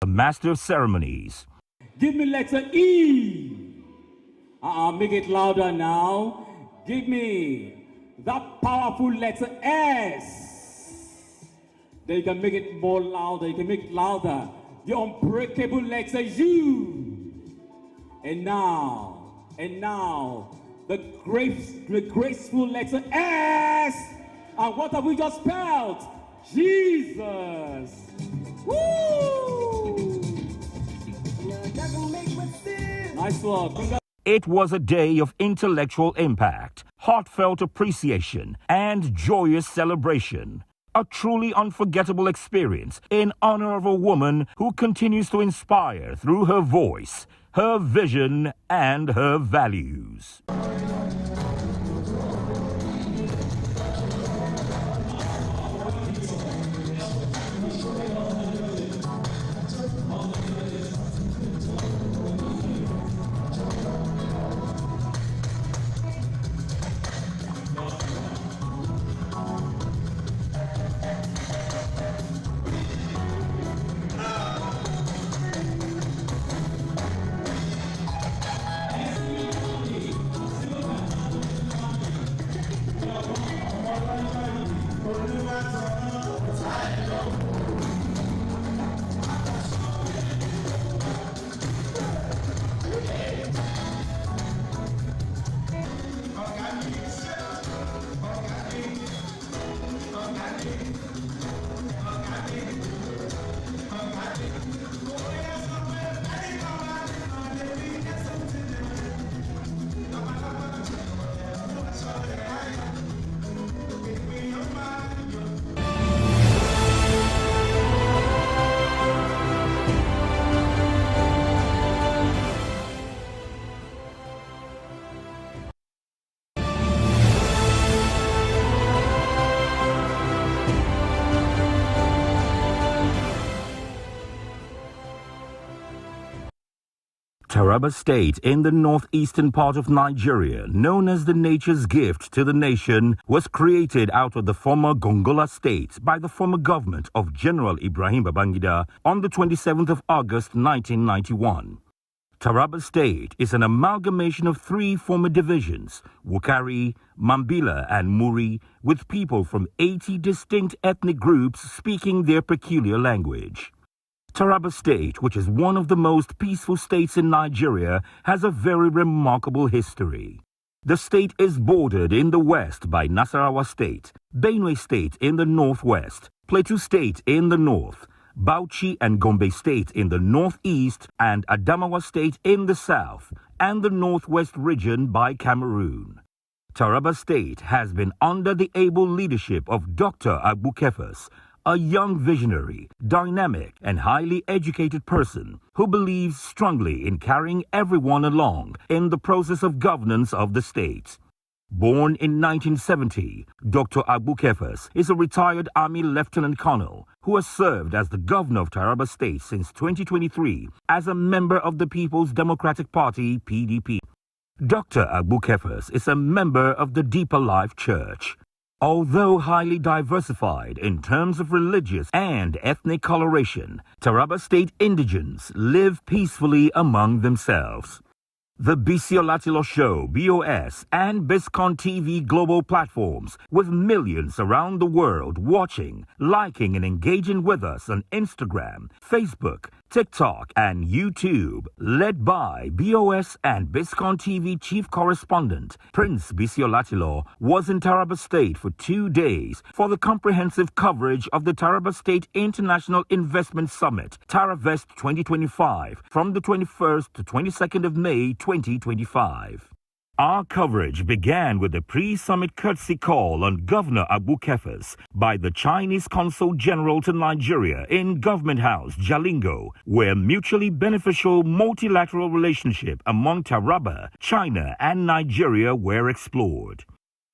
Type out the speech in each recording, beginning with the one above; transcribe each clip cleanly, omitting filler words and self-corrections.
the Master of Ceremonies. Give me letter E. Make it louder now. Give me that powerful letter S. Then you can make it more louder. You can make it louder. The unbreakable letter U. And now, the graceful letter S. And what have we just spelled? Jesus. Woo! Nice one. It was a day of intellectual impact, heartfelt appreciation, and joyous celebration. A truly unforgettable experience in honor of a woman who continues to inspire through her voice, her vision, and her values. Taraba State in the northeastern part of Nigeria, known as the nature's gift to the nation, was created out of the former Gongola state by the former government of General Ibrahim Babangida on the 27th of August 1991. Taraba State is an amalgamation of three former divisions, Wukari, Mambila and Muri, with people from 80 distinct ethnic groups speaking their peculiar language. Taraba State, which is one of the most peaceful states in Nigeria, has a very remarkable history. The state is bordered in the west by Nasarawa State, Benue State in the northwest, Plateau State in the north, Bauchi and Gombe State in the northeast, and Adamawa State in the south, and the northwest region by Cameroon. Taraba State has been under the able leadership of Dr. Agbukefas, a young visionary, dynamic, and highly educated person who believes strongly in carrying everyone along in the process of governance of the state. Born in 1970, Dr. Agbukefas is a retired Army Lieutenant Colonel who has served as the governor of Taraba State since 2023 as a member of the People's Democratic Party, PDP. Dr. Agbukefas is a member of the Deeper Life Church. Although highly diversified in terms of religious and ethnic coloration, Taraba State indigents live peacefully among themselves. The Biscon Show, BOS, and Biscon TV global platforms, with millions around the world watching, liking, and engaging with us on Instagram, Facebook, TikTok, and YouTube, led by BOS and Biscon TV chief correspondent Prince Biscon was in Taraba State for 2 days for the comprehensive coverage of the Taraba State International Investment Summit, Taravest 2025, from the 21st to 22nd of May 2025. Our coverage began with a pre-summit courtesy call on Governor Agbukefas by the Chinese Consul General to Nigeria in Government House, Jalingo, where mutually beneficial multilateral relationship among Taraba, China, and Nigeria were explored.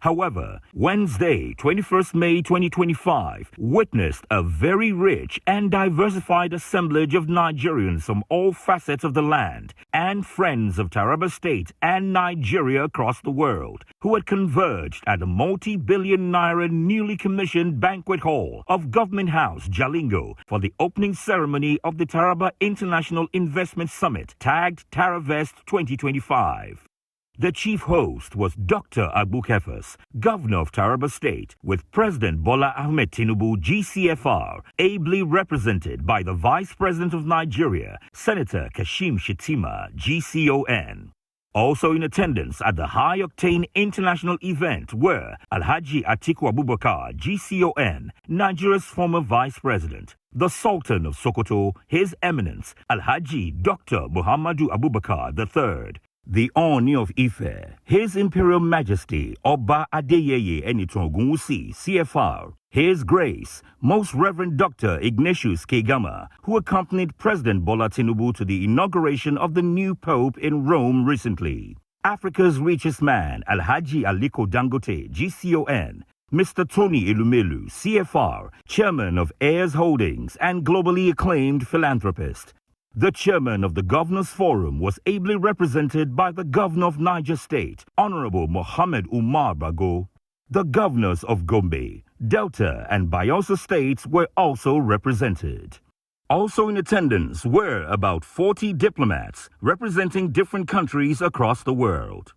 However, Wednesday, 21st May 2025, witnessed a very rich and diversified assemblage of Nigerians from all facets of the land and friends of Taraba State and Nigeria across the world, who had converged at the multi-billion naira newly commissioned banquet hall of Government House, Jalingo, for the opening ceremony of the Taraba International Investment Summit, tagged Taravest 2025. The chief host was Dr. Abu Kefas, Governor of Taraba State, with President Bola Ahmed Tinubu, GCFR, ably represented by the Vice President of Nigeria, Senator Kashim Shettima, GCON. Also in attendance at the high-octane international event were Alhaji Atiku Abubakar, GCON, Nigeria's former Vice President, the Sultan of Sokoto, His Eminence, Alhaji Dr. Muhammadu Abubakar III, the Oni of Ife, His Imperial Majesty Oba Adeyeye Enitongunwusi, CFR, His Grace, Most Reverend Dr. Ignatius Kegama, who accompanied President Bola Tinubu to the inauguration of the new Pope in Rome recently. Africa's richest man, Alhaji Aliko Dangote, GCON, Mr. Tony Elumelu, CFR, Chairman of Heirs Holdings and globally acclaimed philanthropist. The chairman of the Governors Forum was ably represented by the Governor of Niger State, Honorable Mohammed Umar Bago. The governors of Gombe, Delta, and Bayelsa states were also represented. Also in attendance were about 40 diplomats representing different countries across the world.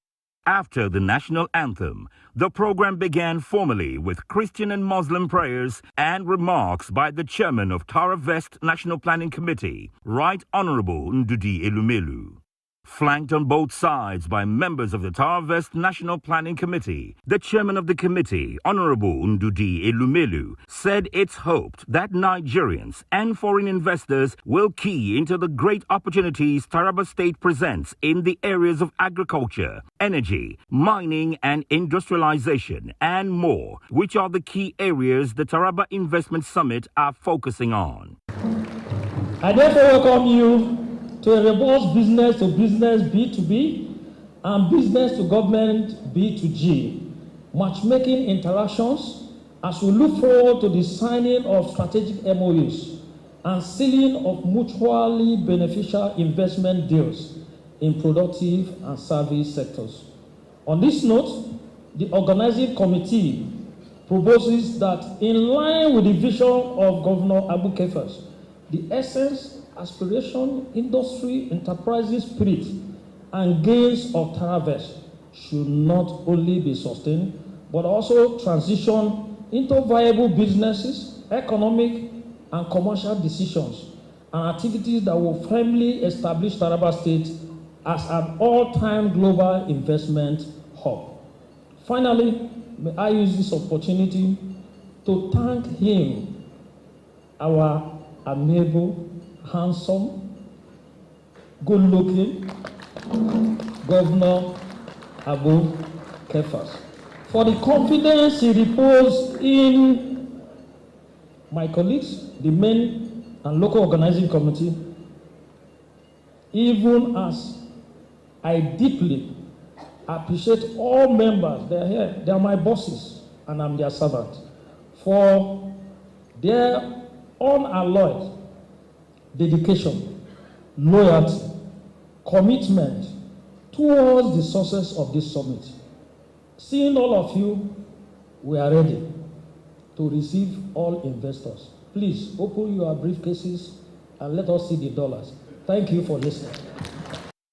After the national anthem, the program began formally with Christian and Muslim prayers and remarks by the chairman of Taravest National Planning Committee, Right Honorable Ndudi Elumelu. Flanked on both sides by members of the Taravest National Planning Committee, the chairman of the committee, Honorable Ndudi Elumelu, said it's hoped that Nigerians and foreign investors will key into the great opportunities Taraba State presents in the areas of agriculture, energy, mining and industrialization, and more, which are the key areas the Taraba Investment Summit are focusing on. I therefore welcome you to a robust business-to-business B2B and business-to-government B2G matchmaking interactions as we look forward to the signing of strategic MOUs and sealing of mutually beneficial investment deals in productive and service sectors. On this note, the organizing committee proposes that in line with the vision of Governor Abu Kefas, the essence, aspiration, industry, enterprising spirit, and gains of Taravest should not only be sustained, but also transition into viable businesses, economic and commercial decisions, and activities that will firmly establish Taraba State as an all-time global investment hub. Finally, may I use this opportunity to thank him, our amiable, handsome, good-looking Governor Abu Kefas for the confidence he reposed in my colleagues, the main and local organizing committee, even as I deeply appreciate all members. They are here, they are my bosses, and I'm their servant, for their unalloyed dedication, loyalty, commitment towards the success of this summit. Seeing all of you, we are ready to receive all investors. Please open your briefcases and let us see the dollars. Thank you for listening.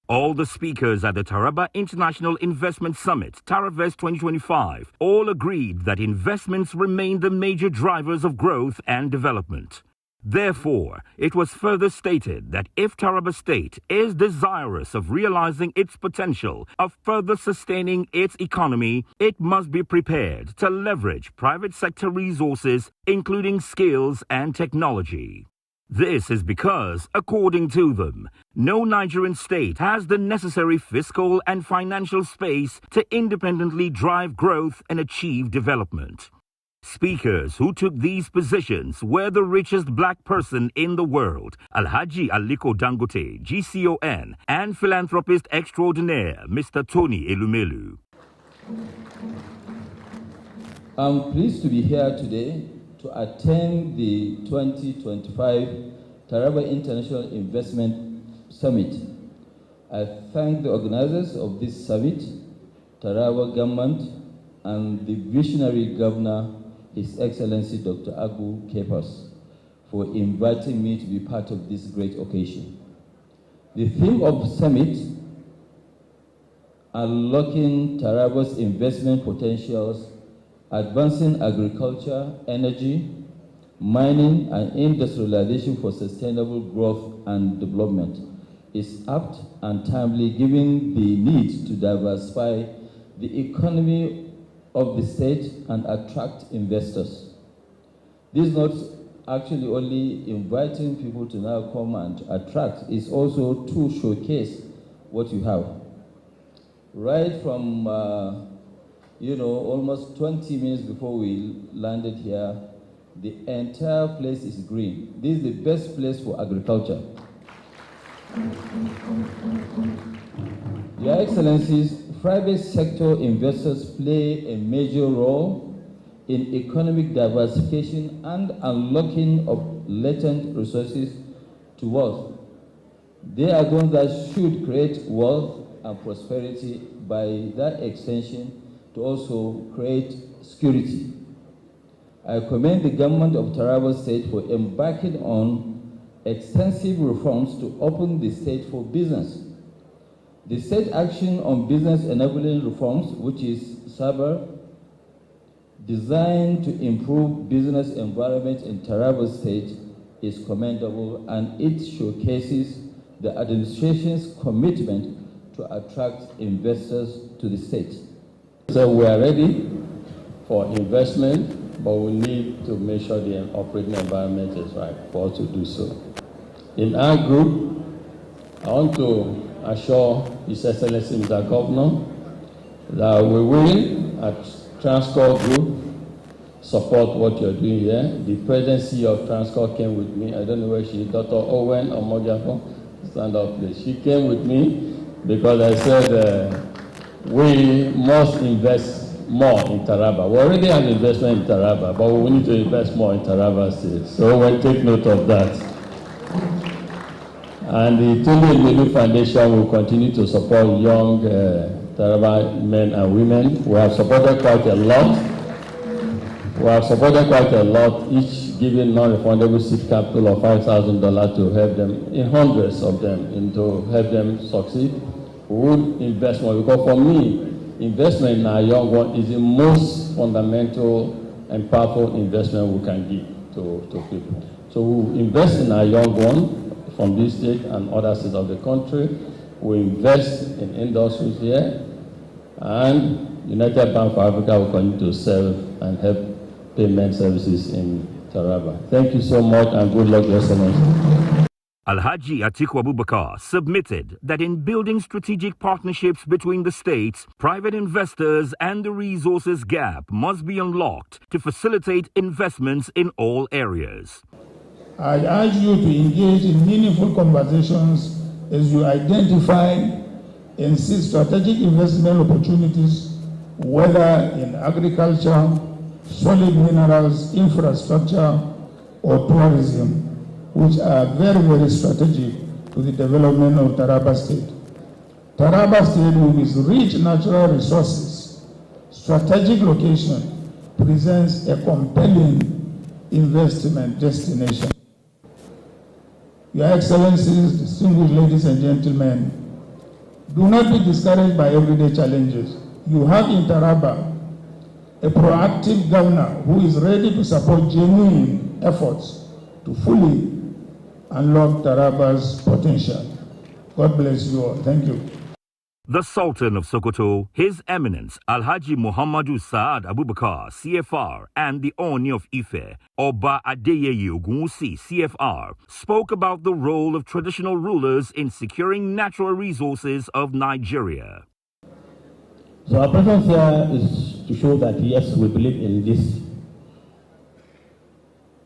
All the speakers at the Taraba International Investment Summit, Taravest 2025, all agreed that investments remain the major drivers of growth and development. Therefore, it was further stated that if Taraba State is desirous of realizing its potential of further sustaining its economy, it must be prepared to leverage private sector resources, including skills and technology. This is because, according to them, no Nigerian state has the necessary fiscal and financial space to independently drive growth and achieve development. Speakers who took these positions were the richest black person in the world, Alhaji Aliko Dangote, GCON, and philanthropist extraordinaire, Mr. Tony Elumelu. I'm pleased to be here today to attend the 2025 Taraba International Investment Summit. I thank the organizers of this summit, Taraba government, and the visionary governor, His Excellency Dr. Agu Kepas, for inviting me to be part of this great occasion. The theme of the summit, unlocking Taraba's investment potentials, advancing agriculture, energy, mining, and industrialization for sustainable growth and development, is apt and timely given the need to diversify the economy of the state and attract investors. This is not actually only inviting people to now come and attract, it's also to showcase what you have. Right from, almost 20 minutes before we landed here, the entire place is green. This is the best place for agriculture. Your Excellencies, private sector investors play a major role in economic diversification and unlocking of latent resources to wealth. They are those that should create wealth and prosperity, by that extension to also create security. I commend the government of Taraba State for embarking on extensive reforms to open the state for business. The state action on business enabling reforms, which is SABR, designed to improve business environment in Taraba State, is commendable, and it showcases the administration's commitment to attract investors to the state. So we are ready for investment, but we need to make sure the operating environment is right for us to do so. In our group, I want to assure His Excellency Mr. Governor that we will, at Transcorp Group, support what you're doing here. The presidency of Transcorp came with me. I don't know where she is, Dr. Owen or Mojafo, stand up please. She came with me because I said we must invest more in Taraba. We already have investment in Taraba, but we need to invest more in Taraba State. So we'll take note of that. And the Tunde Melu Foundation will continue to support young Taraba men and women. We have supported quite a lot. Each giving non-refundable seed capital of $5,000 to help them, in hundreds of them, and to help them succeed. We would invest more, because for me, investment in our young one is the most fundamental and powerful investment we can give to people. So we invest in our young one from this state and other states of the country. We invest in industries here, and United Bank for Africa will continue to serve and help payment services in Taraba. Thank you so much, and good luck, Your Excellency. Alhaji Atiku Abubakar submitted that in building strategic partnerships between the states, private investors and the resources gap must be unlocked to facilitate investments in all areas. I urge you to engage in meaningful conversations as you identify and see strategic investment opportunities, whether in agriculture, solid minerals, infrastructure, or tourism, which are very, very strategic to the development of Taraba State. Taraba State, with its rich natural resources, strategic location, presents a compelling investment destination. Your Excellencies, distinguished ladies and gentlemen, do not be discouraged by everyday challenges. You have in Taraba a proactive governor who is ready to support genuine efforts to fully unlock Taraba's potential. God bless you all. Thank you. The Sultan of Sokoto, His Eminence Alhaji Muhammadu Saad Abubakar, CFR, and the Oni of Ife, Oba Adeyeye Ogunwusi, CFR, spoke about the role of traditional rulers in securing natural resources of Nigeria. So our presence here is to show that, yes, we believe in this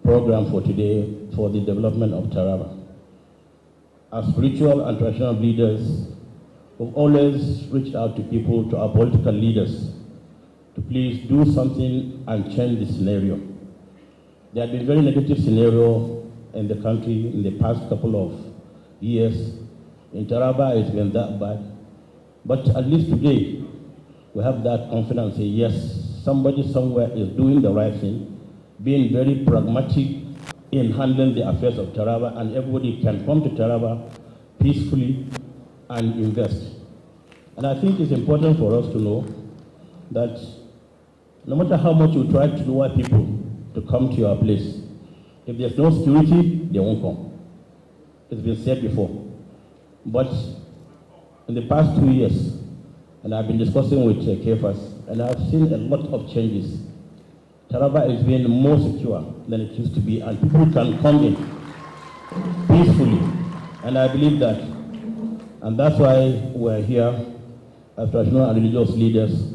program for today for the development of Taraba. As spiritual and traditional leaders, we've always reached out to people, to our political leaders, to to please do something and change the scenario. There have been very negative scenario in the country in the past couple of years. In Taraba, it's been that bad. But at least today, we have that confidence, say, yes, somebody somewhere is doing the right thing, being very pragmatic in handling the affairs of Taraba, and everybody can come to Taraba peacefully and invest. And I think it's important for us to know that no matter how much you try to lure people to come to your place, if there's no security, they won't come. It's been said before. But in the past 2 years, and I've been discussing with KFAS, and I've seen a lot of changes. Taraba is being more secure than it used to be, and people can come in peacefully. And I believe that. And that's why we're here as traditional and religious leaders,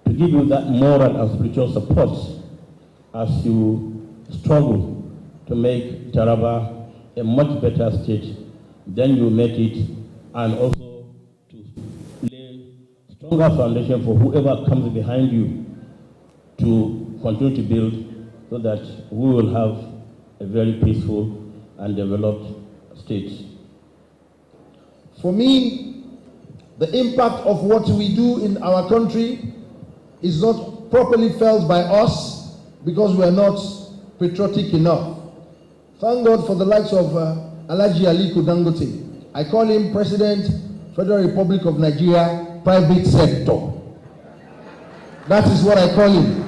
to give you that moral and spiritual support as you struggle to make Taraba a much better state than you make it, and also to lay stronger foundation for whoever comes behind you to continue to build, so that we will have a very peaceful and developed state. For me, the impact of what we do in our country is not properly felt by us because we are not patriotic enough. Thank God for the likes of Alhaji Aliko Dangote. I call him President, Federal Republic of Nigeria, private sector. That is what I call him.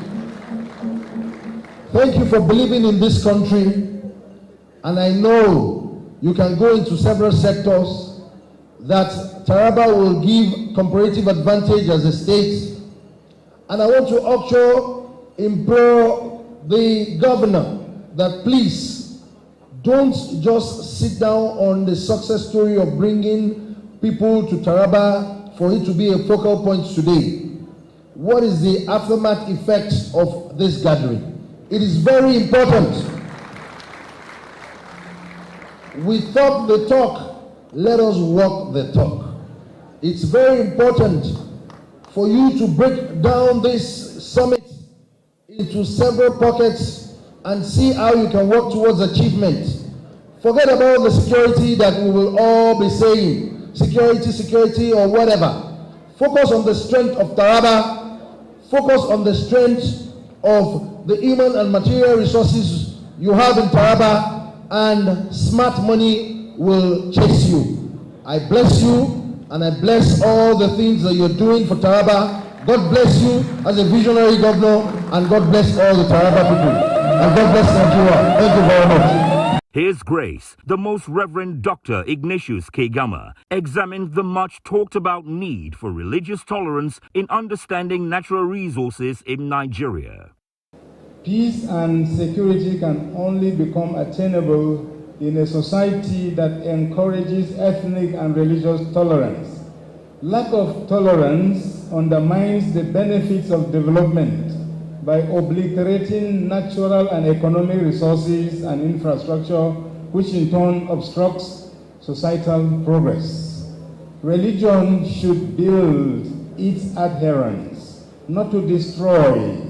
Thank you for believing in this country, and I know you can go into several sectors that Taraba will give comparative advantage as a state. And I want to also implore the governor that please don't just sit down on the success story of bringing people to Taraba for it to be a focal point today. What is the aftermath effects of this gathering? It is very important. We talk the talk, let us walk the talk. It's very important for you to break down this summit into several pockets and see how you can work towards achievement. Forget about the security that we will all be saying, security or whatever. Focus on the strength of Taraba, focus on the strength of the human and material resources you have in Taraba, and smart money will chase you. I bless you, and I bless all the things that you're doing for Taraba. God bless you as a visionary governor, and God bless all the Taraba people. And God bless Nigeria. Thank you very much. His Grace, the Most Reverend Dr. Ignatius Kegama, examined the much talked about need for religious tolerance in understanding natural resources in Nigeria. Peace and security can only become attainable in a society that encourages ethnic and religious tolerance. Lack of tolerance undermines the benefits of development by obliterating natural and economic resources and infrastructure, which in turn obstructs societal progress. Religion should build its adherents, not to destroy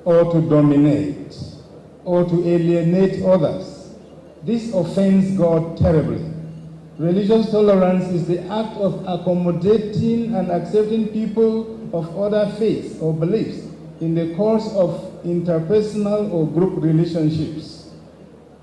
or to dominate or to alienate others. This offends God terribly. Religious tolerance is the act of accommodating and accepting people of other faiths or beliefs in the course of interpersonal or group relationships.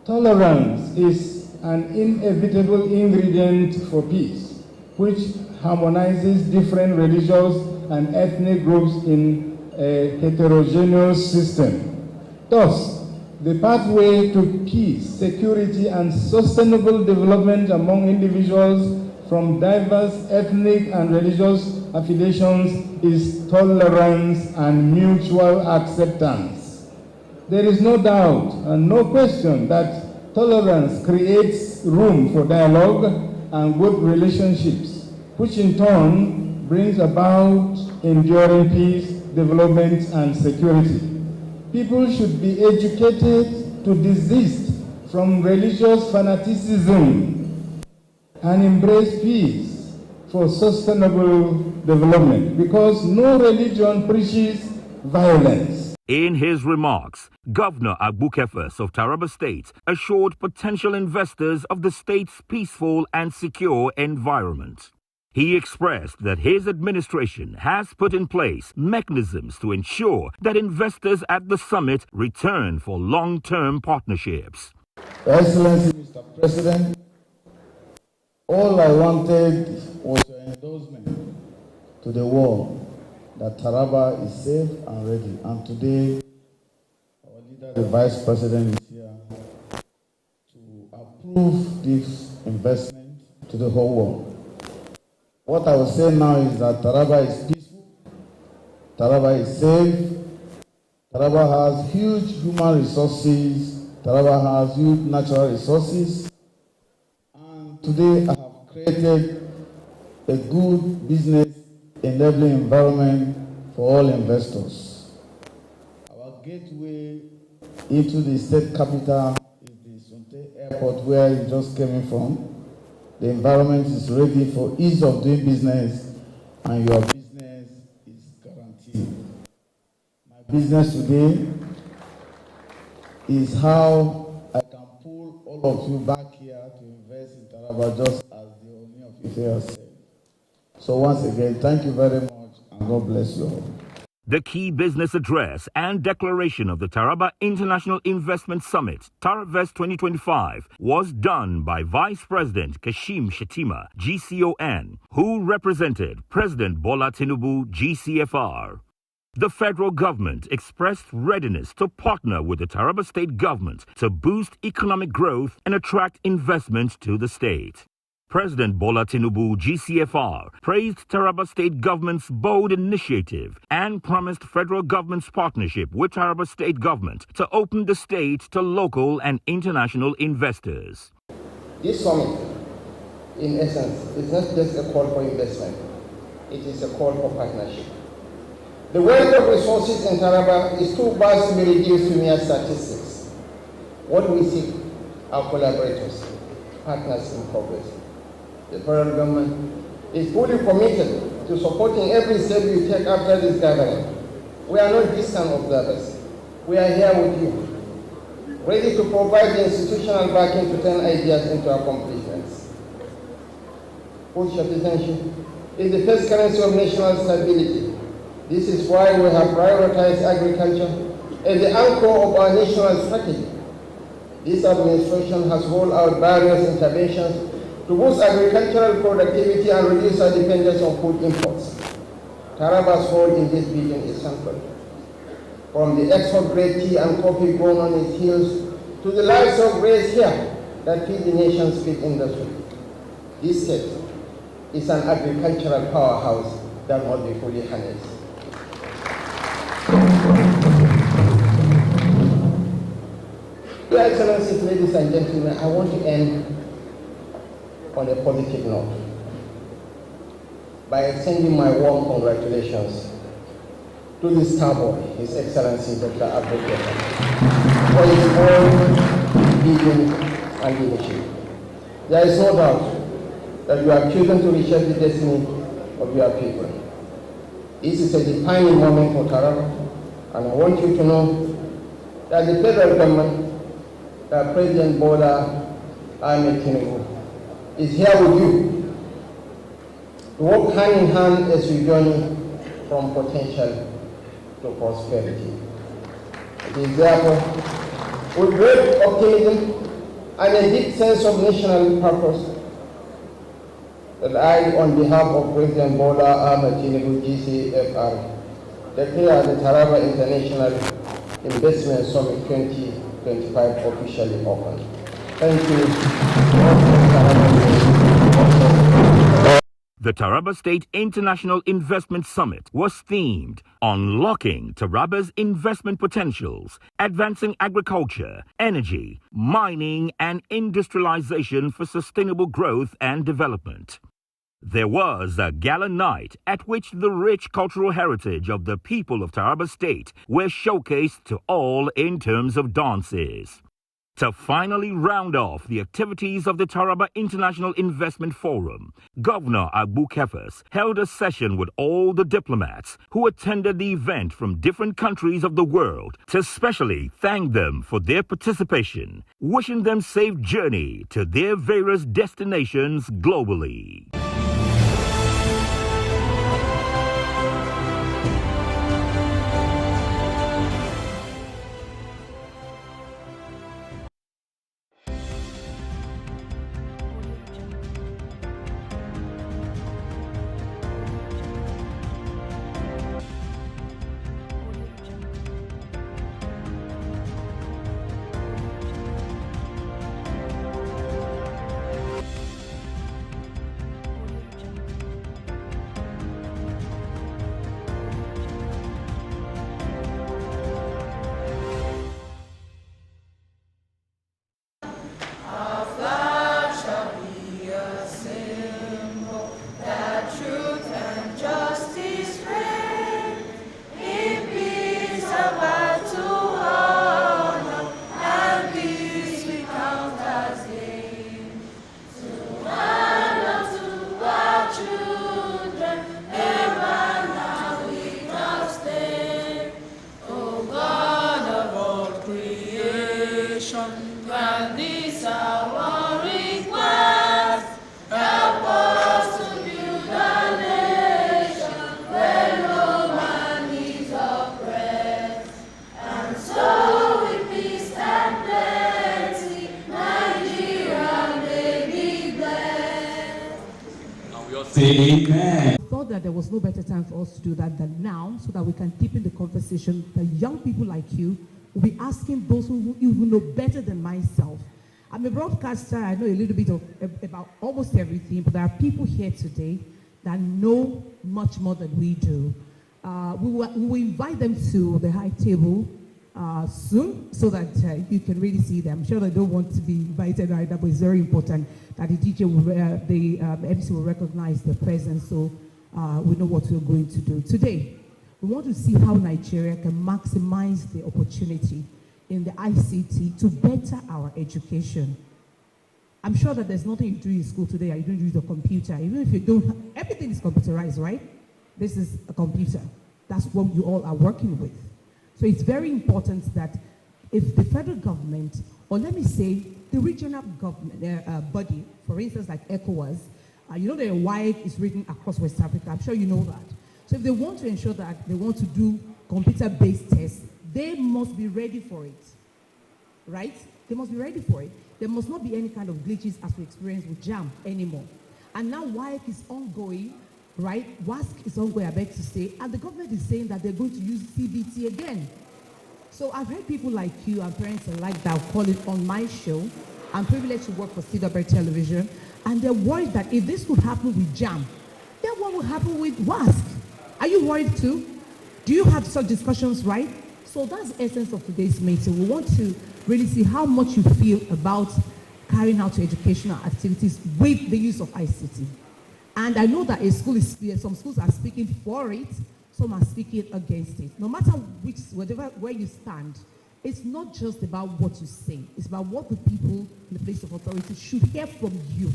Tolerance is an inevitable ingredient for peace, which harmonizes different religious and ethnic groups in a heterogeneous system. Thus, the pathway to peace, security, and sustainable development among individuals from diverse ethnic and religious affiliations is tolerance and mutual acceptance. There is no doubt and no question that tolerance creates room for dialogue and good relationships, which in turn brings about enduring peace, development, and security. People should be educated to desist from religious fanaticism and embrace peace for sustainable development, because no religion preaches violence. In his remarks, Governor Agbukefas of Taraba State assured potential investors of the state's peaceful and secure environment. He expressed that his administration has put in place mechanisms to ensure that investors at the summit return for long-term partnerships. Your Excellency, Mr. President, all I wanted was your endorsement to the world that Taraba is safe and ready. And today, our leader, the Vice President, is here to approve this investment to the whole world. What I will say now is that Taraba is peaceful, Taraba is safe, Taraba has huge human resources, Taraba has huge natural resources, and today I have created a good business enabling environment for all investors. Our gateway into the state capital is the Sunte Airport, where you just came in from. The environment is ready for ease of doing business, and your business is guaranteed. My business today is how I can pull all of you back here to invest in Taraba, just as the Oni of Ife has said. So once again, thank you very much, and God bless you all. The key business address and declaration of the Taraba International Investment Summit, Taravest 2025, was done by Vice President Kashim Shettima, GCON, who represented President Bola Tinubu, GCFR. The federal government expressed readiness to partner with the Taraba state government to boost economic growth and attract investment to the state. President Bola Tinubu, GCFR, praised Taraba state government's bold initiative and promised federal government's partnership with Taraba state government to open the state to local and international investors. This summit, in essence, is not just a call for investment, it is a call for partnership. The wealth of resources in Taraba is too vast to be reduced to mere statistics. What we seek are collaborators, partners in progress. The federal government is fully committed to supporting every step we take after this gathering. We are not distant observers. We are here with you, ready to provide the institutional backing to turn ideas into accomplishments. Food sufficiency is the first currency of national stability. This is why we have prioritized agriculture as the anchor of our national strategy. This administration has rolled out various interventions to boost agricultural productivity and reduce our dependence on food imports. Taraba's role in this vision is central. From the export-grade tea and coffee grown on its hills to the livestock raised here that feed the nation's feed industry. This state is an agricultural powerhouse that must be fully harnessed. Your Excellencies, ladies and gentlemen, I want to end on a positive note by extending my warm congratulations to the star boy, His Excellency Dr. Abdul for his own vision and leadership. There is no doubt that you have chosen to reshape the destiny of your people. This is a defining moment for Taraba, and I want you to know that the federal government, that President Bola Ahmed Tinubu, is here with you to work hand in hand as we journey from potential to prosperity. It is therefore with great optimism and a deep sense of national purpose that I, on behalf of President Bola Ahmed Tinubu, GCFR, declare the Taraba International Investment Summit 2025 officially open. Thank you. The Taraba State International Investment Summit was themed Unlocking Taraba's Investment Potentials, Advancing Agriculture, Energy, Mining and Industrialization for Sustainable Growth and Development. There was a gala night at which the rich cultural heritage of the people of Taraba State were showcased to all in terms of dances. To finally round off the activities of the Taraba International Investment Forum, Governor Abu Kefas held a session with all the diplomats who attended the event from different countries of the world to specially thank them for their participation, wishing them safe journey to their various destinations globally. Amen. I thought that there was no better time for us to do that than now, so that we can deepen the conversation. The young people like you will be asking those who even know better than myself. I'm a broadcaster. I know a little bit about almost everything, but there are people here today that know much more than we do. We will invite them to the high table soon, so that you can really see them. I'm sure they don't want to be invited right now, but it's very important that the DJ will, the MC will recognize their presence, so we know what we're going to do. Today, we want to see how Nigeria can maximize the opportunity in the ICT to better our education. I'm sure that there's nothing you do in school today, you don't use a computer. Even if you don't, everything is computerized, right? This is a computer. That's what you all are working with. So it's very important that if the federal government, or let me say, the regional government body, for instance, like ECOWAS, you know that WIAC is written across West Africa. I'm sure you know that. So if they want to ensure that they want to do computer-based tests, they must be ready for it, right? They must be ready for it. There must not be any kind of glitches as we experience with JAM anymore. And now WIAC is ongoing, right? WASC is ongoing, I beg to say, and the government is saying that they're going to use CBT again. So I've heard people like you and parents like that call it on my show. I'm privileged to work for CW Television, and they're worried that if this could happen with JAM, then what will happen with WASC? Are you worried too? Do you have such discussions, right? So that's the essence of today's meeting. We want to really see how much you feel about carrying out your educational activities with the use of ICT. And I know that some schools are speaking for it, some are speaking against it. No matter where you stand, it's not just about what you say. It's about what the people in the place of authority should hear from you,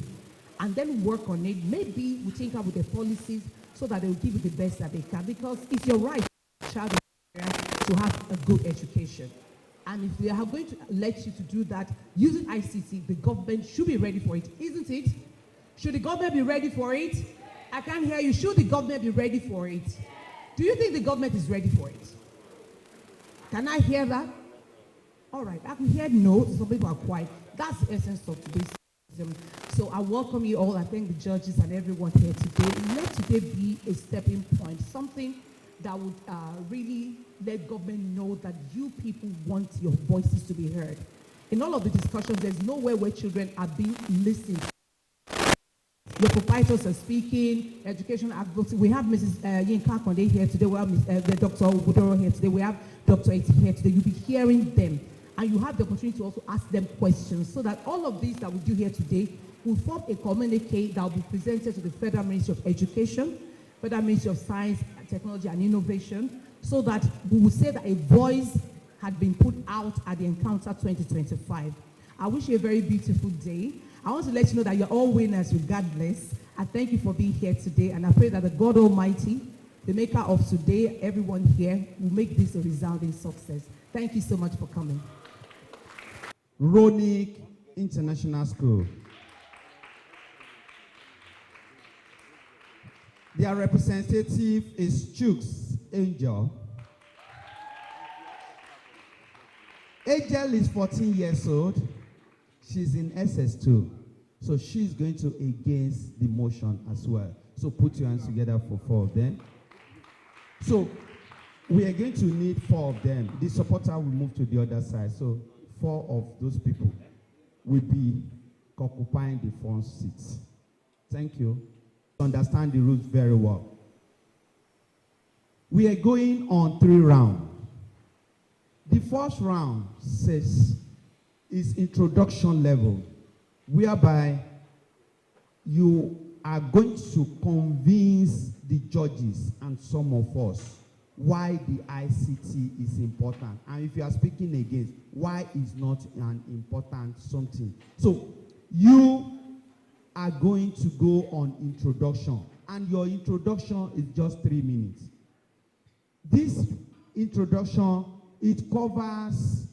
and then work on it. Maybe we think up with the policies so that they will give you the best that they can, because it's your right child to have a good education. And if they are going to let you to do that using ICT, the government should be ready for it, isn't it? Should the government be ready for it? I can't hear you. Should the government be ready for it? Do you think the government is ready for it? Can I hear that? All right, I can hear no. Some people are quiet. That's the essence of today's system. So I welcome you all. I thank the judges and everyone here today. Let today be a stepping point, something that would really let government know that you people want your voices to be heard. In all of the discussions, there's nowhere where children are being listened to. Your proprietors are speaking, education advocacy. We have Mrs. Yinka Konde here today. We have the Dr. Obudoro here today. We have Dr. Eti here today. You'll be hearing them. And you have the opportunity to also ask them questions, so that all of these that we do here today will form a communique that will be presented to the Federal Ministry of Education, Federal Ministry of Science, Technology and Innovation, so that we will say that a voice had been put out at the Encounter 2025. I wish you a very beautiful day. I want to let you know that you're all winners regardless. I thank you for being here today, and I pray that the God Almighty, the maker of today, everyone here, will make this a resounding success. Thank you so much for coming. Ronick International School. Their representative is Chooks Angel. Angel is 14 years old. She's in SS2. So she's going to against the motion as well. So put your hands together for 4 of them. So we are going to need 4 of them. The supporter will move to the other side. So 4 of those people will be occupying the front seats. Thank you. Understand the rules very well. We are going on 3 rounds. The first round says is introduction level, whereby you are going to convince the judges and some of us why the ICT is important. And if you are speaking against, why is not an important something. So you are going to go on introduction, and your introduction is just 3 minutes. This introduction, it covers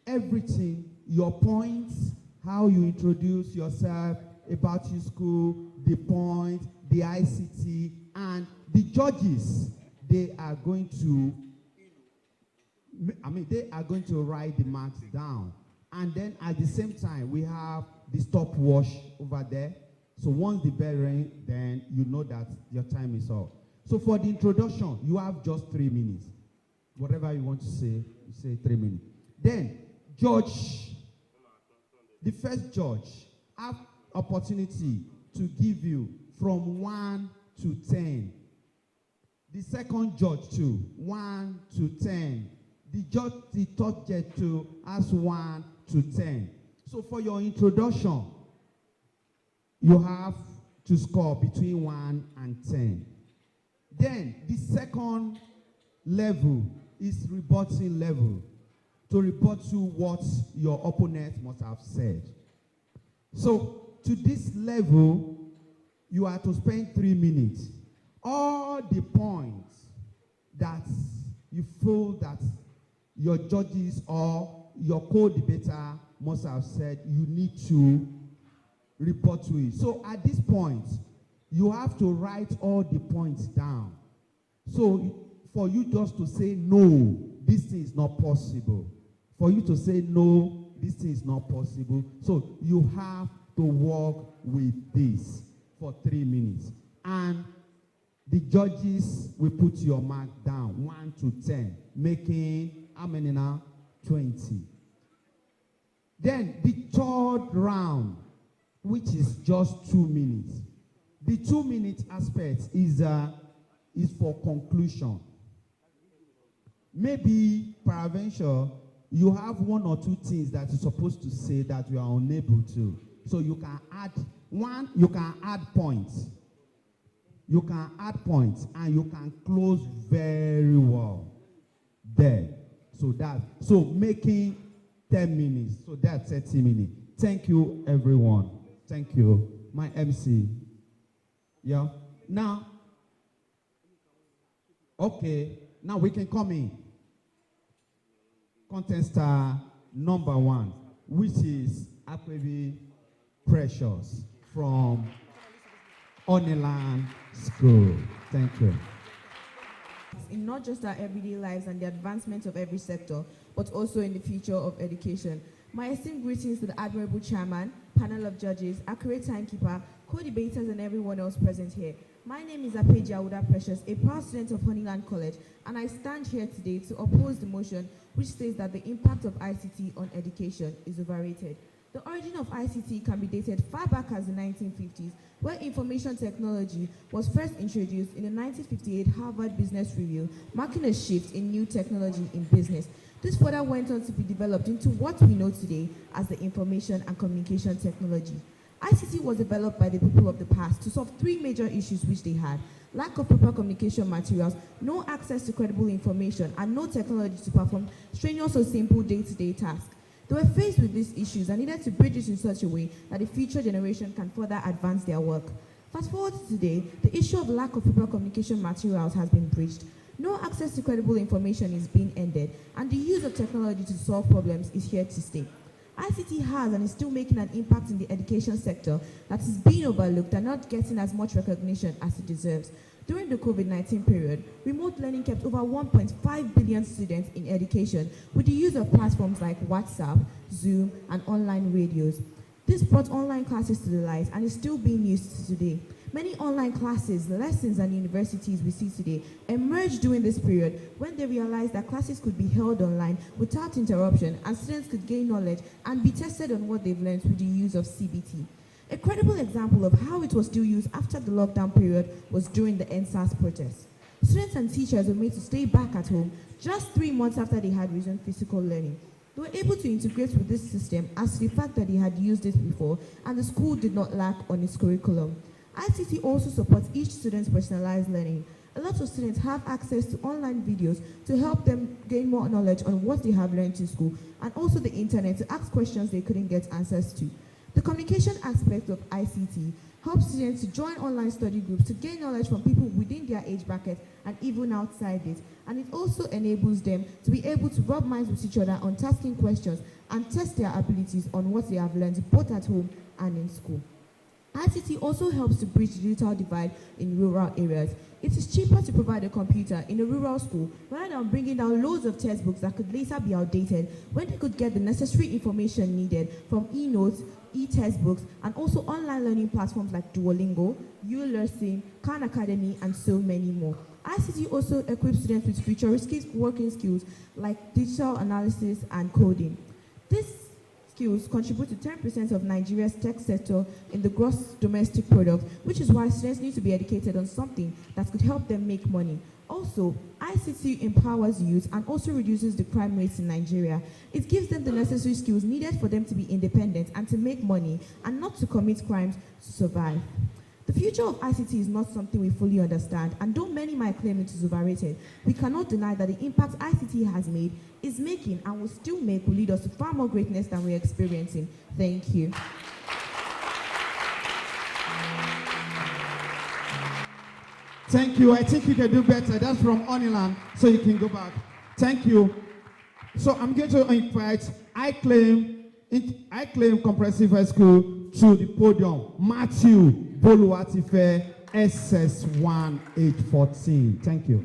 everything, your points, how you introduce yourself, about your school, the point, the ICT, and the judges, they are going to write the marks down. And then at the same time, we have the stopwatch over there. So once the bell rings, then you know that your time is up. So for the introduction, you have just 3 minutes. Whatever you want to say, you say 3 minutes. Then, judge, the first judge, have opportunity to give you from 1 to 10. The second judge too, 1 to 10. The third judge too has 1 to 10. So for your introduction, you have to score between 1 and 10. Then the second level is rebutting level, to rebut to what your opponent must have said. So to this level, you are to spend 3 minutes. All the points that you feel that your judges or your co-debater must have said, you need to report to it. So at this point, you have to write all the points down. So for you just to say, no, this thing is not possible. For you to say, no, this thing is not possible. So you have to work with this for 3 minutes. And the judges will put your mark down, 1 to 10, making how many now? 20. Then the third round, which is just 2 minutes. The 2-minute aspect is for conclusion. Maybe, peradventure, you have 1 or 2 things that you're supposed to say that you are unable to. So you can add you can add points. You can add points, and you can close very well there. So making 10 minutes. So that's 30 minutes. Thank you, everyone. Thank you. My MC. Yeah. Now, okay. Now we can come in. Contestant number 1, which is Akwebi Precious from Oniland School. Thank you. In not just our everyday lives and the advancement of every sector, but also in the future of education. My esteemed greetings to the Admirable Chairman, panel of judges, accurate timekeeper, co-debaters, and everyone else present here. My name is Apeji Awuda Precious, a proud student of Honeyland College, and I stand here today to oppose the motion which states that the impact of ICT on education is overrated. The origin of ICT can be dated far back as the 1950s, where information technology was first introduced in the 1958 Harvard Business Review, marking a shift in new technology in business. This further went on to be developed into what we know today as the information and communication technology. ICT was developed by the people of the past to solve 3 major issues which they had: lack of proper communication materials, no access to credible information, and no technology to perform strenuous or simple day-to-day tasks. They were faced with these issues and needed to bridge it in such a way that the future generation can further advance their work. Fast forward to today, the issue of lack of paper communication materials has been bridged. No access to credible information is being ended, and the use of technology to solve problems is here to stay. ICT has and is still making an impact in the education sector that is being overlooked and not getting as much recognition as it deserves. During the COVID-19 period, remote learning kept over 1.5 billion students in education with the use of platforms like WhatsApp, Zoom, and online radios. This brought online classes to the light and is still being used today. Many online classes, lessons, and universities we see today emerged during this period when they realized that classes could be held online without interruption and students could gain knowledge and be tested on what they've learned with the use of CBT. A credible example of how it was still used after the lockdown period was during the NSAS protests. Students and teachers were made to stay back at home just 3 months after they had resumed physical learning. They were able to integrate with this system as to the fact that they had used it before and the school did not lack on its curriculum. ICT also supports each student's personalized learning. A lot of students have access to online videos to help them gain more knowledge on what they have learned in school and also the internet to ask questions they couldn't get answers to. The communication aspect of ICT helps students to join online study groups to gain knowledge from people within their age bracket and even outside it. And it also enables them to be able to rub minds with each other on tasking questions and test their abilities on what they have learned both at home and in school. ICT also helps to bridge the digital divide in rural areas. It is cheaper to provide a computer in a rural school rather than bringing down loads of textbooks that could later be outdated when they could get the necessary information needed from e-notes, e-textbooks, and also online learning platforms like Duolingo, ULearning, Khan Academy, and so many more. ICT also equips students with futuristic working skills like digital analysis and coding. These skills contribute to 10% of Nigeria's tech sector in the gross domestic product, which is why students need to be educated on something that could help them make money. Also, ICT empowers youth and also reduces the crime rates in Nigeria. It gives them the necessary skills needed for them to be independent and to make money and not to commit crimes to survive. The future of ICT is not something we fully understand, and though many might claim it is overrated, we cannot deny that the impact ICT has made, is making, and will still make will lead us to far more greatness than we're experiencing. Thank you. Thank you. I think you can do better. That's from Oniland, so you can go back. Thank you. So I'm going to invite I claim Comprehensive High School to the podium. Matthew Boluwatife, SS1814. Thank you.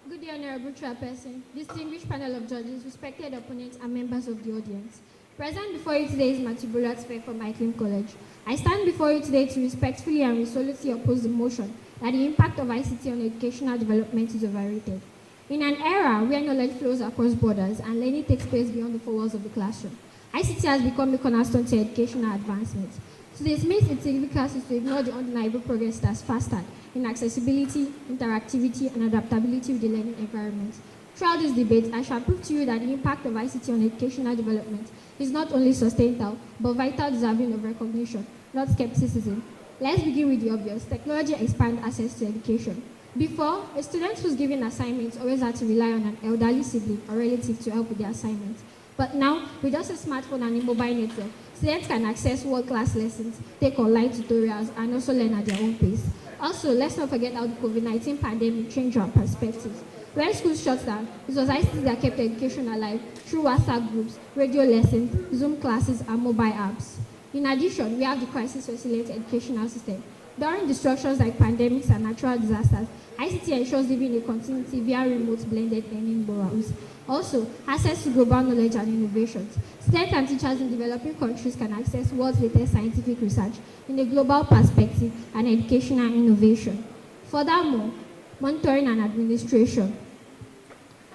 Good day, Honorable Chairperson, distinguished panel of judges, respected opponents, and members of the audience. Present before you today is Matthew Boluwatife from Iclin College. I stand before you today to respectfully and resolutely oppose the motion that the impact of ICT on educational development is overrated. In an era where knowledge flows across borders and learning takes place beyond the four walls of the classroom, ICT has become a cornerstone to educational advancement. To dismiss its significance is to ignore the undeniable progress that has fostered in accessibility, interactivity, and adaptability with the learning environment. Throughout this debate, I shall prove to you that the impact of ICT on educational development is not only sustainable, but vital, deserving of recognition, not skepticism. Let's begin with the obvious. Technology expands access to education. Before, a student who's given assignments always had to rely on an elderly sibling or relative to help with their assignments. But now, with just a smartphone and a mobile network, students can access world-class lessons, take online tutorials, and also learn at their own pace. Also, let's not forget how the COVID-19 pandemic changed our perspectives. When schools shut down, it was ICT that kept education alive through WhatsApp groups, radio lessons, Zoom classes, and mobile apps. In addition, we have the crisis-resilient educational system. During disruptions like pandemics and natural disasters, ICT ensures living a continuity via remote blended learning models. Also, access to global knowledge and innovations. Students and teachers in developing countries can access world's latest scientific research in a global perspective and educational innovation. Furthermore, monitoring and administration.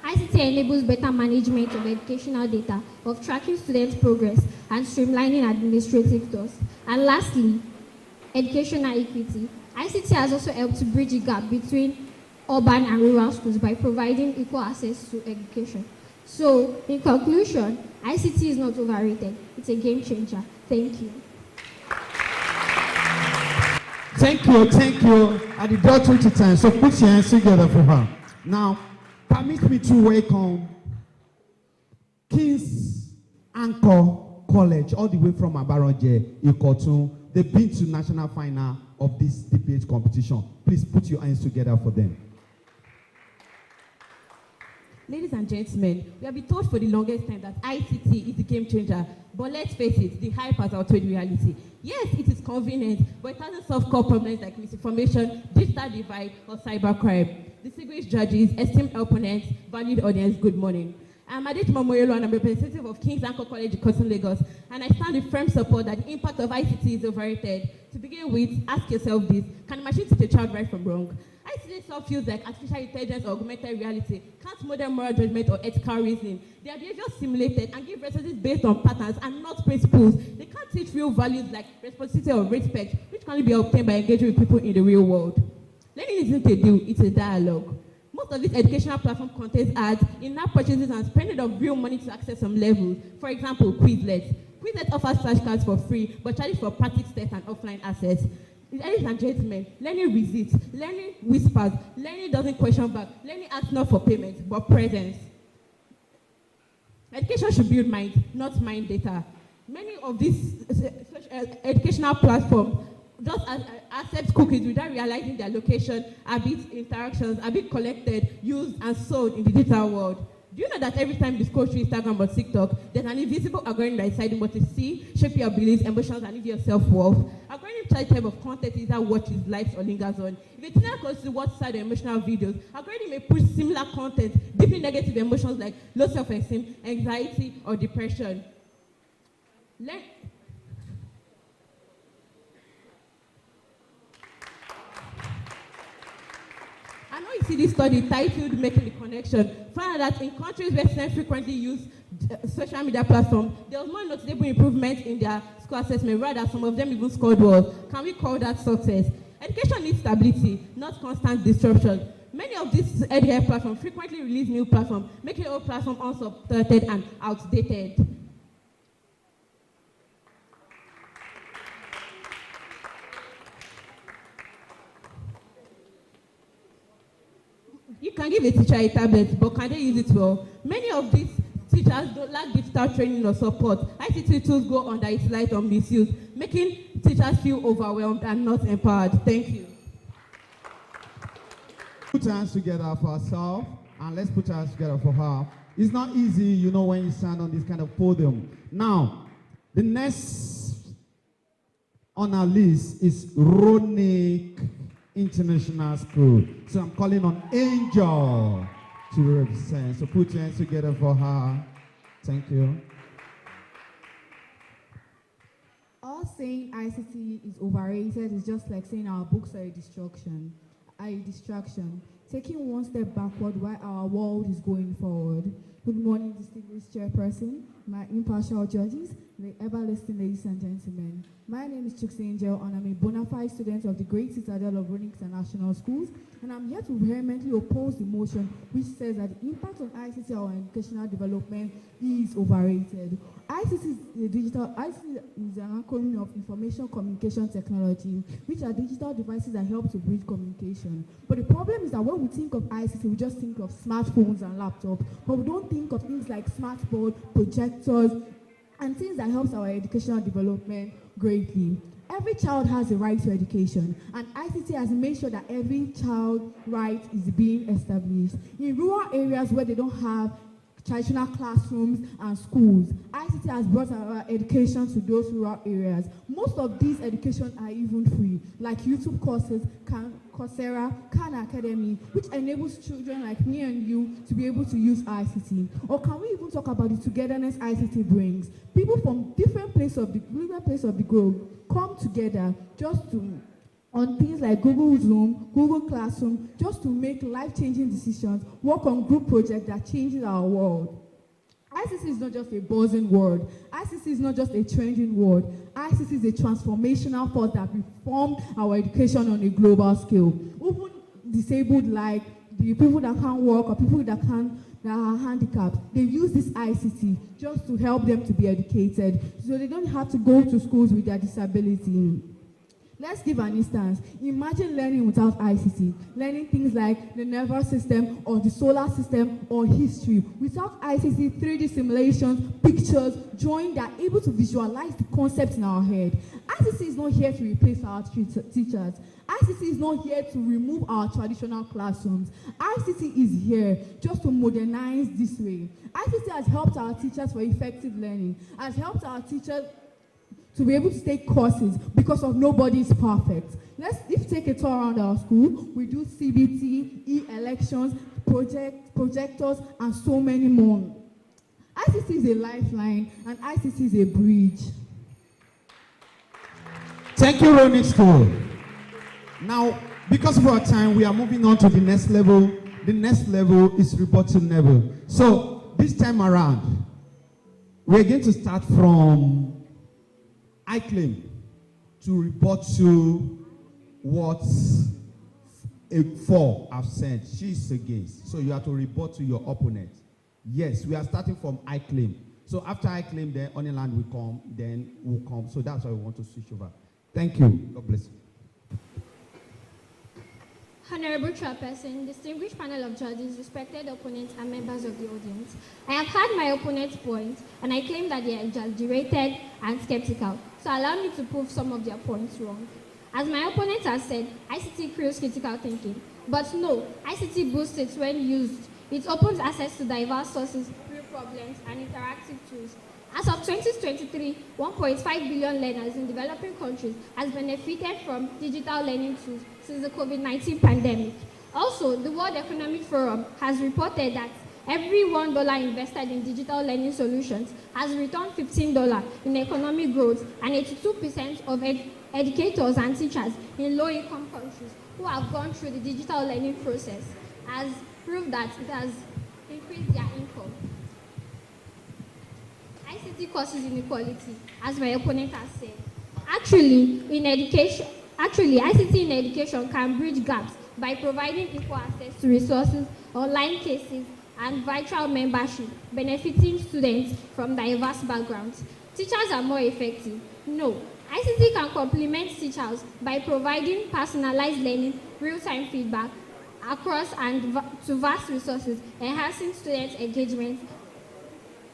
ICT enables better management of educational data, of tracking students' progress, and streamlining administrative tasks. And lastly, educational equity. ICT has also helped to bridge the gap between urban and rural schools by providing equal access to education. So, in conclusion, ICT is not overrated. It's a game changer. Thank you. Thank you. At the door 20 times, so put your hands together for her. Now, permit me to welcome King's Anchor College, all the way from Abaronje, Ikotun. They've been to national final of this debate competition. Please put your hands together for them. Ladies and gentlemen, we have been told for the longest time that ICT is the game changer. But let's face it, the hype has outweighed reality. Yes, it is convenient, but it doesn't solve core problems like misinformation, digital divide, or cybercrime. Distinguished judges, esteemed opponents, valued audience, good morning. I'm Adit Momoyelo and I'm representative of King's Anchor College in Cotton, Lagos, and I stand with firm support that the impact of ICT is overrated. To begin with, ask yourself this: can a machine teach a child right from wrong? ICT itself feels like artificial intelligence or augmented reality, can't model moral judgment or ethical reasoning. They are behavior simulated and give responses based on patterns and not principles. They can't teach real values like responsibility or respect, which can only be obtained by engaging with people in the real world. Learning isn't a deal, it's a dialogue. Most of this educational platform contains ads, in-app purchases, and spending of real money to access some levels. For example, Quizlet. Quizlet offers flashcards for free, but charges for practice tests and offline access. Ladies and gentlemen, learning resists, learning whispers, learning doesn't question back, learning asks not for payment, but presence. Education should build mind, not mind data. Many of these educational platforms just accept cookies without realizing their location, habits, interactions, are being collected, used, and sold in the digital world. Do you know that every time you scroll through Instagram or TikTok, there's an invisible algorithm that is deciding what to see, shape your beliefs, emotions, and even your self-worth? Algorithm charge type of content is that watches, likes, or lingers on. If a teenager goes to watch sad or emotional videos, algorithm may push similar content, deeply negative emotions like low self-esteem, anxiety, or depression. I know you see this study titled Making the Connection, found that in countries where students frequently use social media platforms, there was more noticeable improvement in their school assessment, rather some of them even scored well. Can we call that success? Education needs stability, not constant disruption. Many of these EdHealth platforms frequently release new platforms, making old platforms unsupported and outdated. You can give a teacher a tablet, but can they use it well? Many of these teachers don't lack digital training or support. ICT tools go underutilized or misused, making teachers feel overwhelmed and not empowered. Thank you. Put our hands together for ourselves, and let's put our hands together for her. It's not easy, you know, when you stand on this kind of podium. Now, the next on our list is Ronick International School. So I'm calling on Angel to represent. So put your hands together for her. Thank you. All saying ICT is overrated is just like saying our books are a distraction. Taking one step backward while our world is going forward. Good morning, distinguished chairperson, my impartial judges, the ever-listening ladies and gentlemen. My name is Chooks Angel, and I'm a bona fide student of the Great Citadel of Ronick International Schools, and I'm here to vehemently oppose the motion which says that the impact on ICT on educational development is overrated. ICT is an acronym of Information Communication Technology, which are digital devices that help to bridge communication. But the problem is that when we think of ICT, we just think of smartphones and laptops, but we don't think of things like smartboard, projectors, and things that helps our educational development greatly. Every child has a right to education, and ICT has made sure that every child's right is being established. In rural areas where they don't have traditional classrooms and schools, ICT has brought our education to those rural areas. Most of these educations are even free, like YouTube courses, Coursera, Khan Academy, which enables children like me and you to be able to use ICT. Or can we even talk about the togetherness ICT brings? People from different places of the globe come together just to on things like Google Zoom, Google Classroom, just to make life-changing decisions, work on group projects that changes our world. ICT is not just a buzzing word. ICT is not just a trending word. ICT is a transformational force that reformed our education on a global scale. Even disabled, like the people that can't work or people that are handicapped, they use this ICT just to help them to be educated, so they don't have to go to schools with their disability. Let's give an instance. Imagine learning without ICT, learning things like the nervous system or the solar system or history. Without ICT, 3D simulations, pictures, drawing, they are able to visualize the concept in our head. ICT is not here to replace our teachers. ICT is not here to remove our traditional classrooms. ICT is here just to modernize this way. ICT has helped our teachers for effective learning, has helped our teachers to be able to take courses because of nobody is perfect. If you take a tour around our school, we do CBT, e-elections, projectors, and so many more. ICT is a lifeline, and ICT is a bridge. Thank you, Ronick School. Now, because of our time, we are moving on to the next level. The next level is rebuttal level. So, this time around, we're going to start from I claim to rebut to what a 4 have said. She is against. So you have to rebut to your opponent. Yes, we are starting from I claim. So after I claim, then Oniland will come, then will come. So that's why we want to switch over. Thank you. God bless you. Honorable Chairperson, distinguished panel of judges, respected opponents, and members of the audience. I have heard my opponent's points, and I claim that they are exaggerated and skeptical. So allow me to prove some of their points wrong. As my opponent has said, ICT creates critical thinking. But no, ICT boosts it when used. It opens access to diverse sources, real problems, and interactive tools. As of 2023, 1.5 billion learners in developing countries has benefited from digital learning tools since the COVID-19 pandemic. Also, the World Economic Forum has reported that every $1 invested in digital learning solutions has returned $15 in economic growth, and 82% of educators and teachers in low-income countries who have gone through the digital learning process has proved that it has increased their income. ICT causes inequality, as my opponent has said. Actually, ICT in education can bridge gaps by providing equal access to resources, online cases, and virtual membership, benefiting students from diverse backgrounds. Teachers are more effective. No, ICT can complement teachers by providing personalized learning, real-time feedback across and to vast resources, enhancing students' engagement.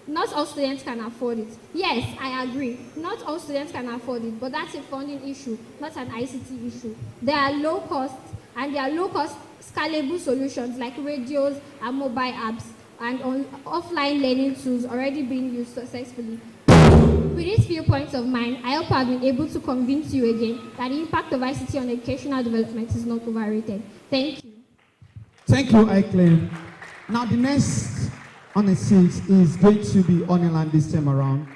Not all students can afford it. Yes, I agree. Not all students can afford it, but that's a funding issue, not an ICT issue. There are low-cost scalable solutions like radios and mobile apps and offline learning tools already being used successfully. With these few points of mine, I hope I've been able to convince you again that the impact of ICT on educational development is not overrated. Thank you. Thank you, I claim. Now the next on the seat is going to be Oniland this time around.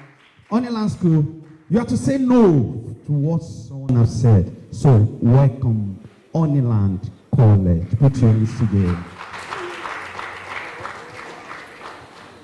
Oniland School, you have to say no to what someone has said. So welcome, Oniland College. Put your hands together.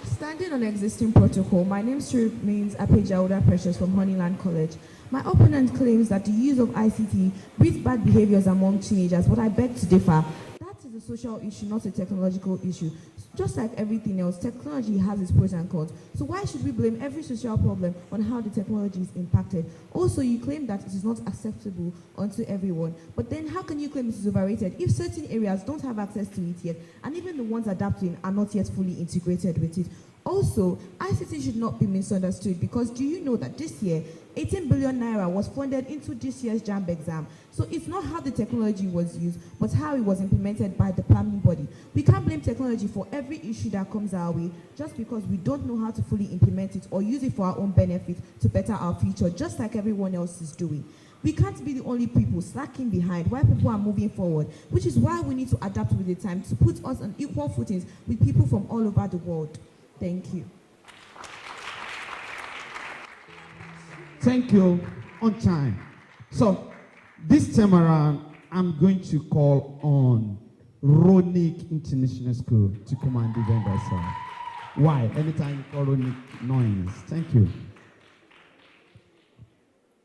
Standing on existing protocol, my name still remains Apeja Precious from Honeyland College. My opponent claims that the use of ICT breeds bad behaviors among teenagers, but I beg to differ. That is a social issue, not a technological issue. Just like everything else, technology has its pros and cons. So why should we blame every social problem on how the technology is impacted? Also, you claim that it is not acceptable unto everyone. But then how can you claim it is overrated if certain areas don't have access to it yet, and even the ones adapting are not yet fully integrated with it? Also, ICT should not be misunderstood, because do you know that this year, 18 billion naira was funded into this year's JAMB exam? So it's not how the technology was used, but how it was implemented by the planning body. We can't blame technology for every issue that comes our way just because we don't know how to fully implement it or use it for our own benefit to better our future, just like everyone else is doing. We can't be the only people slacking behind while people are moving forward, which is why we need to adapt with the time to put us on equal footings with people from all over the world. Thank you. Thank you. On time. So this time around, I'm going to call on Ronick International School to come and defend herself. Why? Anytime you call Ronick, noise. Thank you.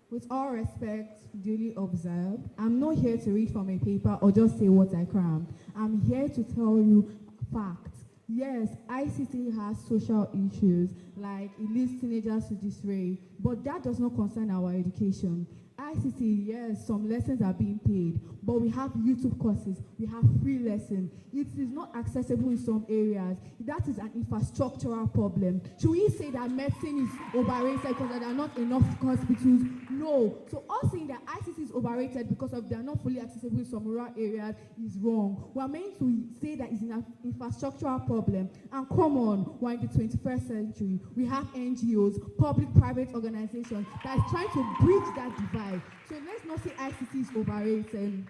With all respect, duly observed, I'm not here to read from a paper or just say what I crammed. I'm here to tell you facts. Yes, ICT has social issues, like it leads teenagers to disarray, but that does not concern our education. ICT, yes, some lessons are being paid, but we have YouTube courses, we have free lessons. It is not accessible in some areas. That is an infrastructural problem. Should we say that medicine is overrated because there are not enough hospitals? No. So us saying that ICT is overrated because of they are not fully accessible in some rural areas is wrong. We are meant to say that it's an infrastructural problem. And come on, we're in the 21st century. We have NGOs, public-private organizations that is trying to bridge that divide. So let's not say ICT is overrated.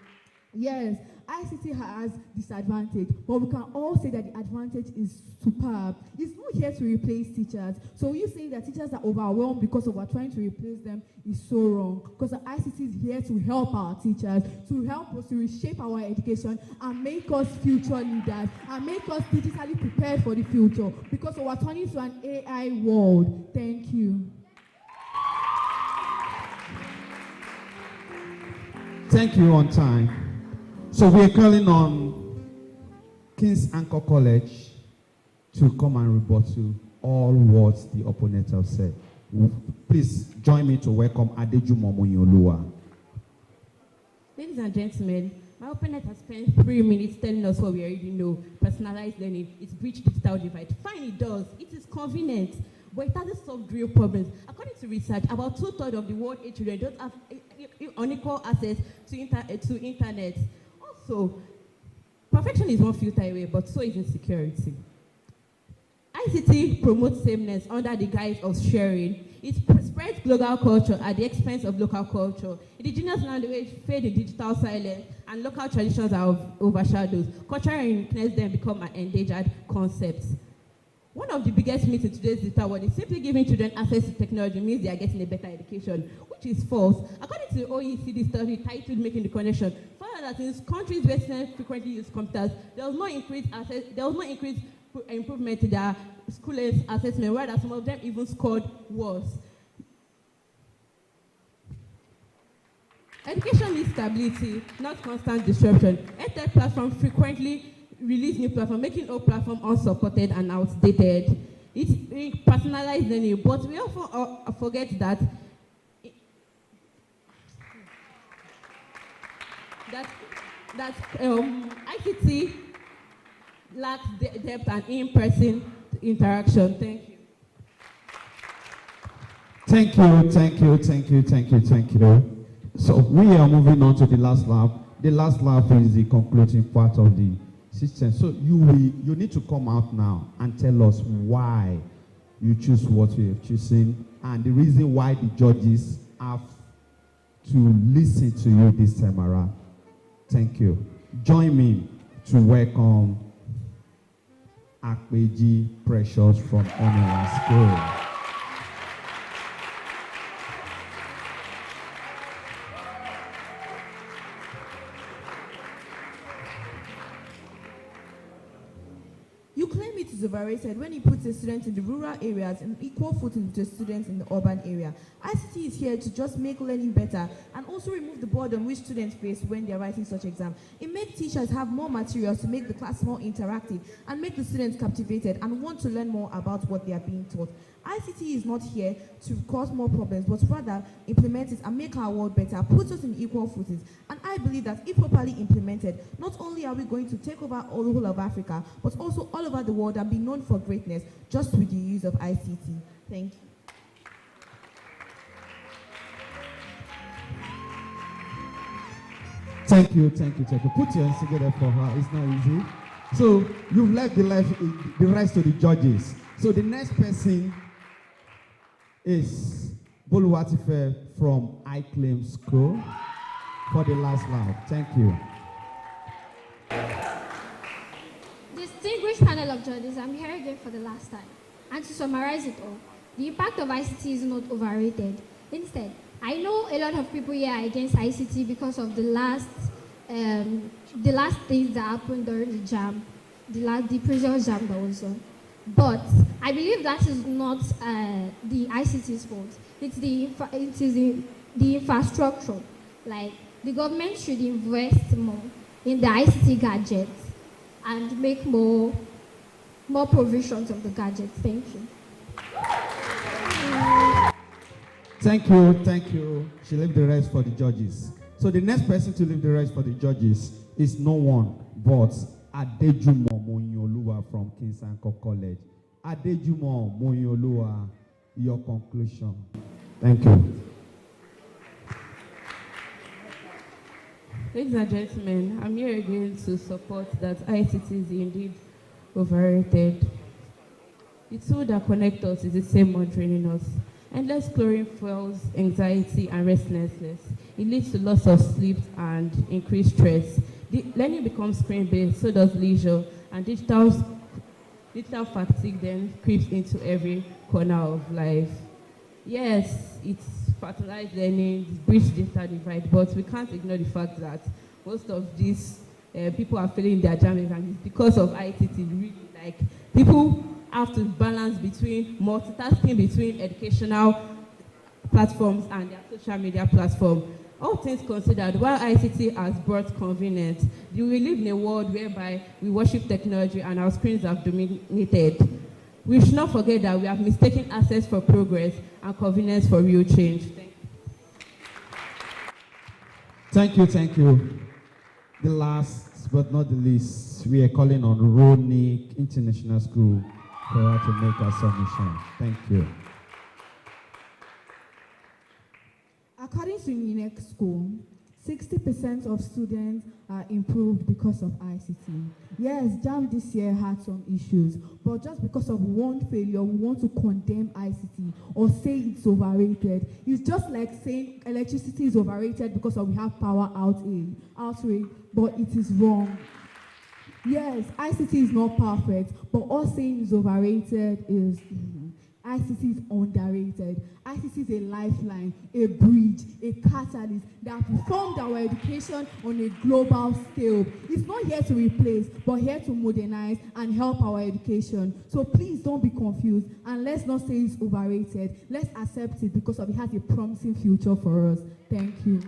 Yes, ICT has disadvantage, but we can all say that the advantage is superb. It's not here to replace teachers. So you saying that teachers are overwhelmed because of we're trying to replace them is so wrong. Because the ICT is here to help our teachers, to help us to reshape our education and make us future leaders and make us digitally prepared for the future. Because we're turning to an AI world. Thank you. Thank you on time. So we are calling on King's Anchor College to come and rebuttal all what the opponent have said. Please join me to welcome Adejumo Moyolua. Ladies and gentlemen, my opponent has spent 3 minutes telling us what we already know. Personalized learning, it's breached digital divide. Fine, it does. It is convenient, but it doesn't solve real problems. According to research, about 2/3 of the world children don't have unequal access to internet. Also, perfection is one filter away, but so is insecurity. ICT promotes sameness under the guise of sharing. It spreads global culture at the expense of local culture. Indigenous language fade in digital silence, and local traditions are overshadowed. Cultural uniqueness then become an endangered concept. One of the biggest myths in today's digital world is simply giving children access to technology means they are getting a better education, which is false. According to the OECD study titled Making the Connection, found that in countries where students frequently use computers, there was no increased improvement in their school assessment, whereas some of them even scored worse. Education needs stability, not constant disruption. EdTech platforms frequently release new platforms, making old platforms unsupported and outdated. It's personalized learning, but we often forget that ICT lacks depth and in-person interaction. Thank you. Thank you, thank you, thank you, thank you, thank you. So we are moving on to the last lap. The last lap is the concluding part of the system. So you need to come out now and tell us why you choose what you have chosen and the reason why the judges have to listen to you this time around. Thank you. Join me to welcome Akpeji Precious from Onila School. You claim it is overrated when you put a student in the rural areas in equal footing to students in the urban area. ICT is here to just make learning better and also remove the burden which students face when they are writing such exams. It makes teachers have more materials to make the class more interactive and make the students captivated and want to learn more about what they are being taught. ICT is not here to cause more problems, but rather implement it and make our world better, put us in equal footings. And I believe that if properly implemented, not only are we going to take over all the whole of Africa, but also all over the world and be known for greatness just with the use of ICT. Thank you. Thank you, thank you, thank you. Put your hands together for her. It's not easy. So you've left the rest to the judges. So the next person is Boluwatife from iClaim School for the last lap. Thank you. Distinguished panel of judges, I'm here again for the last time. And to summarize it all, the impact of ICT is not overrated. Instead, I know a lot of people here are against ICT because of the last things that happened during the jam, the previous jam that was on. But I believe that is not the ICT's fault. It is the infrastructure. Like, the government should invest more in the ICT gadgets and make more provisions of the gadgets. Thank you. Thank you. She left the rest for the judges. So the next person to leave the rest for the judges is no one but Adejumo Moyioluwa from King's Anchor College. Adejumo Moyioluwa, your conclusion. Thank you. Ladies and gentlemen, I'm here again to support that ICT is indeed overrated. The tool that connects us is the same one draining us. Endless chlorine fuels anxiety and restlessness. It leads to loss of sleep and increased stress. Learning becomes screen-based, so does leisure, and digital fatigue then creeps into every corner of life. Yes, it's fertilized learning, it's bridged digital divide, but we can't ignore the fact that most of these people are failing their JAMB exams because of ICT. Really, like, people have to balance between multitasking between educational platforms and their social media platform. All things considered, while ICT has brought convenience, we live in a world whereby we worship technology and our screens have dominated. We should not forget that we have mistaken access for progress and convenience for real change. Thank you. The last but not the least, we are calling on Ronick International School for her to make her submission. Thank you. According to UNINEC School, 60% of students are improved because of ICT. Yes, JAMB this year had some issues, but just because of one failure, we want to condemn ICT or say it's overrated. It's just like saying electricity is overrated because we have power outrage, but it is wrong. Yes, ICT is not perfect, but us saying it's overrated is ICT is underrated. ICT is a lifeline, a bridge, a catalyst that reformed our education on a global scale. It's not here to replace, but here to modernize and help our education. So please don't be confused, and let's not say it's overrated. Let's accept it because it has a promising future for us. Thank you.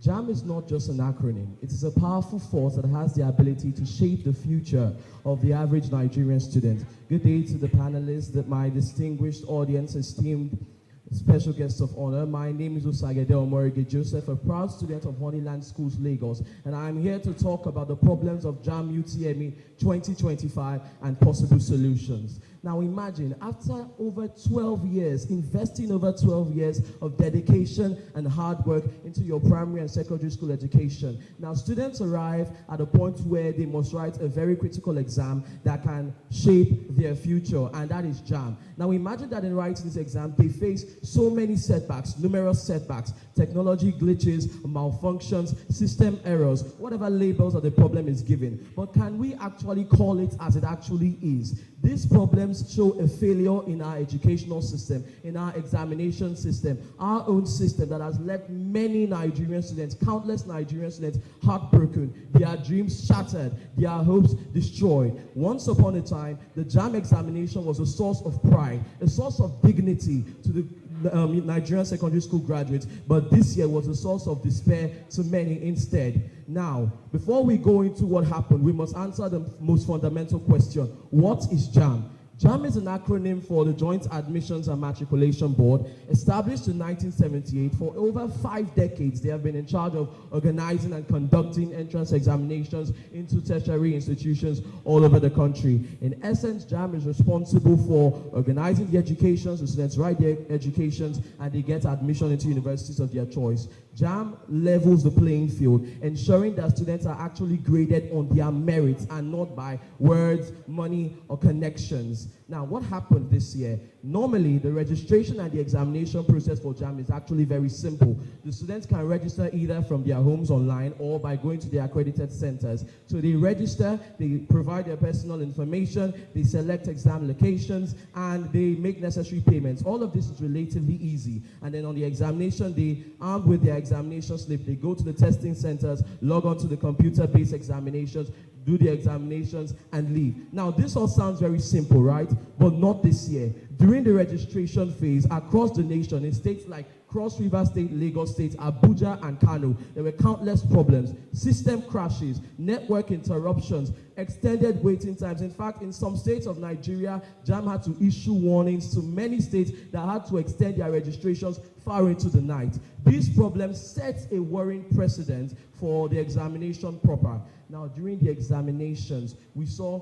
JAMB is not just an acronym. It is a powerful force that has the ability to shape the future of the average Nigerian student. Good day to the panelists, my distinguished audience, esteemed special guests of honor. My name is Usagede Omorige Joseph, a proud student of Honeyland Schools, Lagos, and I'm here to talk about the problems of JAMB UTME 2025 and possible solutions. Now imagine, after over 12 years, investing over 12 years of dedication and hard work into your primary and secondary school education, now students arrive at a point where they must write a very critical exam that can shape their future, and that is JAMB. Now imagine that in writing this exam, they face so many setbacks, numerous setbacks, technology glitches, malfunctions, system errors, whatever labels that the problem is given. But can we actually call it as it actually is? These problems show a failure in our educational system, in our examination system, our own system that has left many Nigerian students, countless Nigerian students, heartbroken, their dreams shattered, their hopes destroyed. Once upon a time, the JAMB examination was a source of pride, a source of dignity to the Nigerian secondary school graduates, but this year was a source of despair to many instead. Now, before we go into what happened, we must answer the most fundamental question: what is JAMB? JAMB is an acronym for the Joint Admissions and Matriculation Board. Established in 1978, for over 5 decades, they have been in charge of organizing and conducting entrance examinations into tertiary institutions all over the country. In essence, JAMB is responsible for organizing the educations, the students write their educations, and they get admission into universities of their choice. JAMB levels the playing field, ensuring that students are actually graded on their merits and not by words, money, or connections. Now, what happened this year? Normally, the registration and the examination process for JAMB is actually very simple. The students can register either from their homes online or by going to the accredited centers. So they register, they provide their personal information, they select exam locations, and they make necessary payments. All of this is relatively easy. And then on the examination day, armed with their examination slip, they go to the testing centers, log on to the computer-based examinations, do the examinations, and leave. Now, this all sounds very simple, right? But not this year. During the registration phase, across the nation, in states like Cross River State, Lagos State, Abuja, and Kano, there were countless problems, system crashes, network interruptions, extended waiting times. In fact, in some states of Nigeria, JAMB had to issue warnings to many states that had to extend their registrations far into the night. These problems set a worrying precedent for the examination proper. Now, during the examinations, we saw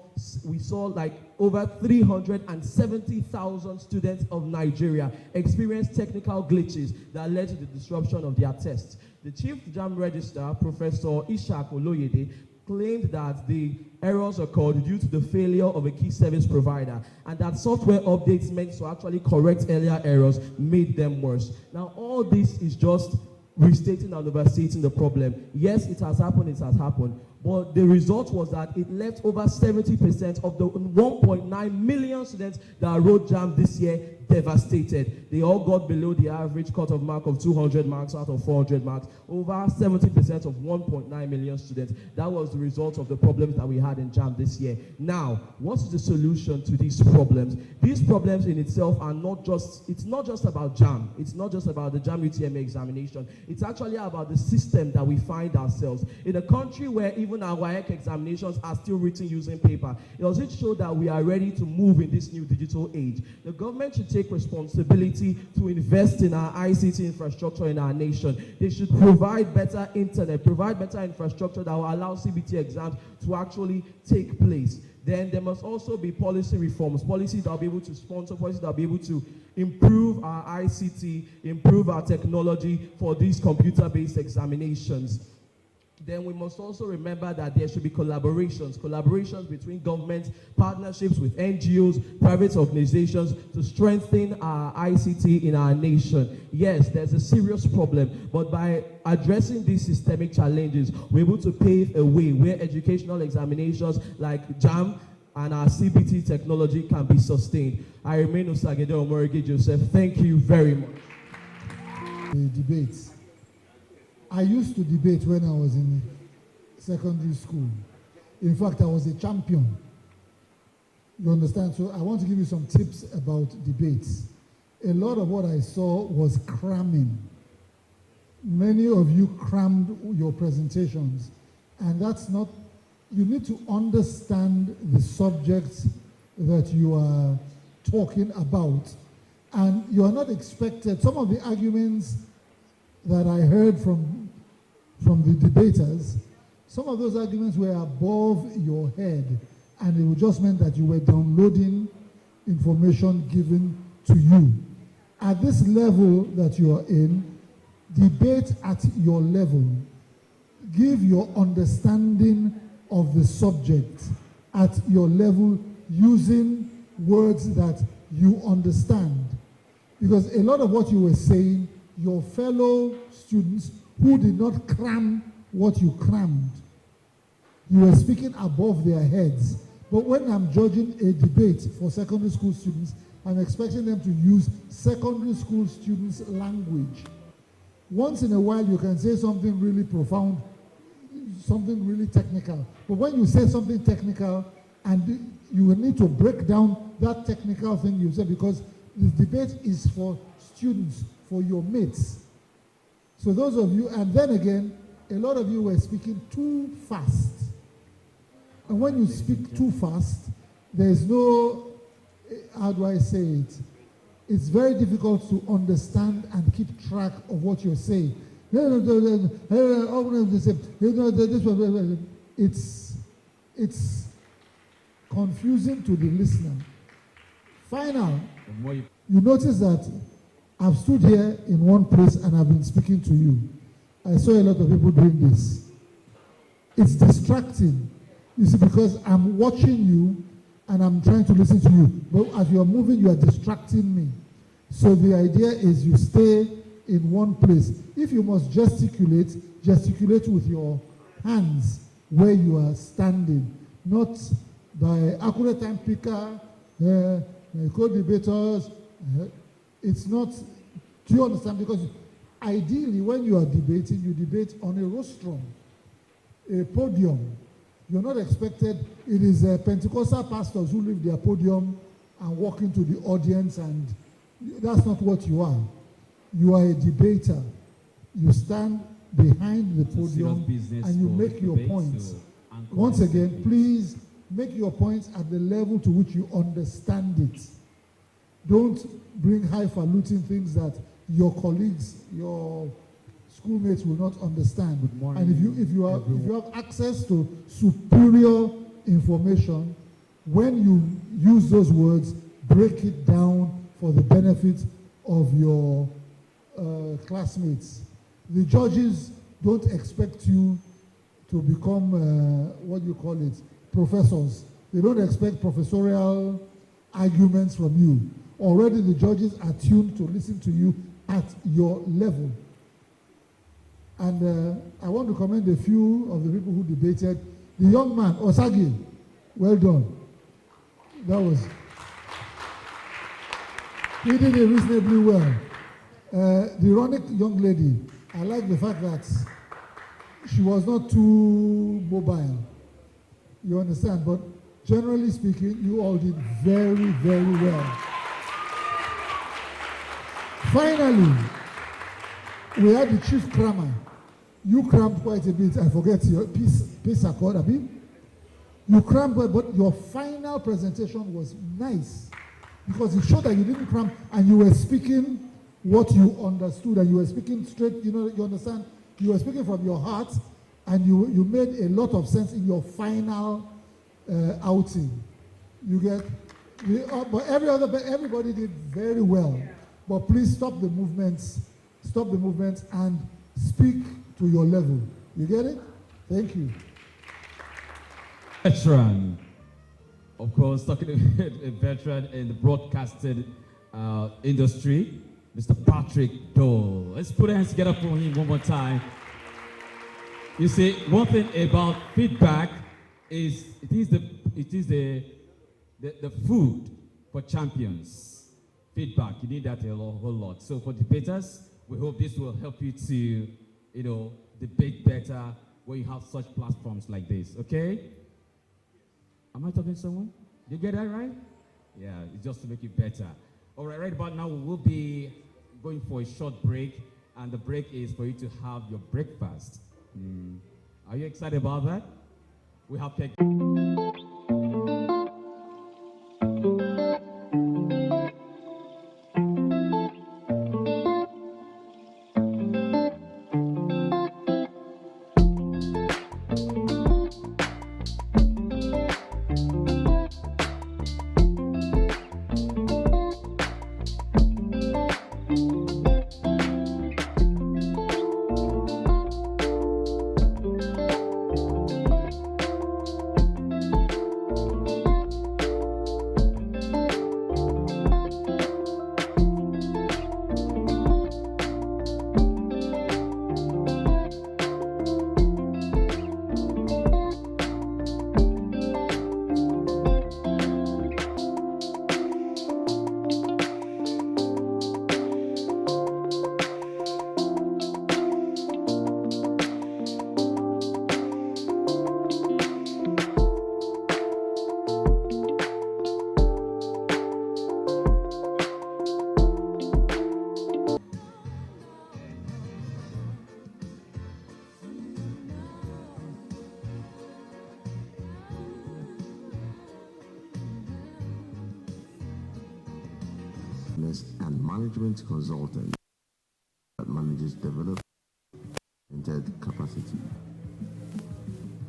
like over 370,000 students of Nigeria experience technical glitches that led to the disruption of their tests. The chief JAMB registrar, Professor Ishak Oloyede, claimed that the errors occurred due to the failure of a key service provider, and that software updates meant to actually correct earlier errors made them worse. Now, all this is just restating and overstating the problem. Yes, it has happened, but the result was that it left over 70% of the 1.9 million students that wrote JAMB this year devastated. They all got below the average cut-off mark of 200 marks out of 400 marks. Over 70% of 1.9 million students. That was the result of the problems that we had in JAMB this year. Now, what is the solution to these problems? These problems in itself are it's not just about JAMB. It's not just about the JAMB UTME examination. It's actually about the system that we find ourselves. In a country where even our WAEC examinations are still written using paper, does it show that we are ready to move in this new digital age? The government should take responsibility to invest in our ICT infrastructure in our nation. They should provide better internet, provide better infrastructure that will allow CBT exams to actually take place. Then there must also be policy reforms, policies that will be able to sponsor, policies that will be able to improve our ICT, improve our technology for these computer-based examinations. Then we must also remember that there should be collaborations between governments, partnerships with NGOs, private organizations to strengthen our ICT in our nation. Yes, there's a serious problem, but by addressing these systemic challenges, we're able to pave a way where educational examinations like JAMB and our CBT technology can be sustained. I remain Osagede Omorige Joseph. Thank you very much. The debates. I used to debate when I was in secondary school. In fact, I was a champion. You understand? So I want to give you some tips about debates. A lot of what I saw was cramming. Many of you crammed your presentations, and that's not, you need to understand the subjects that you are talking about, and you are not expected, some of the arguments that I heard from the debaters, some of those arguments were above your head, and it just meant that you were downloading information given to you. At this level that you are in, debate at your level. Give your understanding of the subject at your level using words that you understand. Because a lot of what you were saying, your fellow students who did not cram what you crammed, you were speaking above their heads. But when I'm judging a debate for secondary school students, I'm expecting them to use secondary school students' language. Once in a while, you can say something really profound, something really technical. But when you say something technical, and you will need to break down that technical thing you said, because the debate is for students, for your mates. So those of you, and then again, a lot of you were speaking too fast. And when you speak too fast, there's no, how do I say it? It's very difficult to understand and keep track of what you're saying. It's confusing to the listener. Final, you notice that I've stood here in one place and I've been speaking to you. I saw a lot of people doing this. It's distracting. You see, because I'm watching you and I'm trying to listen to you. But as you're moving, you are distracting me. So the idea is you stay in one place. If you must gesticulate, gesticulate with your hands where you are standing. Not by accurate time picker, co-debaters. It's not, do you understand? Because ideally, when you are debating, you debate on a rostrum, a podium. You're not expected, it is Pentecostal pastors who leave their podium and walking to the audience, and that's not what you are. You are a debater. You stand behind the podium and you make your points. Once again, please make your points at the level to which you understand it. Don't bring highfalutin things that your colleagues, your schoolmates will not understand. Good morning, and if you have access to superior information, when you use those words, break it down for the benefit of your classmates. The judges don't expect you to become, what do you call it, professors. They don't expect professorial arguments from you. Already the judges are tuned to listen to you at your level. And I want to commend a few of the people who debated. The young man, Osagi, well done. He did it reasonably well. The ironic young lady, I like the fact that she was not too mobile. You understand? But generally speaking, you all did very, very well. Finally, we had the chief crammer. You crammed quite a bit. I forget your peace accord, Abi. You crammed, but your final presentation was nice because it showed that you didn't cram and you were speaking what you understood and you were speaking straight. You understand? You were speaking from your heart and you made a lot of sense in your final outing. You get, but everybody did very well. But please stop the movements and speak to your level. You get it? Thank you. Veteran, of course, talking about a veteran in the broadcasting industry, Mr. Patrick Dole. Let's put our hands together for him one more time. You see, one thing about feedback is it is the food for champions. Feedback, you need that a whole lot. So for debaters, we hope this will help you to, debate better when you have such platforms like this, okay? Am I talking to someone? Did you get that right? Yeah, it's just to make it better. All right, right about now, we will be going for a short break, and the break is for you to have your breakfast. Are you excited about that? We have cake. And management consultant that manages development capacity.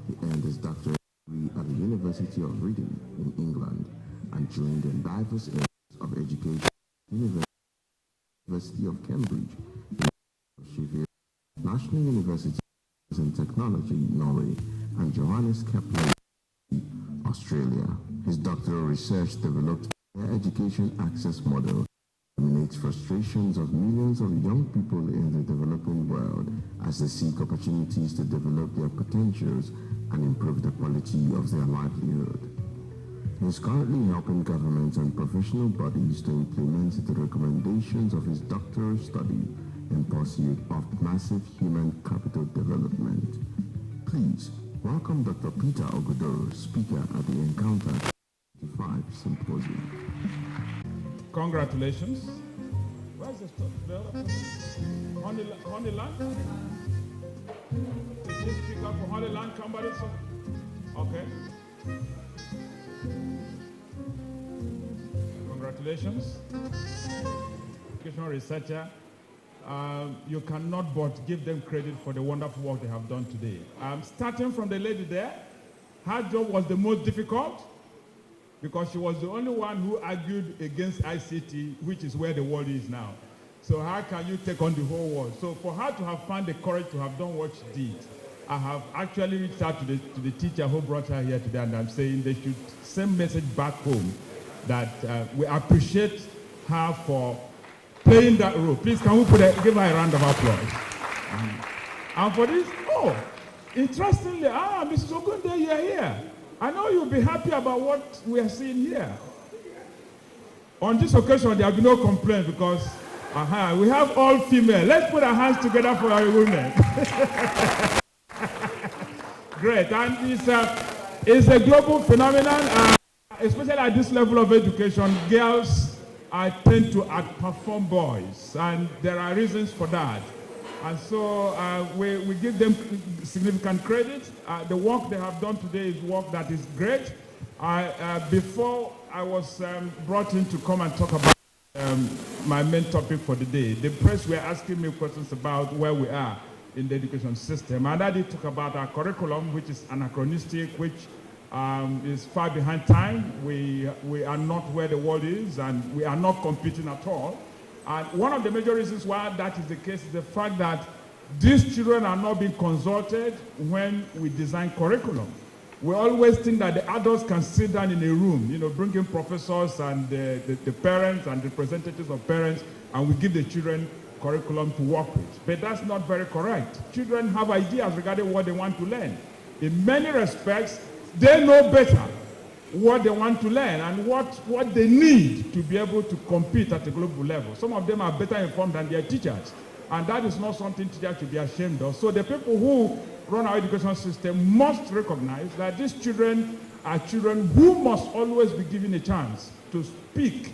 He earned his doctorate degree at the University of Reading in England and joined in diverse areas of education, University of Cambridge, National University in Technology, Norway, and Johannes Kepler, Australia. His doctoral research developed an education access model eliminates frustrations of millions of young people in the developing world as they seek opportunities to develop their potentials and improve the quality of their livelihood. He is currently helping governments and professional bodies to implement the recommendations of his doctoral study in pursuit of massive human capital development. Please welcome Dr. Peter Ogodoro, speaker at the Encounter 25 Symposium. Congratulations. Where's the other person? Honeyland? Did you speak up for Honeyland? Somebody? Okay. Congratulations. Educational researcher. You cannot but give them credit for the wonderful work they have done today. Starting from the lady there, her job was the most difficult because she was the only one who argued against ICT, which is where the world is now. So how can you take on the whole world? So for her to have found the courage to have done what she did, I have actually reached out to the teacher who brought her here today, and I'm saying they should send message back home that we appreciate her for playing that role. Please, can we give her a round of applause? And for this, interestingly, Mrs. Ogunde, you are here. I know you'll be happy about what we are seeing here. On this occasion, there will be no complaint because we have all female. Let's put our hands together for our women. Great, and it's a global phenomenon, especially at this level of education. Girls tend to outperform boys, and there are reasons for that. And so we give them significant credit. The work they have done today is work that is great. Before I was brought in to come and talk about my main topic for the day, the press were asking me questions about where we are in the education system. And I did talk about our curriculum, which is anachronistic, which is far behind time. We are not where the world is, and we are not competing at all. And one of the major reasons why that is the case is the fact that these children are not being consulted when we design curriculum. We always think that the adults can sit down in a room, bring in professors and the parents and representatives of parents, and we give the children curriculum to work with. But that's not very correct. Children have ideas regarding what they want to learn. In many respects, they know better what they want to learn and what they need to be able to compete at a global level. Some of them are better informed than their teachers, and that is not something teachers should be ashamed of. So the people who run our education system must recognize that these children are children who must always be given a chance to speak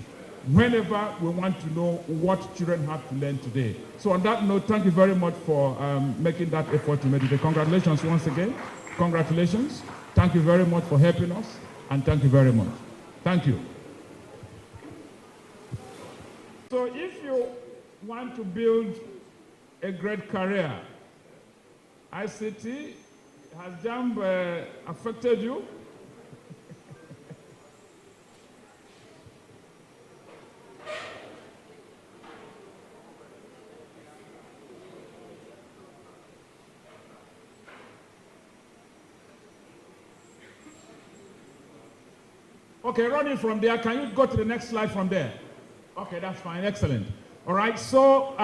whenever we want to know what children have to learn today. So on that note, thank you very much for making that effort to meditate. Congratulations once again. Congratulations. Thank you very much for helping us, and thank you very much. Thank you. So if you want to build a great career, ICT, has JAMB affected you? Okay, running from there, can you go to the next slide from there? Okay, that's fine, excellent. All right, so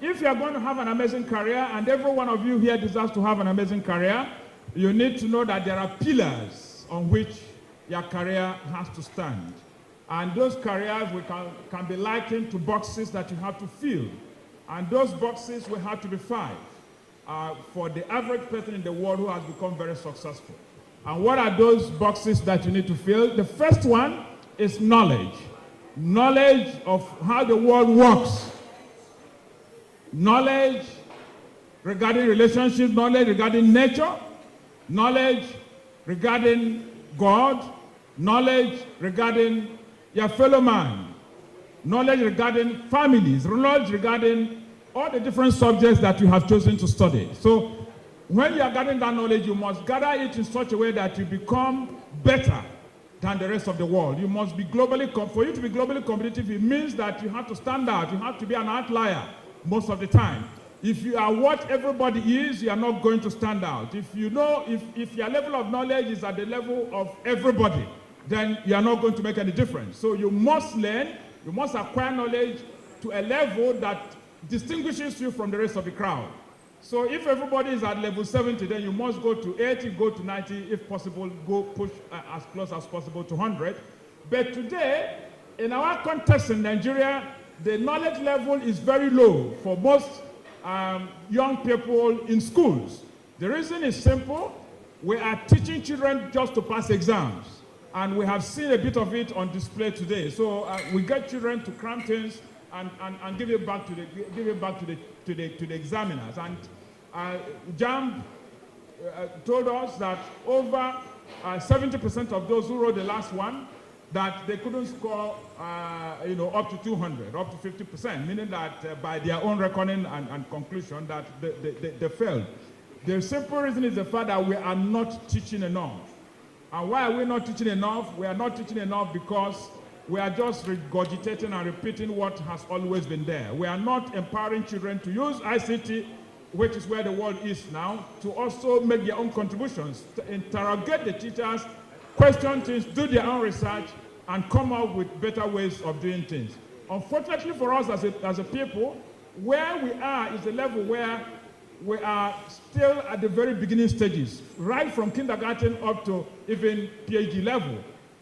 if you're going to have an amazing career, and every one of you here deserves to have an amazing career, you need to know that there are pillars on which your career has to stand. And those careers can be likened to boxes that you have to fill. And those boxes will have to be 5 for the average person in the world who has become very successful. And what are those boxes that you need to fill? The first one is knowledge. Knowledge of how the world works. Knowledge regarding relationships, knowledge regarding nature, knowledge regarding God, knowledge regarding your fellow man, knowledge regarding families, knowledge regarding all the different subjects that you have chosen to study. So when you are gathering that knowledge, you must gather it in such a way that you become better than the rest of the world. You must be globally, for you to be globally competitive, it means that you have to stand out. You have to be an outlier most of the time. If you are what everybody is, you are not going to stand out. If you know, if your level of knowledge is at the level of everybody, then you are not going to make any difference. So you must learn, you must acquire knowledge to a level that distinguishes you from the rest of the crowd. So if everybody is at level 70, then you must go to 80, go to 90, if possible, go push as close as possible to 100. But today, in our context in Nigeria, the knowledge level is very low for most young people in schools. The reason is simple. We are teaching children just to pass exams. And we have seen a bit of it on display today. So we get children to cram things and give it back to the examiners. And JAMB told us that over 70% of those who wrote the last one, that they couldn't score, up to 200, up to 50%, meaning that by their own reckoning and conclusion that they failed. The simple reason is the fact that we are not teaching enough. And why are we not teaching enough? We are not teaching enough because we are just regurgitating and repeating what has always been there. We are not empowering children to use ICT, which is where the world is now, to also make their own contributions, to interrogate the teachers, question things, do their own research, and come up with better ways of doing things. Unfortunately for us as a people, where we are is a level where we are still at the very beginning stages, right from kindergarten up to even PhD level,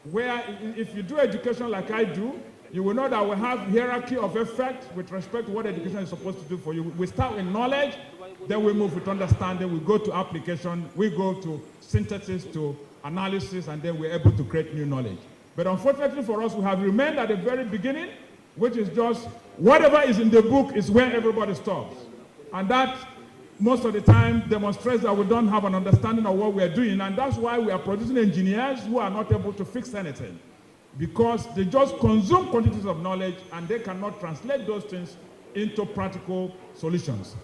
where if you do education like I do, you will know that we have hierarchy of effect with respect to what education is supposed to do for you. We start with knowledge, then we move with understanding, we go to application, we go to synthesis, to analysis, and then we're able to create new knowledge. But unfortunately for us, we have remained at the very beginning, which is just whatever is in the book is where everybody stops. And that, most of the time, demonstrates that we don't have an understanding of what we are doing, and that's why we are producing engineers who are not able to fix anything, because they just consume quantities of knowledge and they cannot translate those things into practical solutions.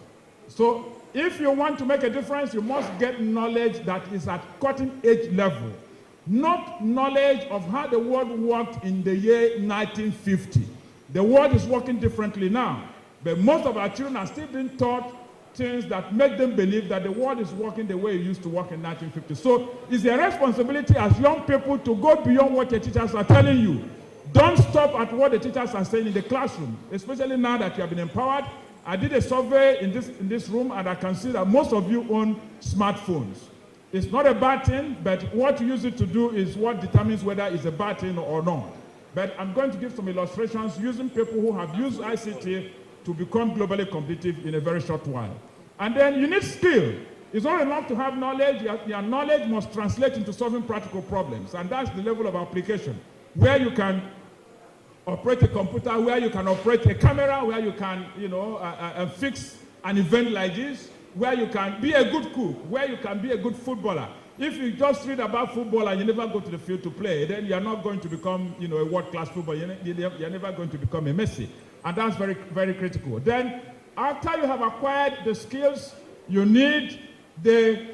So if you want to make a difference, you must get knowledge that is at cutting-edge level, not knowledge of how the world worked in the year 1950. The world is working differently now, but most of our children are still being taught things that make them believe that the world is working the way it used to work in 1950. So it's a responsibility as young people to go beyond what the teachers are telling you. Don't stop at what the teachers are saying in the classroom, especially now that you have been empowered. I did a survey in this room, and I can see that most of you own smartphones. It's not a bad thing, but what you use it to do is what determines whether it's a bad thing or not. But I'm going to give some illustrations using people who have used ICT to become globally competitive in a very short while. And then you need skill. It's not enough to have knowledge. Your knowledge must translate into solving practical problems. And that's the level of application, where you can operate a computer, where you can operate a camera, where you can, fix an event like this, where you can be a good cook, where you can be a good footballer. If you just read about football and you never go to the field to play, then you're not going to become, a world-class footballer. You're never going to become a Messi. And that's very, very critical. Then, after you have acquired the skills, you need the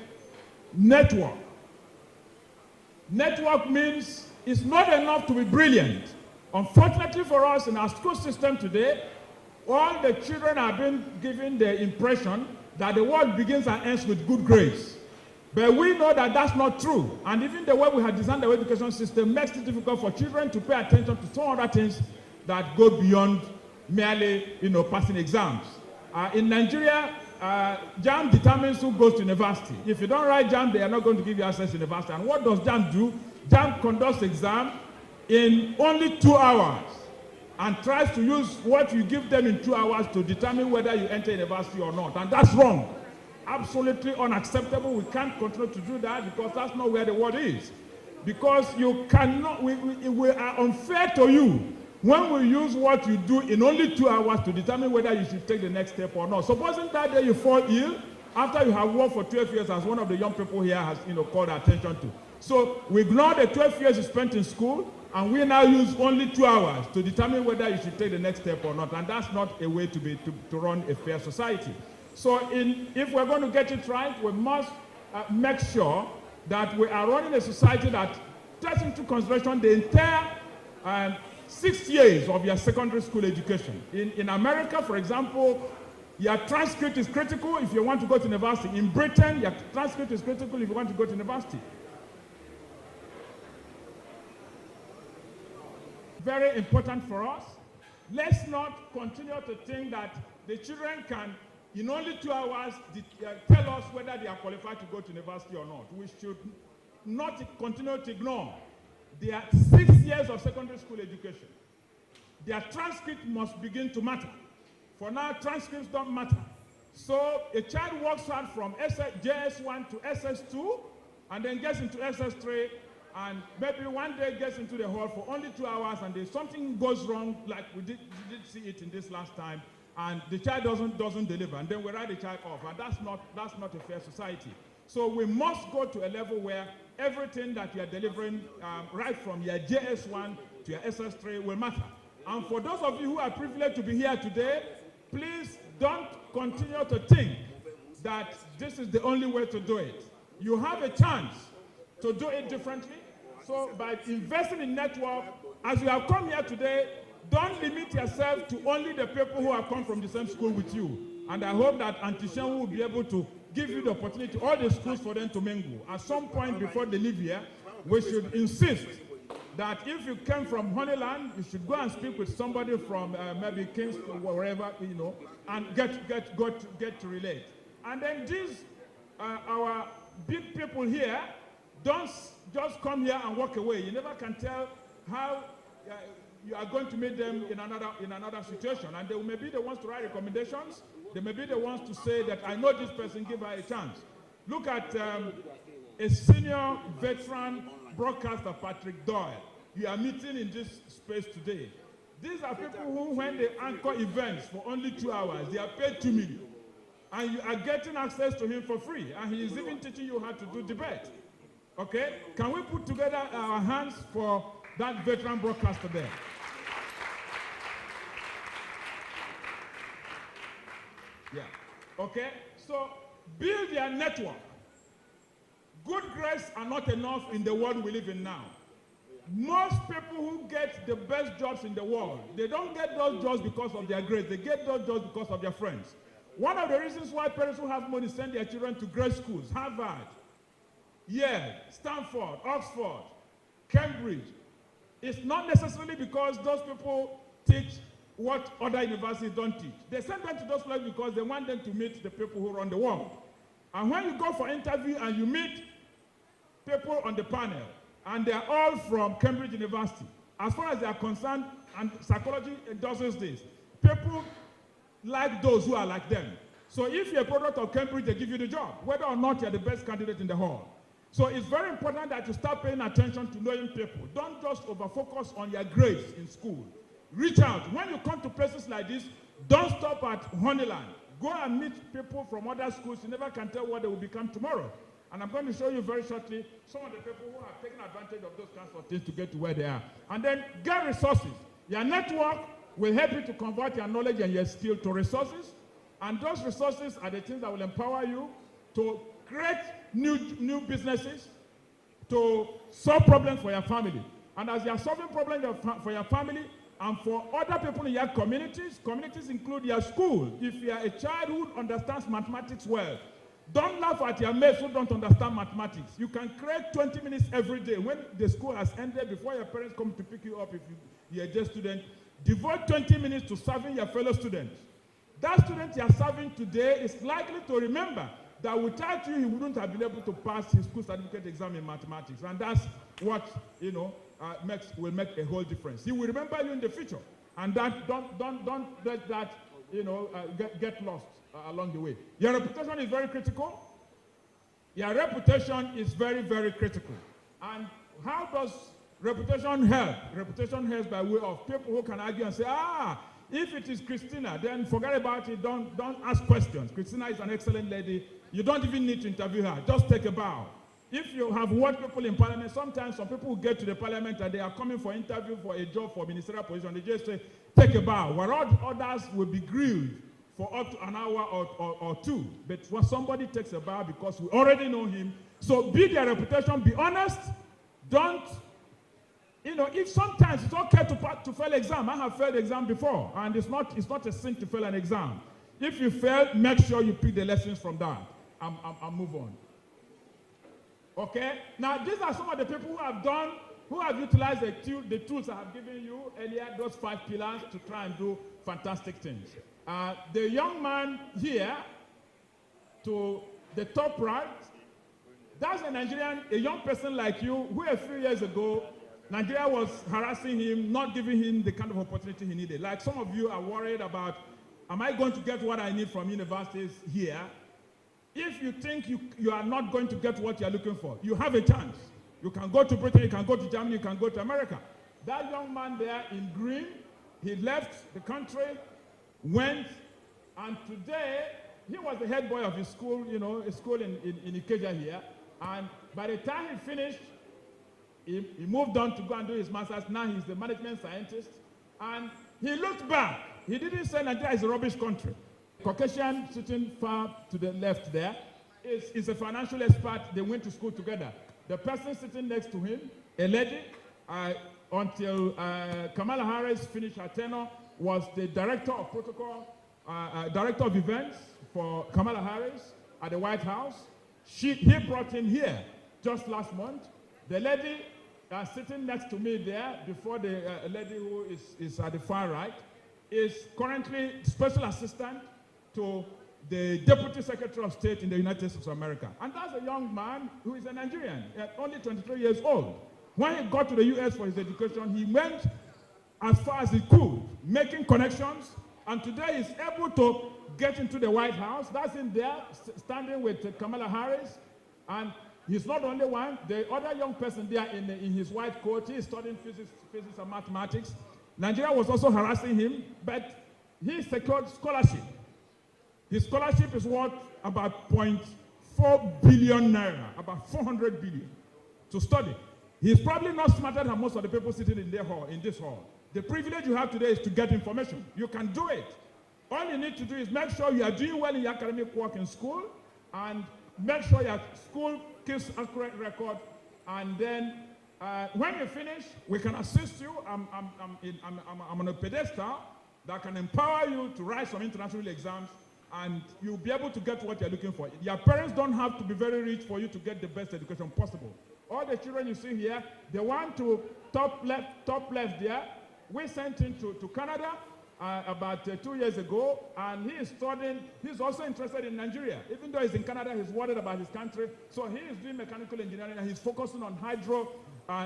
network. Network means it's not enough to be brilliant. Unfortunately for us in our school system today, all the children are being given the impression that the world begins and ends with good grades. But we know that that's not true. And even the way we have designed the education system makes it difficult for children to pay attention to some other things that go beyond merely, passing exams. In Nigeria, JAMB determines who goes to university. If you don't write JAMB, they are not going to give you access to university. And what does JAMB do? JAMB conducts exam in only 2 hours and tries to use what you give them in 2 hours to determine whether you enter university or not. And that's wrong. Absolutely unacceptable. We can't continue to do that because that's not where the world is. Because you cannot, we are unfair to you when we use what you do in only 2 hours to determine whether you should take the next step or not. Supposing that day you fall ill after you have worked for 12 years, as one of the young people here has called our attention to. So we ignore the 12 years you spent in school, and we now use only 2 hours to determine whether you should take the next step or not. And that's not a way to run a fair society. So if we're going to get it right, we must make sure that we are running a society that takes into consideration the entire 6 years of your secondary school education. In America, for example, your transcript is critical if you want to go to university. In Britain, your transcript is critical if you want to go to university. Very important for us. Let's not continue to think that the children can, in only 2 hours, tell us whether they are qualified to go to university or not. We should not continue to ignore their 6 years of secondary school education. Their transcript must begin to matter. For now, transcripts don't matter. So a child works hard from JS1 to SS2 and then gets into SS3 and maybe one day gets into the hall for only 2 hours, and there's something goes wrong, like we did see it in this last time, and the child doesn't deliver, and then we write the child off, and that's not a fair society. So we must go to a level where everything that you are delivering, right from your JS1 to your SS3, will matter. And for those of you who are privileged to be here today, please don't continue to think that this is the only way to do it. You have a chance to do it differently. So by investing in network, as you have come here today, don't limit yourself to only the people who have come from the same school with you. And I hope that Auntie Shen will be able to give you the opportunity, all the schools, for them to mingle. At some point before they leave here, we should insist that if you came from Honeyland, you should go and speak with somebody from maybe Kingston or wherever, you know, and get to relate. And then these, our big people here, don't just come here and walk away. You never can tell how you are going to meet them in another situation. And they may be the ones to write recommendations. They may be the ones to say that I know this person, give her a chance. Look at a senior veteran broadcaster, Patrick Doyle. You are meeting in this space today. These are people who, when they anchor events for only 2 hours, they are paid $2 million. And you are getting access to him for free. And he is even teaching you how to do debate. Okay? Can we put together our hands for that veteran broadcaster there? Yeah. Okay? So build your network. Good grades are not enough in the world we live in now. Most people who get the best jobs in the world, they don't get those jobs because of their grades. They get those jobs because of their friends. One of the reasons why parents who have money send their children to great schools, Harvard, Yale, Stanford, Oxford, Cambridge, it's not necessarily because those people teach what other universities don't teach. They send them to those places because they want them to meet the people who run the world. And when you go for interview and you meet people on the panel, and they are all from Cambridge University, as far as they are concerned, and psychology endorses this, people like those who are like them. So if you're a product of Cambridge, they give you the job, whether or not you're the best candidate in the hall. So it's very important that you start paying attention to knowing people. Don't just over-focus on your grades in school. Reach out. When you come to places like this, don't stop at Honeyland. Go and meet people from other schools. You never can tell what they will become tomorrow. And I'm going to show you very shortly some of the people who have taken advantage of those kinds of things to get to where they are. And then get resources. Your network will help you to convert your knowledge and your skill to resources. And those resources are the things that will empower you to create new businesses, to solve problems for your family. And as you are solving problems for your family and for other people in your communities, communities include your school. If you are a child who understands mathematics well, don't laugh at your mates who don't understand mathematics. You can create 20 minutes every day. When the school has ended, before your parents come to pick you up if you're just a student, devote 20 minutes to serving your fellow students. That student you are serving today is likely to remember that without you, he wouldn't have been able to pass his school certificate exam in mathematics. And that's what, will make a whole difference. He will remember you in the future. And that don't let that, get lost along the way. Your reputation is very critical. Your reputation is very, very critical. And how does reputation help? Reputation helps by way of people who can argue and say, if it is Christina, then forget about it. Don't ask questions. Christina is an excellent lady. You don't even need to interview her. Just take a bow. If you have watched people in parliament, sometimes some people get to the parliament and they are coming for interview for a job, for a ministerial position. They just say, take a bow. Where others will be grilled for up to an hour or two. But when somebody takes a bow because we already know him, so build your reputation, be honest. Don't, if sometimes it's okay to fail exam. I have failed exam before, and it's not a sin to fail an exam. If you fail, make sure you pick the lessons from that and move on. Okay? Now, these are some of the people who have utilized the tools I have given you earlier, those 5 pillars, to try and do fantastic things. The young man here, to the top right, that's a Nigerian, a young person like you, who a few years ago, Nigeria was harassing him, not giving him the kind of opportunity he needed. Like some of you are worried about, am I going to get what I need from universities here? If you think you are not going to get what you're looking for, you have a chance. You can go to Britain, you can go to Germany, you can go to America. That young man there in green, he left the country, went, and today, he was the head boy of his school, you know, a school in Ikeja here. And by the time he finished, he moved on to go and do his master's. Now he's the management scientist. And he looked back. He didn't say Nigeria is a rubbish country. Caucasian sitting far to the left there is a financial expert. They went to school together. The person sitting next to him, a lady, until Kamala Harris finished her tenure, was the director of protocol, director of events for Kamala Harris at the White House. He brought him here just last month. The lady sitting next to me there, before the lady who is at the far right, is currently special assistant to the Deputy Secretary of State in the United States of America. And that's a young man who is a Nigerian, only 23 years old. When he got to the US for his education, he went as far as he could, making connections, and today he's able to get into the White House. That's him there, standing with Kamala Harris, and he's not the only one. The other young person there in his white coat, he's studying physics and mathematics. Nigeria was also harassing him, but he secured scholarship. His scholarship is worth about 0.4 billion naira, about 400 billion, to study. He's probably not smarter than most of the people sitting in this hall. The privilege you have today is to get information. You can do it. All you need to do is make sure you are doing well in your academic work in school, and make sure your school keeps accurate record, and then when you finish, we can assist you. I'm on a pedestal that can empower you to write some international exams, and you'll be able to get what you're looking for. Your parents don't have to be very rich for you to get the best education possible. All the children you see here, the one to top left there, we sent him to Canada about 2 years ago, and he is studying. He's also interested in Nigeria. Even though he's in Canada, he's worried about his country. So he is doing mechanical engineering, and he's focusing on hydro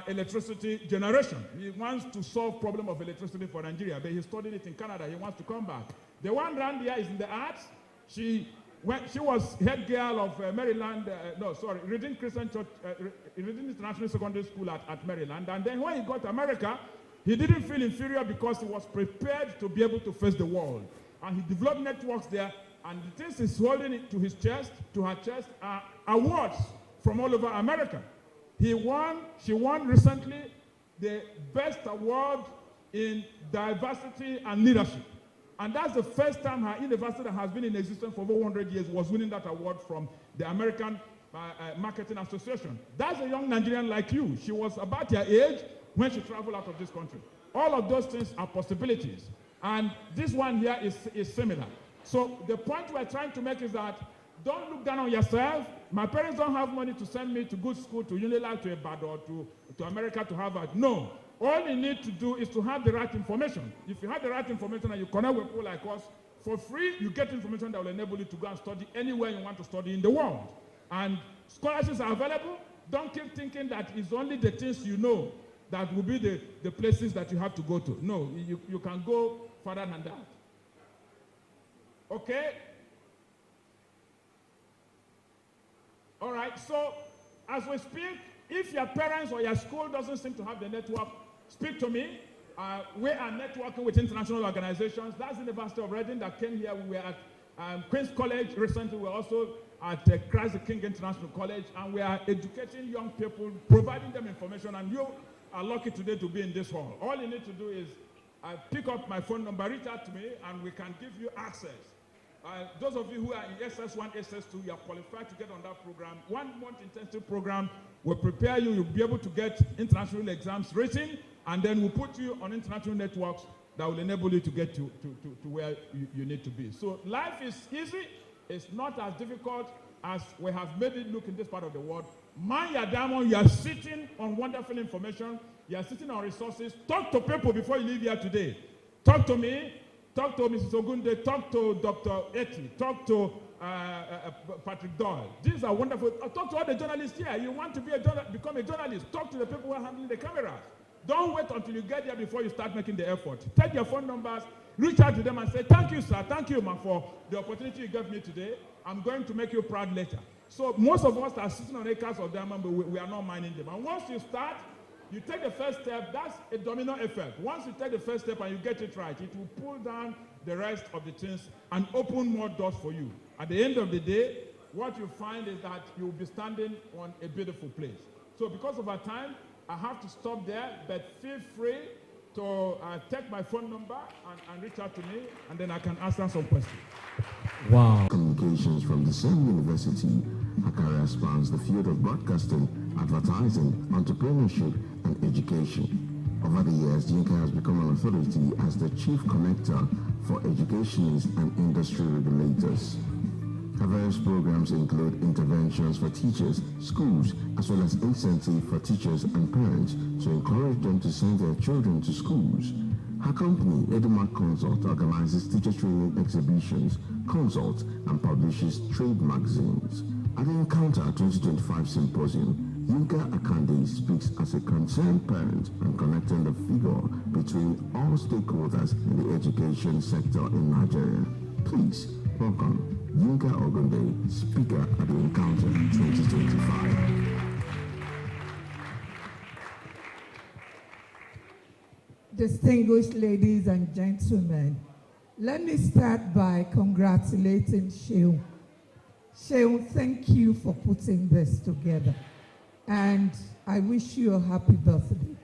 electricity generation. He wants to solve problem of electricity for Nigeria, but he studied it in Canada. He wants to come back. The one down there is in the arts. She was head girl of Maryland, Redeem Christian Church, Redeem International Secondary School at Maryland. And then when he got to America, he didn't feel inferior because he was prepared to be able to face the world. And he developed networks there, and the things he's holding it to his chest, to her chest, are awards from all over America. She won recently the best award in diversity and leadership. And that's the first time her university that has been in existence for over 100 years was winning that award from the American Marketing Association. That's a young Nigerian like you. She was about your age when she traveled out of this country. All of those things are possibilities. And this one here is similar. So the point we're trying to make is that don't look down on yourself. My parents don't have money to send me to good school, to Unilag, to Ibadan, or to America, to Harvard. No. All you need to do is to have the right information. If you have the right information and you connect with people like us, for free, you get information that will enable you to go and study anywhere you want to study in the world. And scholarships are available. Don't keep thinking that it's only the things you know that will be the places that you have to go to. No, you can go further than that. Okay? All right, so as we speak, if your parents or your school doesn't seem to have the network, speak to me. We are networking with international organizations. That's the University of Reading that came here. We were at Queen's College recently. We're also at Christ the King International College, and we are educating young people, providing them information, and you are lucky today to be in this hall. All you need to do is pick up my phone number, reach out to me, and we can give you access. Those of you who are in SS1, SS2, you are qualified to get on that program. 1 month intensive program will prepare you. You'll be able to get international exams written, and then we'll put you on international networks that will enable you to get to where you need to be. So life is easy. It's not as difficult as we have made it look in this part of the world. Mind your diamond. You are sitting on wonderful information. You are sitting on resources. Talk to people before you leave here today. Talk to me. Talk to Mrs. Ogunde, talk to Dr. Eti, talk to Patrick Doyle. These are wonderful. Talk to all the journalists here. You want to become a journalist. Talk to the people who are handling the cameras. Don't wait until you get there before you start making the effort. Take your phone numbers, reach out to them and say, thank you, sir, thank you, ma, for the opportunity you gave me today. I'm going to make you proud later. So most of us are sitting on acres of diamond, but we are not mining them. And once you start, you take the first step, that's a domino effect. Once you take the first step and you get it right, it will pull down the rest of the things and open more doors for you. At the end of the day, what you find is that you'll be standing on a beautiful place. So because of our time, I have to stop there, but feel free to take my phone number and reach out to me, and then I can answer some questions. Wow. Communications from the same university, her career spans the field of broadcasting, advertising, entrepreneurship, and education. Over the years, Yinka has become an authority as the chief connector for educationists and industry regulators. Her various programs include interventions for teachers, schools, as well as incentive for teachers and parents to encourage them to send their children to schools. Her company, Edumark Consult, organizes teacher training exhibitions, consults, and publishes trade magazines. At the Encounter 2025 Symposium, Yinka Akande speaks as a concerned parent and connecting the figure between all stakeholders in the education sector in Nigeria. Please welcome Yinka Ogunde, speaker at the Encounter 2025. Distinguished ladies and gentlemen, let me start by congratulating Sheung. Sheung, thank you for putting this together, and I wish you a happy birthday.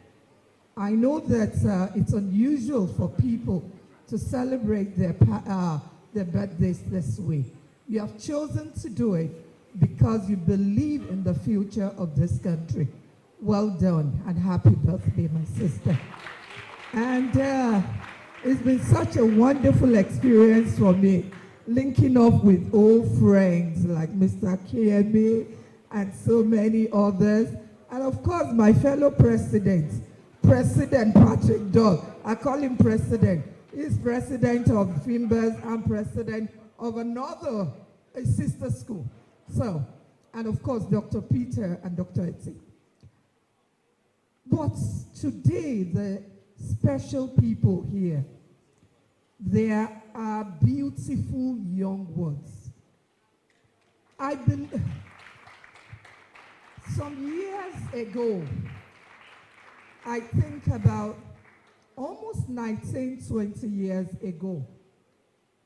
I know that it's unusual for people to celebrate their birthdays this way. You have chosen to do it because you believe in the future of this country. Well done, and happy birthday, my sister. And it's been such a wonderful experience for me, linking up with old friends like Mr. KMA and so many others. And of course, my fellow presidents, President Patrick Dodd. I call him President. He's president of Fimbers and president of another sister school. So, and of course, Dr. Peter and Dr. Eti. But today, the special people here, there are beautiful young ones. Some years ago, I think about almost 19, 20 years ago,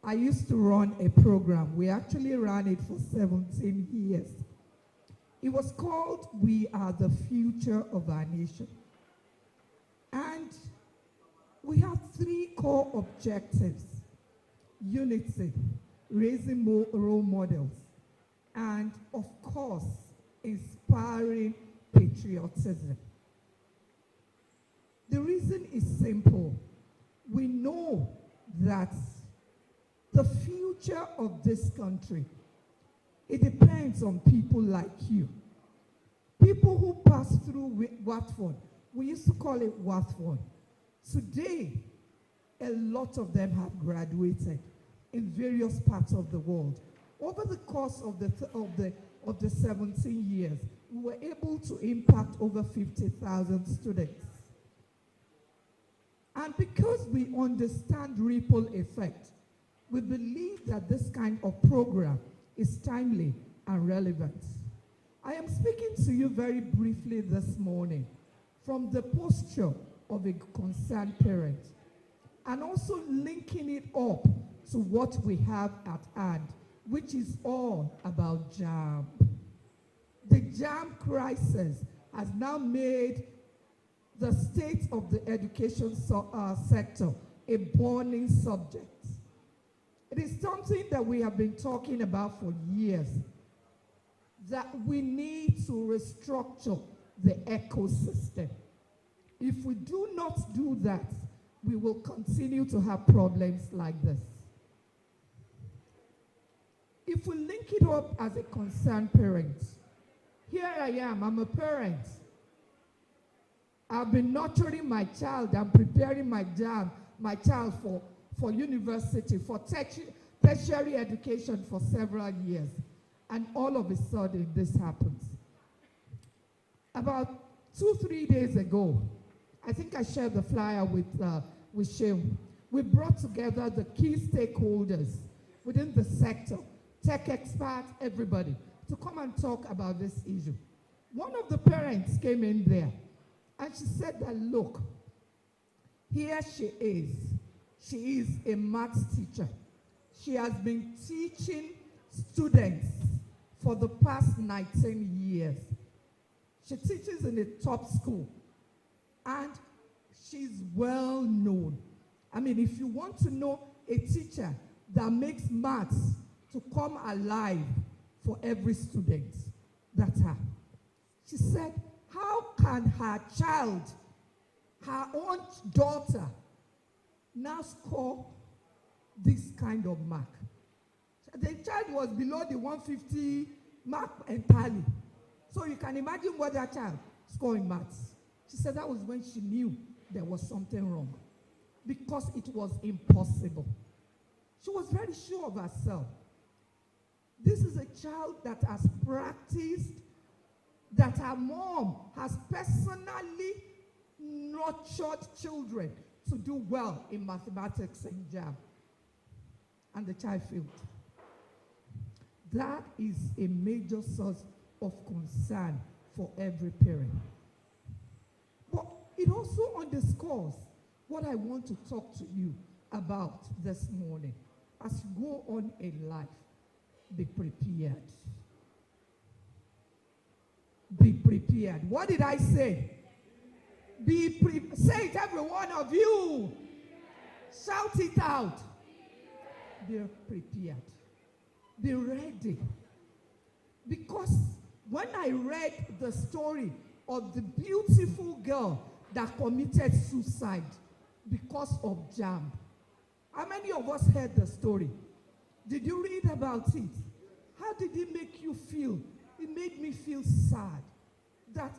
I used to run a program. We actually ran it for 17 years. It was called We Are the Future of Our Nation. And we have 3 core objectives: unity, raising more role models, and of course, inspiring patriotism. The reason is simple. We know that the future of this country, it depends on people like you. People who pass through Watford. We used to call it Watford. Today, a lot of them have graduated in various parts of the world. Over the course of the 17 years, we were able to impact over 50,000 students. And because we understand ripple effect, we believe that this kind of program is timely and relevant. I am speaking to you very briefly this morning from the posture of a concerned parent, and also linking it up to what we have at hand, which is all about JAMB. The JAMB crisis has now made the state of the education sector a burning subject. It is something that we have been talking about for years, that we need to restructure the ecosystem. If we do not do that, we will continue to have problems like this. If we link it up as a concerned parent, here I am, I'm a parent. I've been nurturing my child and preparing my child for university, for tertiary education for several years. And all of a sudden, this happens. About 2-3 days ago, I think I shared the flyer with Sheung. We brought together the key stakeholders within the sector, tech experts, everybody, to come and talk about this issue. One of the parents came in there and she said that, look, here she is. She is a maths teacher. She has been teaching students for the past 19 years. She teaches in a top school, and she's well known. I mean, if you want to know a teacher that makes maths to come alive for every student, that's her. She said, how can her child, her own daughter, now score this kind of mark? The child was below the 150 mark entirely. So you can imagine what that child scored in maths. She said that was when she knew there was something wrong, because it was impossible. She was very sure of herself. This is a child that has practiced, that her mom has personally nurtured children to do well in mathematics and JAM. And the child failed. That is a major source of concern for every parent. But it also underscores what I want to talk to you about this morning. As you go on in life, be prepared. Be prepared. What did I say? Be prepared. Say it, every one of you. Shout it out. Be prepared. Be ready. Because when I read the story of the beautiful girl that committed suicide because of JAMB, how many of us heard the story? Did you read about it? How did it make you feel? It made me feel sad that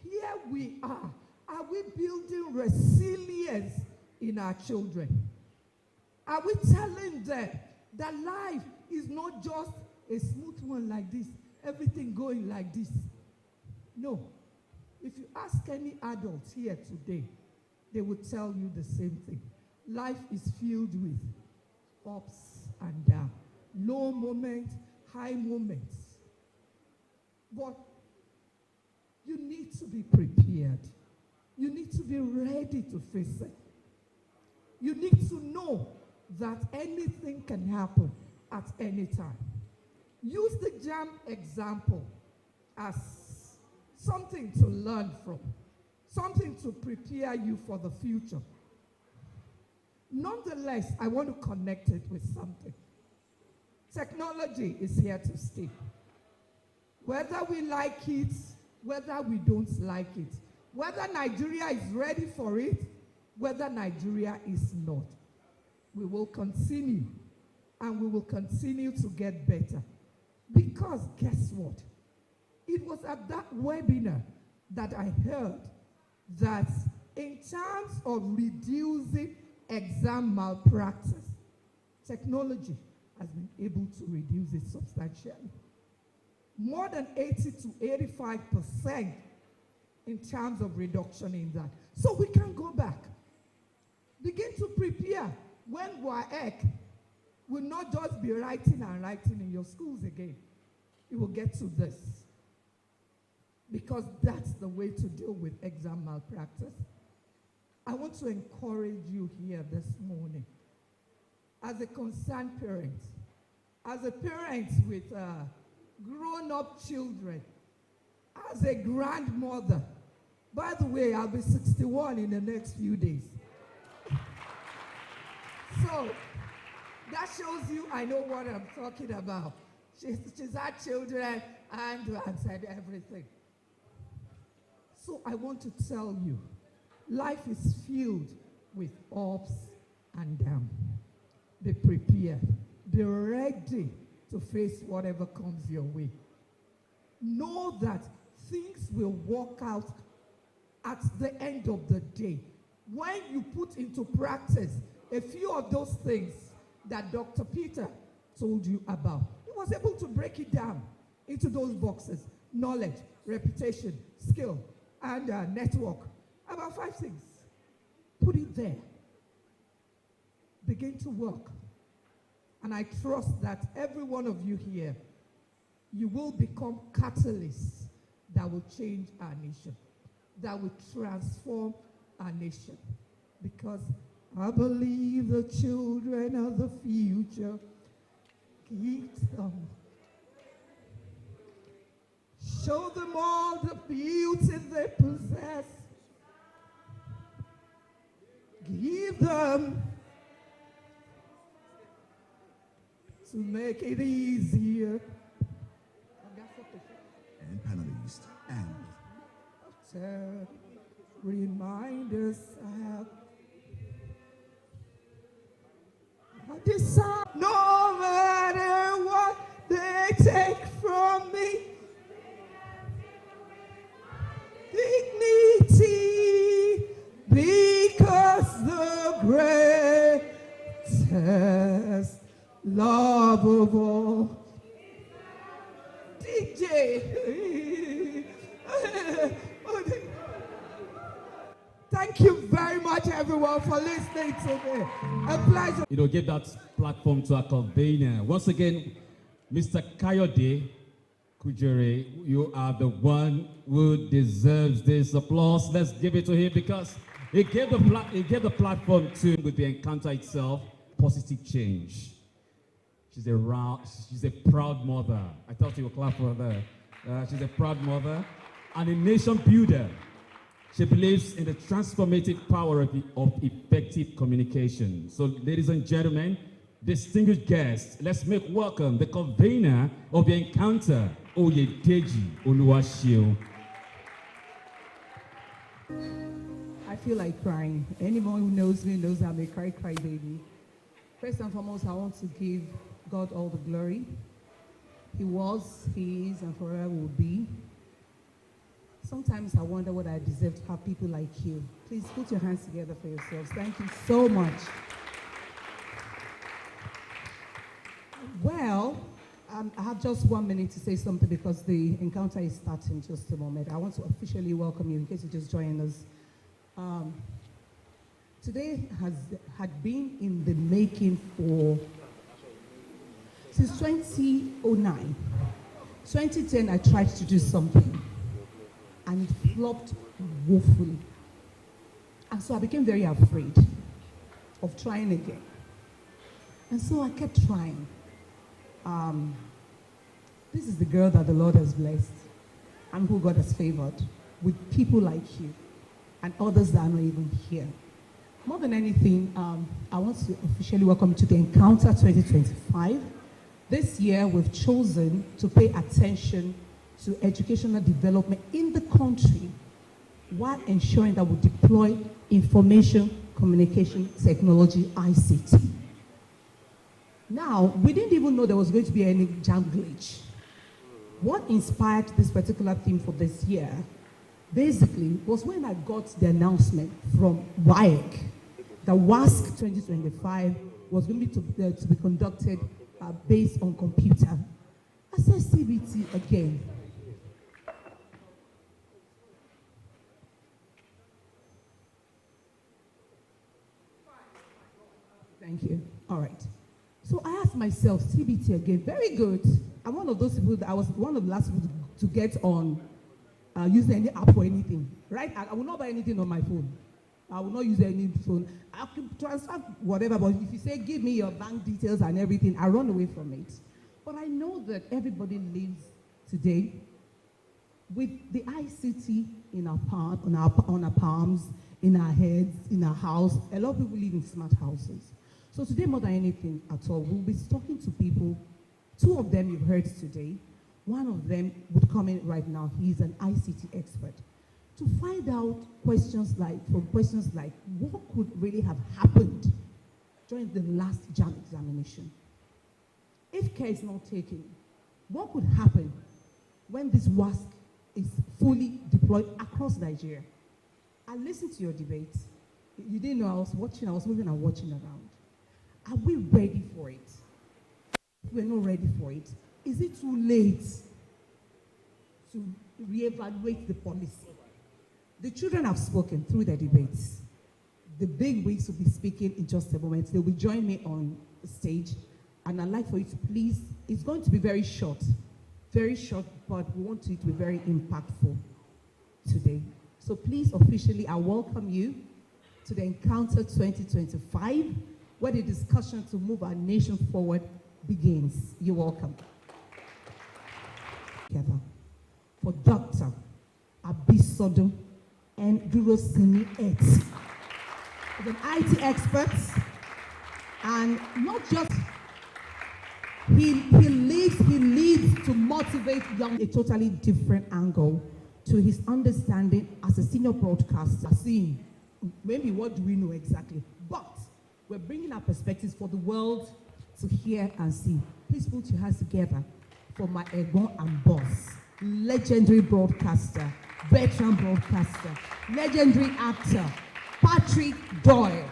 here we are. Are we building resilience in our children? Are we telling them that life is not just a smooth one like this, everything going like this? No. If you ask any adults here today, they will tell you the same thing. Life is filled with ups and downs, low moments, high moments. But you need to be prepared. You need to be ready to face it. You need to know that anything can happen at any time. Use the JAM example as something to learn from, something to prepare you for the future. Nonetheless, I want to connect it with something. Technology is here to stay. Whether we like it, whether we don't like it, whether Nigeria is ready for it, whether Nigeria is not, we will continue, and we will continue to get better. Because guess what? It was at that webinar that I heard that in terms of reducing exam malpractice, technology has been able to reduce it substantially. More than 80 to 85% in terms of reduction in that. So we can go back. Begin to prepare when WAEC will not just be writing and writing in your schools again. It will get to this. Because that's the way to deal with exam malpractice. I want to encourage you here this morning, as a concerned parent, as a parent with grown-up children, as a grandmother. By the way, I'll be 61 in the next few days. So that shows you I know what I'm talking about. She's had children and said everything. So I want to tell you, life is filled with ups and downs. Be prepared. Be ready to face whatever comes your way. Know that things will work out at the end of the day. When you put into practice a few of those things that Dr. Peter told you about, he was able to break it down into those boxes: knowledge, reputation, skill, and network. About 5 things. Put it there. Begin to work. And I trust that every one of you here, you will become catalysts that will change our nation, that will transform our nation. Because I believe the children of the future keep them. Show them all the beauty they possess. Give them to make it easier. And panelists and reminders I decide no matter what they take from me, dignity, because the greatest love of all. DJ. Thank you very much, everyone, for listening to me. A pleasure. Give that platform to our convener. Once again, Mr. Kayode Kujere, you are the one who deserves this applause. Let's give it to him because he gave the platform to with the encounter itself, positive change. She's a proud mother. I thought you would clap for her. She's a proud mother and a nation builder. She believes in the transformative power of effective communication. So, ladies and gentlemen, distinguished guests, let's make welcome the convener of the encounter, Oyedeji Oluwaseun. I feel like crying. Anyone who knows me knows I'm a cry baby. First and foremost, I want to give God all the glory. He was, he is, and forever will be. Sometimes I wonder what I deserve to have people like you. Please put your hands together for yourselves. Thank you so much. Well, I have just 1 minute to say something because the encounter is starting just a moment. I want to officially welcome you in case you just joined us. Today had been in the making since 2009. 2010, I tried to do something and it flopped woefully. And so I became very afraid of trying again. And so I kept trying. This is the girl that the Lord has blessed and who God has favored with people like you and others that are not even here. More than anything, I want to officially welcome you to the Encounter 2025. This year, we've chosen to pay attention to educational development in the country while ensuring that we deploy information communication technology, ICT. Now, we didn't even know there was going to be any jam glitch. What inspired this particular theme for this year, basically, was when I got the announcement from WAEC that WASC 2025 was going to be conducted based on computer. I said, CBT again. Thank you. All right. So I asked myself, CBT again, very good. I'm one of those people that I was one of the last people to get on use any app or anything, right? I will not buy anything on my phone. I will not use any phone. I can transfer whatever, but if you say, give me your bank details and everything, I run away from it. But I know that everybody lives today with the ICT in our on our palms, in our heads, in our house. A lot of people live in smart houses. So today, more than anything at all, we'll be talking to people. Two of them you've heard today. One of them would come in right now. He's an ICT expert. To find out questions like what could really have happened during the last JAM examination? If care is not taken, what could happen when this WASC is fully deployed across Nigeria? I listened to your debates. You didn't know I was watching, I was moving and watching around. Are we ready for it? If we're not ready for it, is it too late to reevaluate the policy? The children have spoken through their debates. The big wigs will be speaking in just a moment. They will join me on stage. And I'd like for you to please, it's going to be very short, very short, but we want it to be very impactful today. So please, officially, I welcome you to the Encounter 2025, where the discussion to move our nation forward begins. You're welcome. Together for Dr. Biscon and Durosini Eti. He's an IT expert, and not just he leads to motivate young, a totally different angle to his understanding as a senior broadcaster. Seeing maybe what do we know exactly, but we're bringing our perspectives for the world to hear and see. Please put your hands together for my Egon and boss, legendary broadcaster, veteran broadcaster, legendary actor, Patrick Doyle.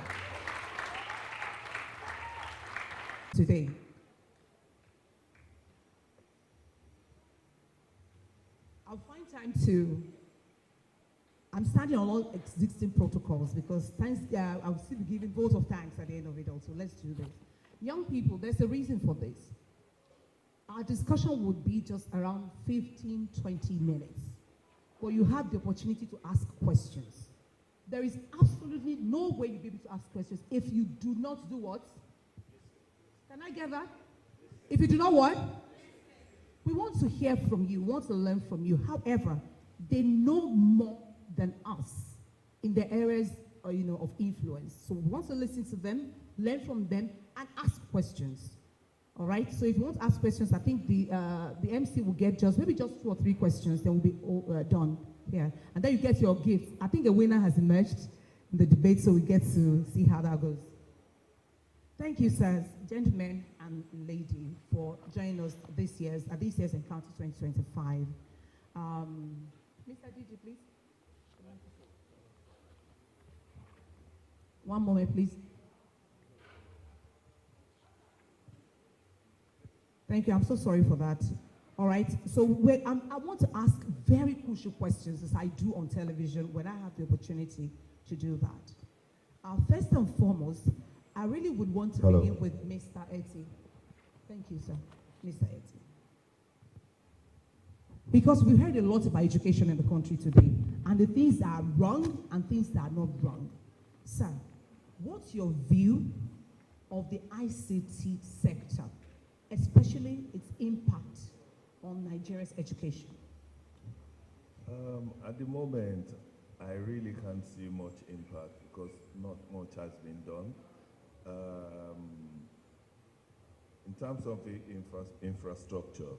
Today, I'll find time I'm standing on all existing protocols because I'll still be giving votes of thanks at the end of it all, so let's do this. Young people, there's a reason for this. Our discussion would be just around 15, 20 minutes, but you have the opportunity to ask questions. There is absolutely no way you'll be able to ask questions if you do not do what? Can I get that? If you do not what? We want to hear from you, we want to learn from you. However, they know more than us in the areas of influence. So we want to listen to them, learn from them, and ask questions. All right? So if you want to ask questions, I think the MC will get maybe just 2 or 3 questions, then we'll be done here. And then you get your gift. I think a winner has emerged in the debate, so we get to see how that goes. Thank you, sirs, gentlemen and lady, for joining us at this year's Encounter 2025. Mr. DJ, please. One moment, please. Thank you. I'm so sorry for that. All right. So I want to ask very crucial questions, as I do on television when I have the opportunity to do that. First and foremost, I really would want to begin with Mr. Eti. Thank you, sir. Mr. Eti. Because we heard a lot about education in the country today, and the things that are wrong and things that are not wrong. Sir, what's your view of the ICT sector, especially its impact on Nigeria's education? At the moment, I really can't see much impact because not much has been done. In terms of the infrastructure,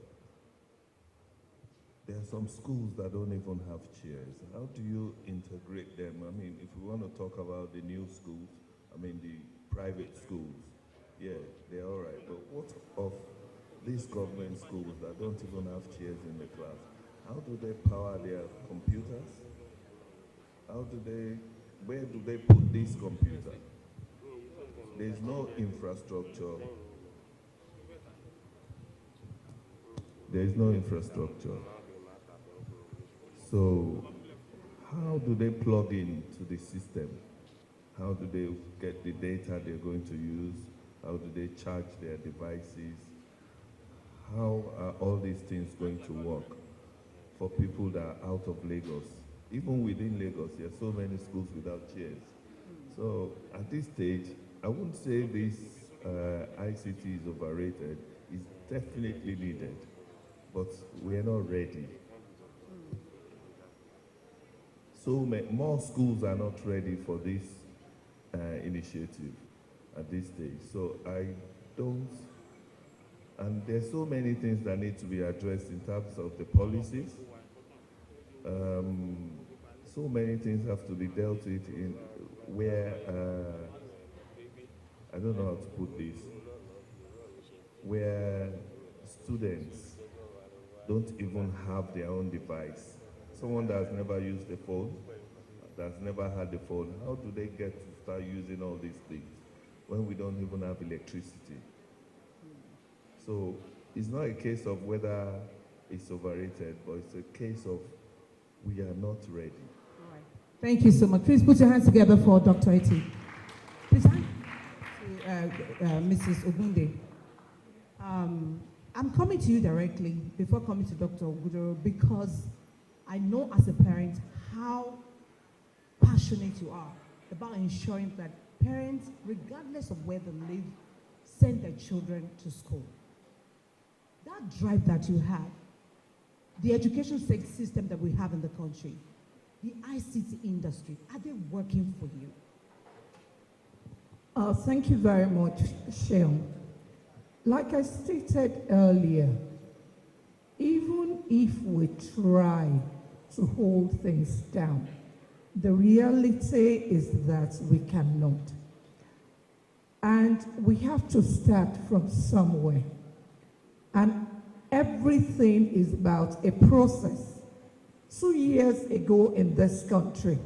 there are some schools that don't even have chairs. How do you integrate them? I mean, if we want to talk about the new schools, the private schools, yeah, they're all right. But what of these government schools that don't even have chairs in the class? How do they power their computers? Where do they put these computers? There's no infrastructure. There's no infrastructure. So how do they plug into the system? How do they get the data they're going to use? How do they charge their devices? How are all these things going to work for people that are out of Lagos? Even within Lagos, there are so many schools without chairs. So at this stage, I wouldn't say this ICT is overrated. It's definitely needed, but we are not ready. So more schools are not ready for this initiative at this stage. So and there's so many things that need to be addressed in terms of the policies. So many things have to be dealt with in where, I don't know how to put this, where students don't even have their own device. Someone that has never used a phone, that's never had a phone, how do they get to start using all these things when we don't even have electricity? So it's not a case of whether it's overrated, but it's a case of we are not ready. All right. Thank you so much. Please put your hands together for Dr. Eti. Please hand to Mrs. Ogunde. I'm coming to you directly before coming to Dr. Ogudoro, because I know as a parent how passionate you are about ensuring that parents, regardless of where they live, send their children to school. That drive that you have, the education system that we have in the country, the ICT industry, are they working for you? Thank you very much, Sheon. Like I stated earlier, even if we try to hold things down, the reality is that we cannot. And we have to start from somewhere. And everything is about a process. 2 years ago in this country,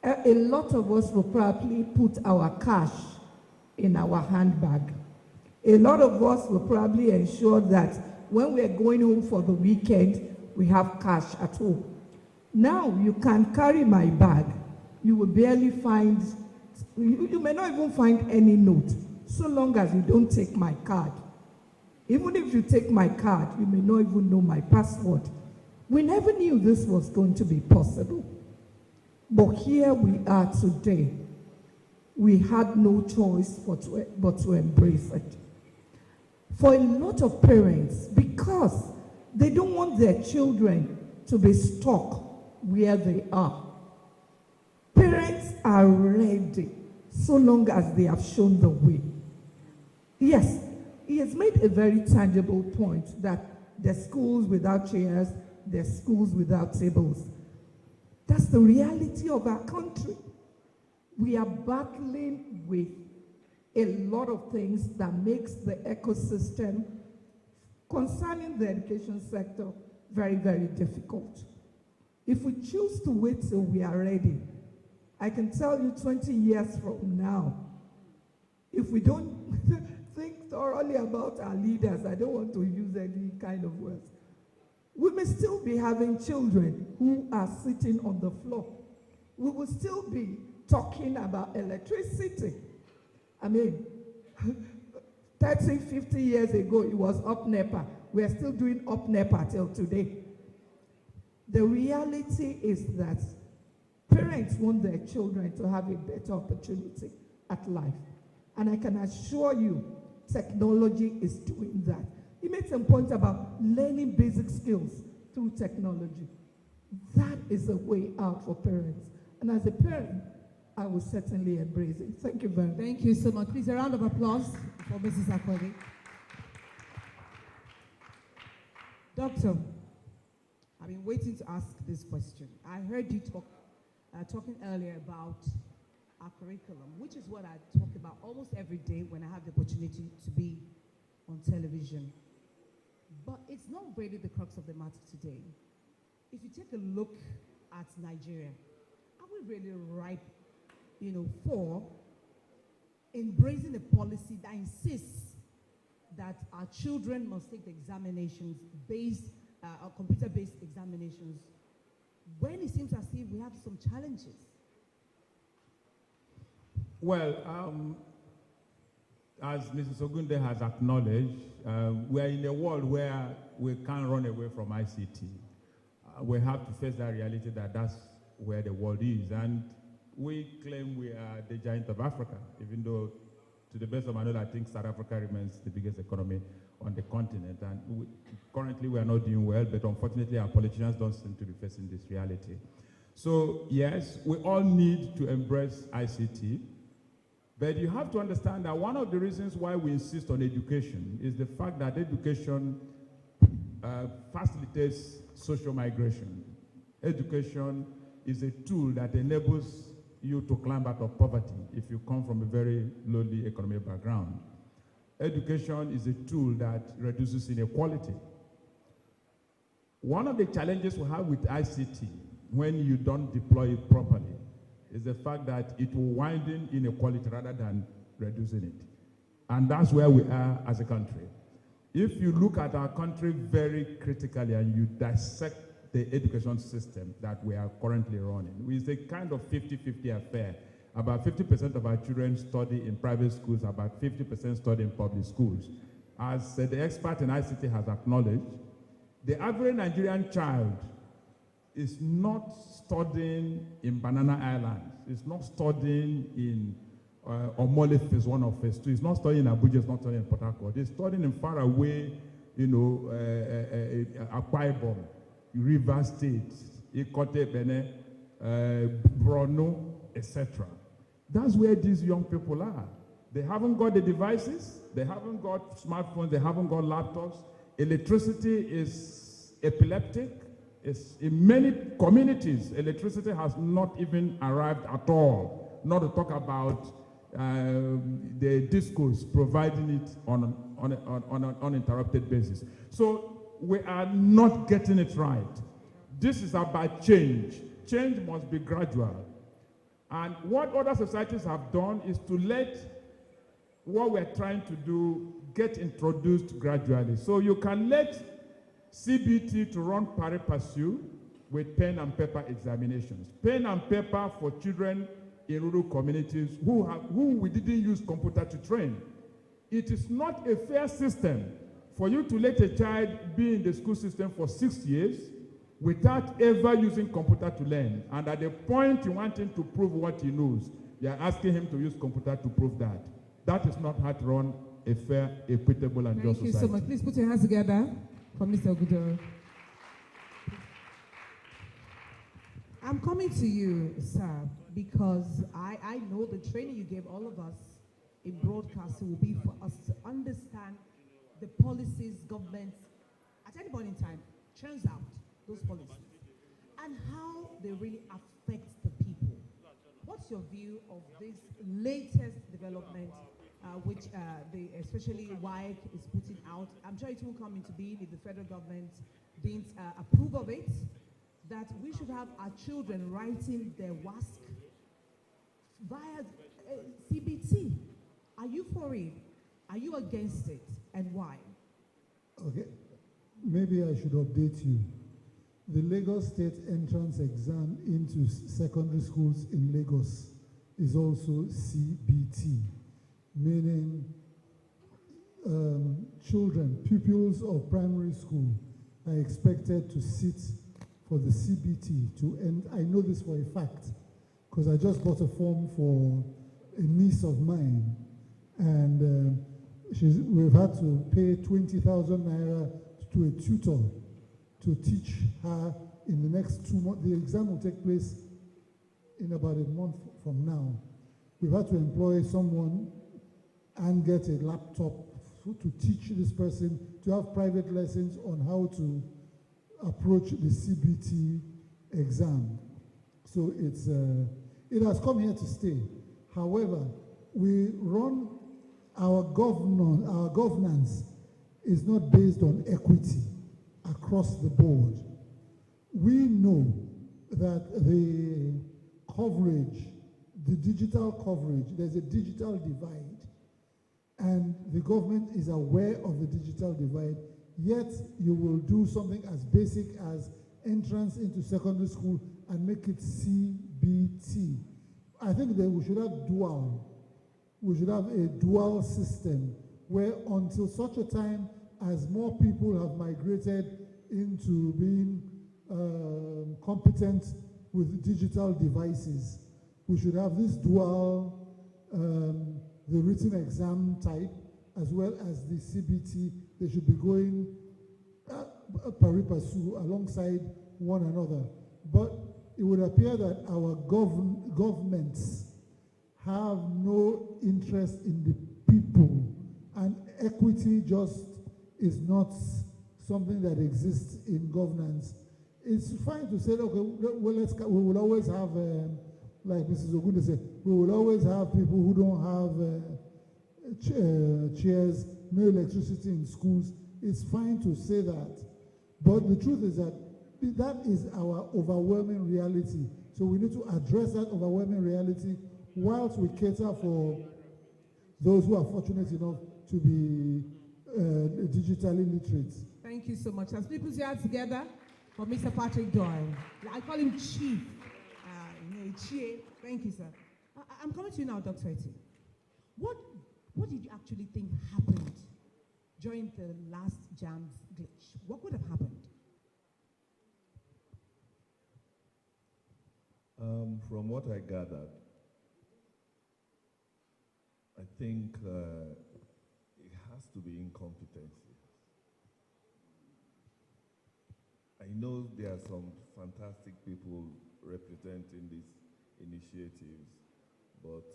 a lot of us will probably put our cash in our handbag. A lot of us will probably ensure that when we're going home for the weekend, we have cash at home. Now you can carry my bag. You will barely find, you may not even find any note, so long as you don't take my card. Even if you take my card, you may not even know my password. We never knew this was going to be possible. But here we are today. We had no choice but to embrace it. For a lot of parents, because they don't want their children to be stuck where they are, parents are ready so long as they have shown the way. Yes, he has made a very tangible point that there's schools without chairs, there's schools without tables. That's the reality of our country. We are battling with a lot of things that makes the ecosystem concerning the education sector very, very difficult. If we choose to wait till we are ready, I can tell you 20 years from now, if we don't think thoroughly about our leaders, I don't want to use any kind of words, we may still be having children who are sitting on the floor. We will still be talking about electricity. I mean, 30, 50 years ago, it was up NEPA. We are still doing up NEPA till today. The reality is that parents want their children to have a better opportunity at life. And I can assure you, technology is doing that. He made some points about learning basic skills through technology. That is a way out for parents. And as a parent, I will certainly embrace it. Thank you very much. Thank you so much. Please, a round of applause for Mrs. Akwedi. Doctor, I've been waiting to ask this question. I heard you talking earlier about our curriculum, which is what I talk about almost every day when I have the opportunity to be on television. But it's not really the crux of the matter today. If you take a look at Nigeria, are we really ripe, for embracing a policy that insists that our children must take the examinations computer-based examinations, when it seems as if we have some challenges? Well, as Mrs. Ogunde has acknowledged, we are in a world where we can't run away from ICT. We have to face that reality that that's where the world is. And we claim we are the giant of Africa, even though, to the best of my knowledge, I think South Africa remains the biggest economy on the continent. And currently we are not doing well, but unfortunately our politicians don't seem to be facing this reality. So yes, we all need to embrace ICT. But you have to understand that one of the reasons why we insist on education is the fact that education facilitates social migration. Education is a tool that enables you to climb out of poverty if you come from a very lowly economic background. Education is a tool that reduces inequality. One of the challenges we have with ICT when you don't deploy it properly is the fact that it will widen inequality rather than reducing it. And that's where we are as a country. If you look at our country very critically and you dissect the education system that we are currently running, it's a kind of 50-50 affair. About 50% of our children study in private schools, about 50% study in public schools. as the expert in ICT has acknowledged, the average Nigerian child is not studying in Banana Islands. It's not studying in Omole phase 1 or phase 2. It's not studying in Abuja. It's not studying in Port Harcourt. It's studying in far away, Akwa Ibom, River State, Ikote Bene, Borno, etc. That's where these young people are. They haven't got the devices. They haven't got smartphones. They haven't got laptops. Electricity is epileptic. In many communities, electricity has not even arrived at all, not to talk about the discos providing it on an uninterrupted basis. So we are not getting it right. This is about change. Change must be gradual. And what other societies have done is to let what we're trying to do get introduced gradually. So you can let CBT to run pari passu with pen and paper examinations. Pen and paper for children in rural communities who we didn't use computer to train. It is not a fair system for you to let a child be in the school system for 6 years without ever using computer to learn. And at the point you want him to prove what he knows, you're asking him to use computer to prove that. That is not how to run a fair, equitable, and just society. Thank you so much. Please put your hands together for Mr. Ogudoro. I'm coming to you, sir, because I know the training you gave all of us in broadcasting will be for us to understand the policies government at any point in time churns out those policies and how they really affect the people. What's your view of this latest development, which especially WIC is putting out? I'm sure it will come into being if the federal government didn't approve of it, that we should have our children writing their WASC via CBT. Are you for it? Are you against it? And why? Okay, maybe I should update you. The Lagos State entrance exam into secondary schools in Lagos is also CBT, meaning children, pupils of primary school are expected to sit for the CBT to end. I know this for a fact because I just bought a form for a niece of mine, and we've had to pay 20,000 naira to a tutor to teach her in the next 2 months. The exam will take place in about a month from now. We've had to employ someone and get a laptop to teach this person to have private lessons on how to approach the CBT exam. So it has come here to stay. However, we run our governance is not based on equity across the board. We know that the coverage, the digital coverage, there's a digital divide, and the government is aware of the digital divide, yet you will do something as basic as entrance into secondary school and make it CBT. I think that we should have a dual system where until such a time as more people have migrated into being competent with digital devices, we should have this dual, the written exam type as well as the CBT. They should be going pari passu alongside one another. But it would appear that our governments have no interest in the people, and equity just is not something that exists in governance. It's fine to say, okay, well, we will always have, like Mrs. Ogunde said, we will always have people who don't have chairs, no electricity in schools. It's fine to say that. But the truth is that that is our overwhelming reality. So we need to address that overwhelming reality whilst we cater for those who are fortunate enough to be digitally literate. Thank you so much. As people here together for Mr. Patrick Doyle. I call him Chief. Thank you, sir. I'm coming to you now, Dr. Eti. What did you actually think happened during the last JAMB glitch? What would have happened? From what I gathered, I think it has to be incompetency. I know there are some fantastic people representing these initiatives, but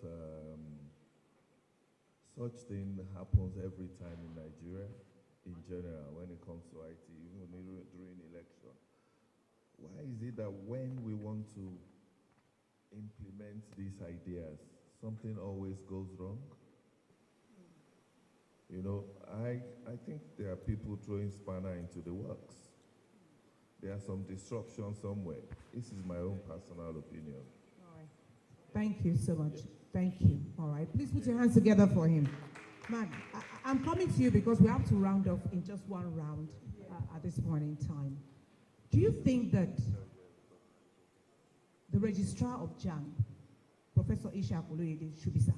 such thing happens every time in Nigeria, in general, when it comes to IT, even during election. Why is it that when we want to implement these ideas, something always goes wrong? You know, I think there are people throwing spanner into the works. There are some disruption somewhere. This is my own personal opinion. All right. Thank you so much. Thank you. All right. Please put your hands together for him. Man, I'm coming to you because we have to round off in just one round at this point in time. Do you think that the registrar of JAMB, Professor Ishaq Oloyede, should be sacked?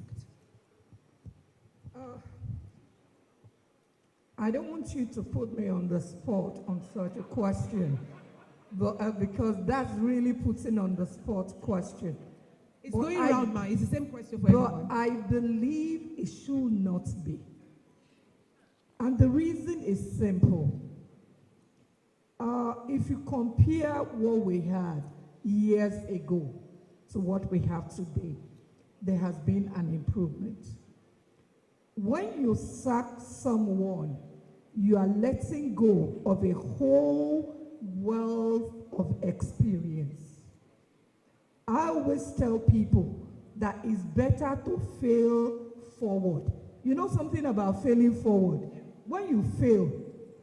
I don't want you to put me on the spot on such a question, but because that's really putting on the spot question. It's going around, man. It's the same question for everyone. But I believe it should not be. And the reason is simple. If you compare what we had years ago to what we have today, there has been an improvement. When you sack someone, you are letting go of a whole wealth of experience. I always tell people that it's better to fail forward. You know something about failing forward? When you fail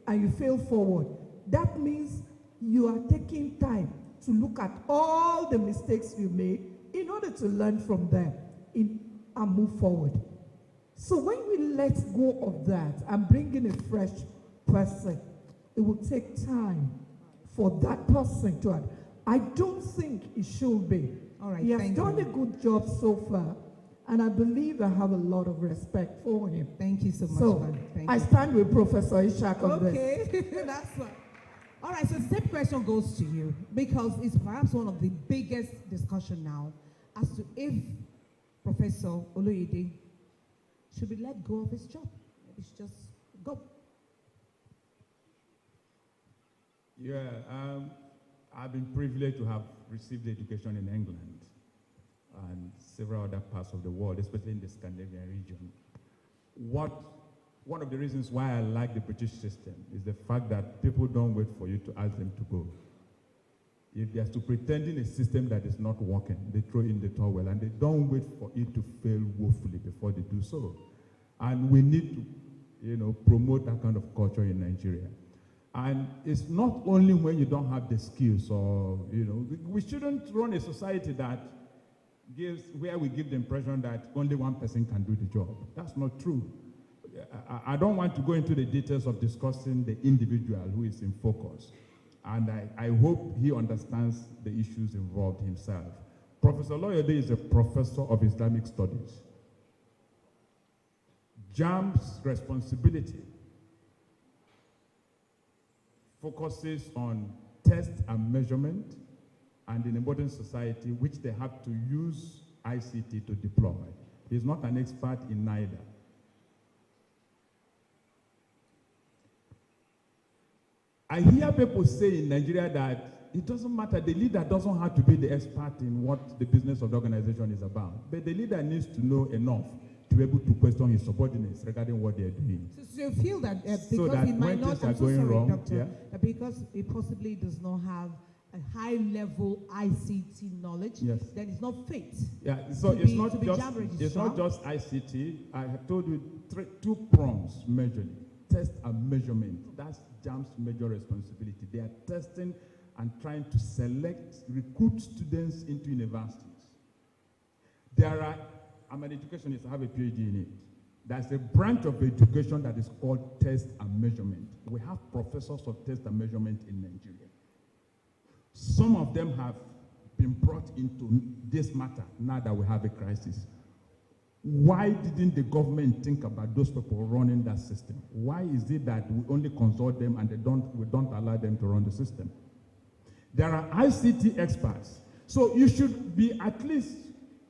and you fail forward, that means you are taking time to look at all the mistakes you made in order to learn from them and move forward. So when we let go of that and bring in a fresh person, it will take time for that person to add. I don't think it should be. All right, he has done a good job so far, and I believe I have a lot of respect for him. Thank you so much, So man. I stand with Professor Ishaq on this. Okay, that's fine. All right, so the same question goes to you, because it's perhaps one of the biggest discussion now as to if Professor Oloyede should be let go of his job. Maybe he should just go. Yeah, I've been privileged to have received education in England and several other parts of the world, especially in the Scandinavian region. One of the reasons why I like the British system is the fact that people don't wait for you to ask them to go. If they are to pretend in a system that is not working, they throw in the towel, and they don't wait for it to fail woefully before they do so. And we need to, promote that kind of culture in Nigeria. And it's not only when you don't have the skills, or we shouldn't run a society where we give the impression that only one person can do the job. That's not true. I don't want to go into the details of discussing the individual who is in focus. And I hope he understands the issues involved himself. Professor Oloyede is a professor of Islamic studies. JAMB's responsibility focuses on test and measurement, and in a modern society, which they have to use ICT to deploy. He's not an expert in neither. I hear people say in Nigeria that it doesn't matter, the leader doesn't have to be the expert in what the business of the organization is about, but the leader needs to know enough to be able to question his subordinates regarding what they're doing. So you feel that because so that he might not, I'm so sorry, wrong, Doctor, that because he possibly does not have a high-level ICT knowledge, yes, then it's not fit. Yeah, so it's not just ICT. I have told you two prongs measuring, test and measurement. That's JAMB's major responsibility. They are testing and trying to recruit students into universities. I'm an educationist, I have a PhD in it. There's a branch of education that is called test and measurement. We have professors of test and measurement in Nigeria. Some of them have been brought into this matter now that we have a crisis. Why didn't the government think about those people running that system? Why is it that we only consult them and we don't allow them to run the system? There are ICT experts. So you should be at least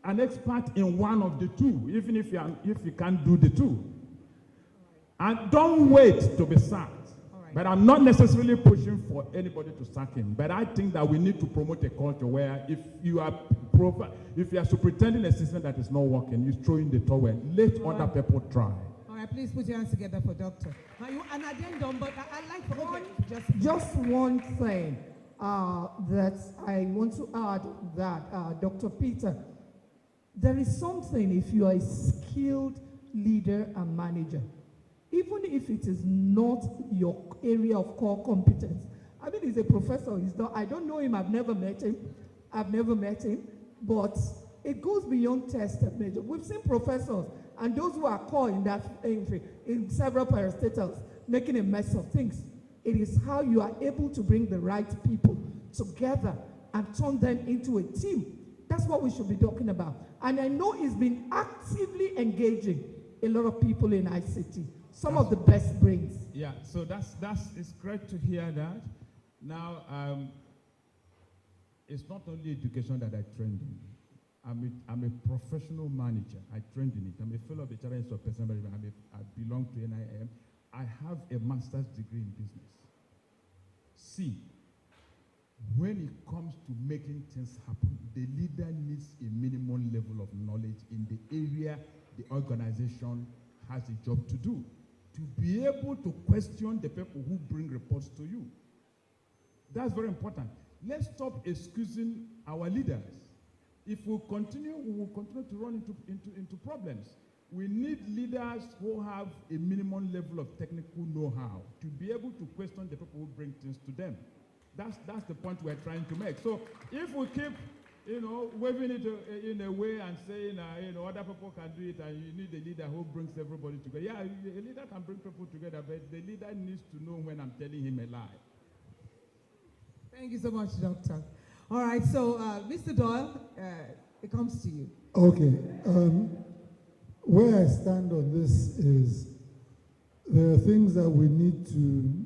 an expert in one of the two, even if you can't do the two. And don't wait to be sacked. But I'm not necessarily pushing for anybody to sack him. But I think that we need to promote a culture where if you are superintending a system that is not working, you throw in the towel. Let other people try. All right, please put your hands together for Doctor. An addendum, but I'd like to just one thing that I want to add that, Dr. Peter, there is something if you are a skilled leader and manager, even if it is not your area of core competence. I mean, he's a professor. I don't know him. I've never met him. But it goes beyond test and measure. We've seen professors and those who are core in that in several parastatals making a mess of things. It is how you are able to bring the right people together and turn them into a team. That's what we should be talking about. And I know he's been actively engaging a lot of people in ICT. Some of the best brains. Yeah, so it's great to hear that. Now, it's not only education that I trained in. I'm a professional manager. I trained in it. I'm a fellow of the Charter Institute of Personal Management. I belong to NIM. I have a master's degree in business. See, when it comes to making things happen, the leader needs a minimum level of knowledge in the area the organization has a job to do, to be able to question the people who bring reports to you. That's very important. Let's stop excusing our leaders. If we continue, we will continue to run into problems. We need leaders who have a minimum level of technical know-how to be able to question the people who bring things to them. That's the point we're trying to make. So if we keep, waving it in a way and saying, other people can do it, and you need a leader who brings everybody together. Yeah, a leader can bring people together, but the leader needs to know when I'm telling him a lie. Thank you so much, Doctor. All right, so Mr. Doyle, it comes to you. Okay. Where I stand on this is there are things that we need to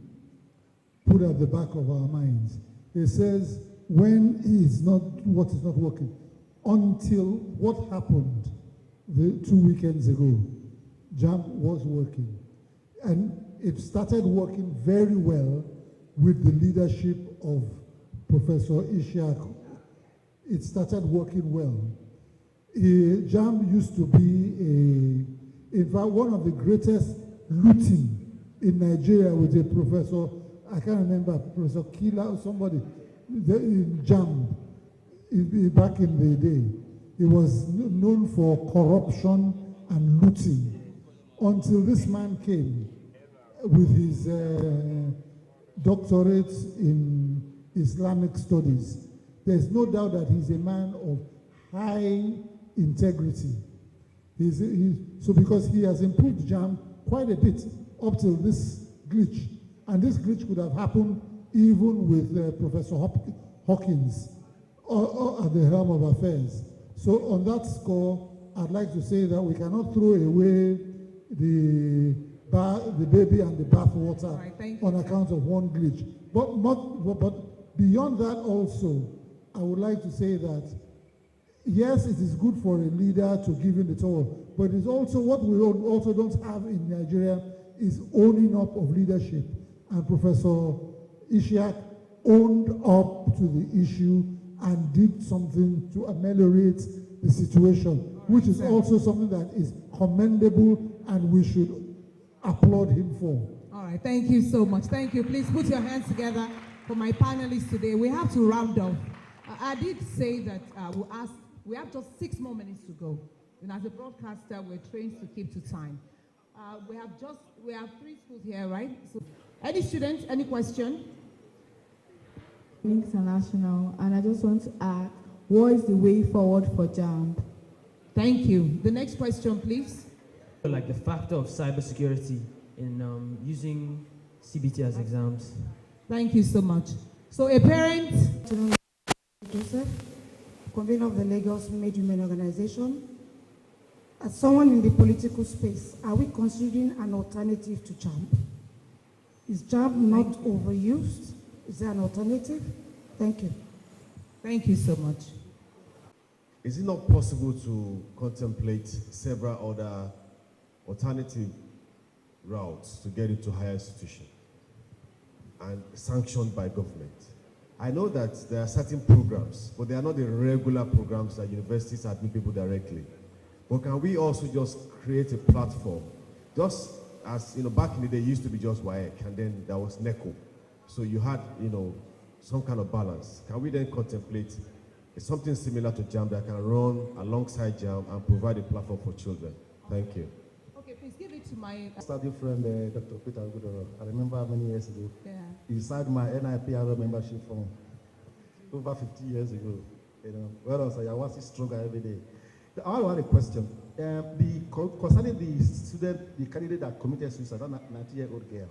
put at the back of our minds. It says, when what is not working, until what happened 2 weekends ago, JAMB was working. And it started working very well with the leadership of Professor Ishiak. It started working well. JAMB used to be in fact, one of the greatest looting in Nigeria with a professor, I can't remember, Professor Kila or somebody, in JAMB, back in the day. He was known for corruption and looting until this man came with his doctorate in Islamic studies. There's no doubt that he's a man of high integrity. So because he has improved JAMB quite a bit up till this glitch. And this glitch could have happened even with Professor Hawkins at the helm of affairs. So on that score, I'd like to say that we cannot throw away the baby and the bathwater on account of one glitch. But beyond that also, I would like to say that yes, it is good for a leader to give in the towel, but it's also what we also don't have in Nigeria is owning up of leadership. And Professor Ishiak owned up to the issue and did something to ameliorate the situation, which is also something that is commendable and we should applaud him for. All right, thank you so much. Thank you. Please put your hands together for my panelists today. We have to round off. I did say that we have just 6 more minutes to go. And as a broadcaster, we're trained to keep to time. We have 3 schools here, right? So, any students, any question? International, and I just want to ask, what is the way forward for JAMB? Thank you. The next question, please. Like the factor of cybersecurity in using CBT as exams. Thank you so much. So a parent. Joseph, convener of the Lagos Made Women Organization. As someone in the political space, are we considering an alternative to JAMB? Is JAMB not overused? Is there an alternative? Thank you. Thank you so much. Is it not possible to contemplate several other alternative routes to get into higher institutions and sanctioned by government? I know that there are certain programs, but they are not the regular programs that universities admit people directly. But can we also just create a platform, just as, back in the day, it used to be just WAEC, and then there was NECO. So you had, some kind of balance. Can we then contemplate something similar to JAMB that can run alongside JAMB and provide a platform for children? Thank you. Okay, please give it to my study friend, Dr. Peter Gudoro. I remember many years ago. Yeah. He signed my NIPR membership form over 50 years ago. Whereas I was stronger every day. I want a question. Concerning the student, the candidate that committed suicide, that 90-year-old girl.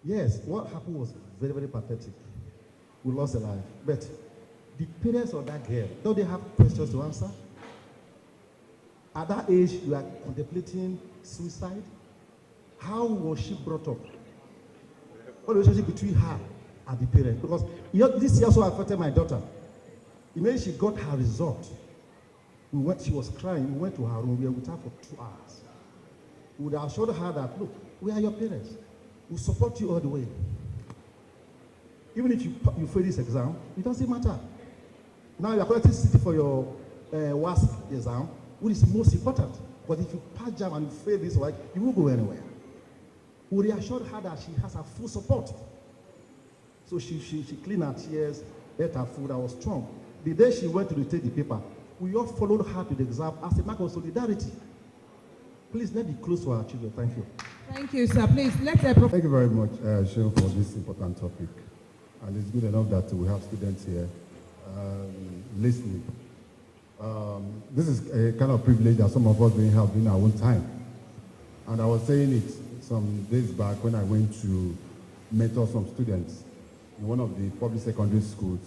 Yes, what happened was very, very pathetic. We lost a life. But the parents of that girl, don't they have questions to answer? At that age, you are contemplating suicide. How was she brought up? What the relationship between her and the parents? Because this also affected my daughter. Immediately she got her result. She was crying. We went to her room. We were with her for 2 hours. We would have assured her that, look, we are your parents. We support you all the way. Even if you fail this exam, it doesn't matter. Now you are collecting city for your WASP exam, which is most important. But if you pass JAMB and you fail this work, you won't go anywhere. We reassured her that she has her full support. So she cleaned her tears, ate her food, and was strong. The day she went to take the paper, we all followed her to the exam as a mark of solidarity. Please, let me close to our children. Thank you. Thank you, sir. Please, let's Thank you very much, Shehu, for this important topic. And it's good enough that we have students here listening. This is a kind of privilege that some of us didn't have in our own time. And I was saying it some days back when I went to mentor some students in one of the public secondary schools.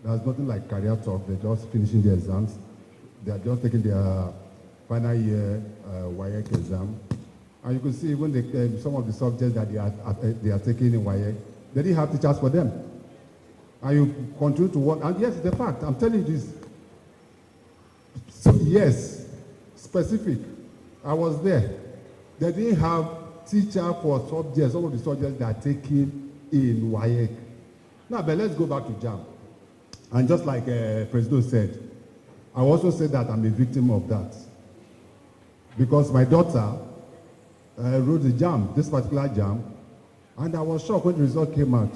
There's nothing like career talk. They're just finishing their exams. They're just taking their final year WAEC exam. And you can see even some of the subjects that they are taking in WAEC, they didn't have teachers for them. And you continue to work. And yes, it's a fact. I'm telling you this. So yes, specific. I was there. They didn't have teacher for subjects, some of the subjects they are taking in WAEC. Now, but let's go back to JAMB. And just like President said, I also said that I'm a victim of that. Because my daughter wrote the JAMB, this particular JAMB, and I was shocked when the result came out.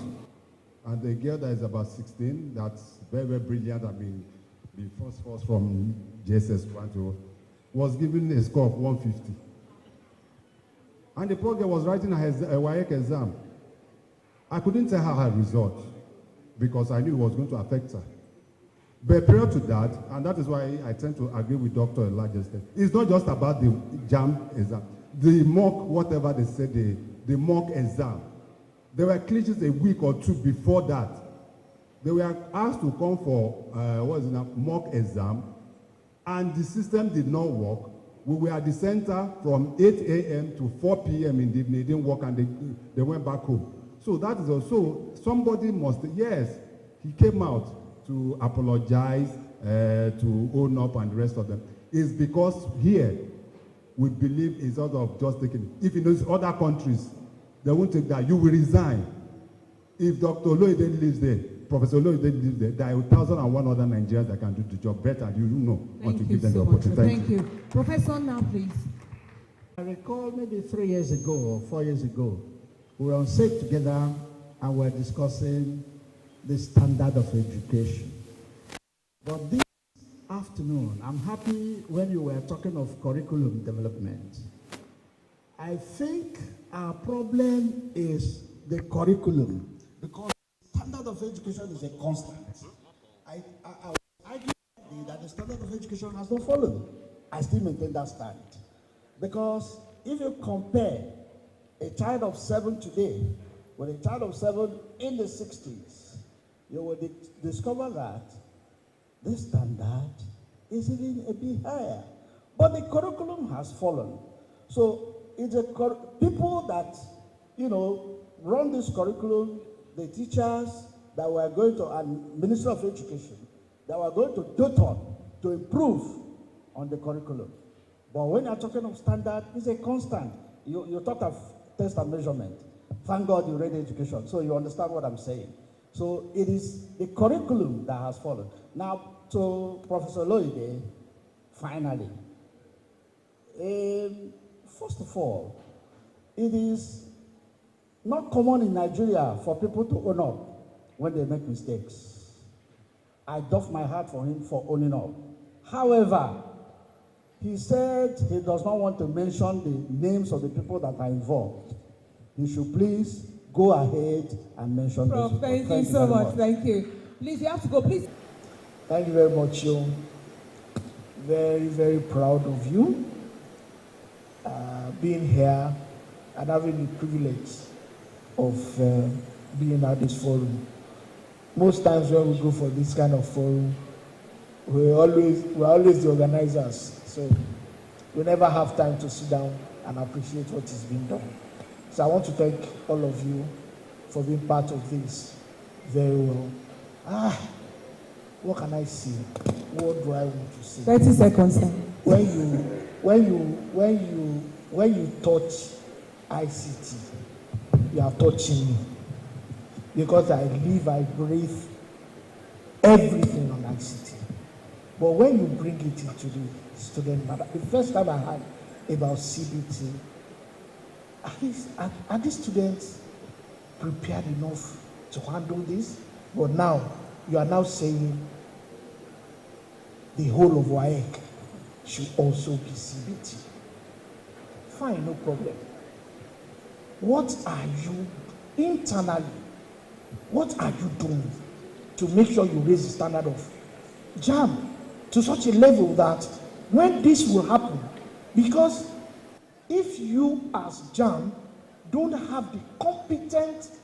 And the girl that is about 16, that's very, very brilliant, I mean, the first from JSS 1 was given a score of 150. And the poor girl was writing her WAEC exam. I couldn't tell her her result because I knew it was going to affect her. But prior to that, and that is why I tend to agree with Dr. Elijah, it's not just about the JAMB exam. The mock, whatever they said, the mock exam. There were glitches a week or two before that. They were asked to come for mock exam, and the system did not work. We were at the center from 8 a.m. to 4 p.m. in the evening. It didn't work, and they went back home. So that is also, somebody must, yes, he came out to apologize, to own up, and the rest of them. It's because here, we believe it's sort of just taking it. If in those other countries, they won't take that. You will resign. If Dr. Oloyede lives there, Professor Oloyede lives there, there are 1,001 other Nigerians that can do the job better. You know, want to give them the opportunity. Thank you. Professor, now please. I recall maybe 3 years ago or 4 years ago, we were on set together and we were discussing the standard of education. But this afternoon, I'm happy when you were talking of curriculum development. I think our problem is the curriculum, because the standard of education is a constant. I argue that the standard of education has not followed. I still maintain that stand. Because if you compare a child of 7 today with a child of 7 in the 60s, you will discover that this standard is even a bit higher. But the curriculum has fallen. So it's people that, run this curriculum, the teachers that were going to, and Minister of Education, that were going to dote on to improve on the curriculum. But when you're talking of standard, it's a constant. You talk of test and measurement. Thank God you read education, so you understand what I'm saying. So it is the curriculum that has fallen. Now, to Professor Loide, finally. First of all, it is not common in Nigeria for people to own up when they make mistakes. I doff my hat for him for owning up. However, he said he does not want to mention the names of the people that are involved. He should please go ahead and mention those people. Thank you so much. Thank you. Please, you have to go, please. Thank you very much, Joe. Very, very proud of you being here and having the privilege of being at this forum. Most times when we go for this kind of forum, we're always the organizers. So we never have time to sit down and appreciate what is being done. So I want to thank all of you for being part of this very well. What can I say? What do I want to say? 30 seconds. When you touch ICT, you are touching me. Because I live, I breathe everything on ICT. But when you bring it into the student matter, the first time I heard about CBT, are these students prepared enough to handle this? But now, you are now saying the whole of WAEC should also be CBT. Fine, no problem. What are you internally? What are you doing to make sure you raise the standard of JAMB to such a level that when this will happen, because if you as JAMB don't have the competence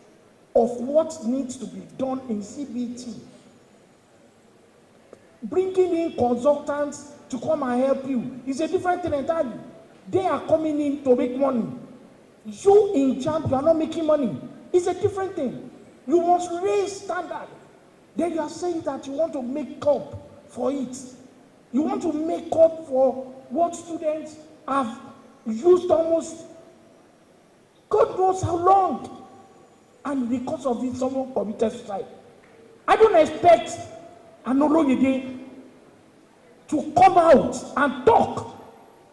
of what needs to be done in CBT, bringing in consultants to come and help you is a different thing entirely. They are coming in to make money. You in JAMB, you are not making money. It's a different thing. You must raise standard. Then you are saying that you want to make up for it. You want to make up for what students have used almost God knows how long. And because of it, someone committed suicide. I don't expect Anoloyede to come out and talk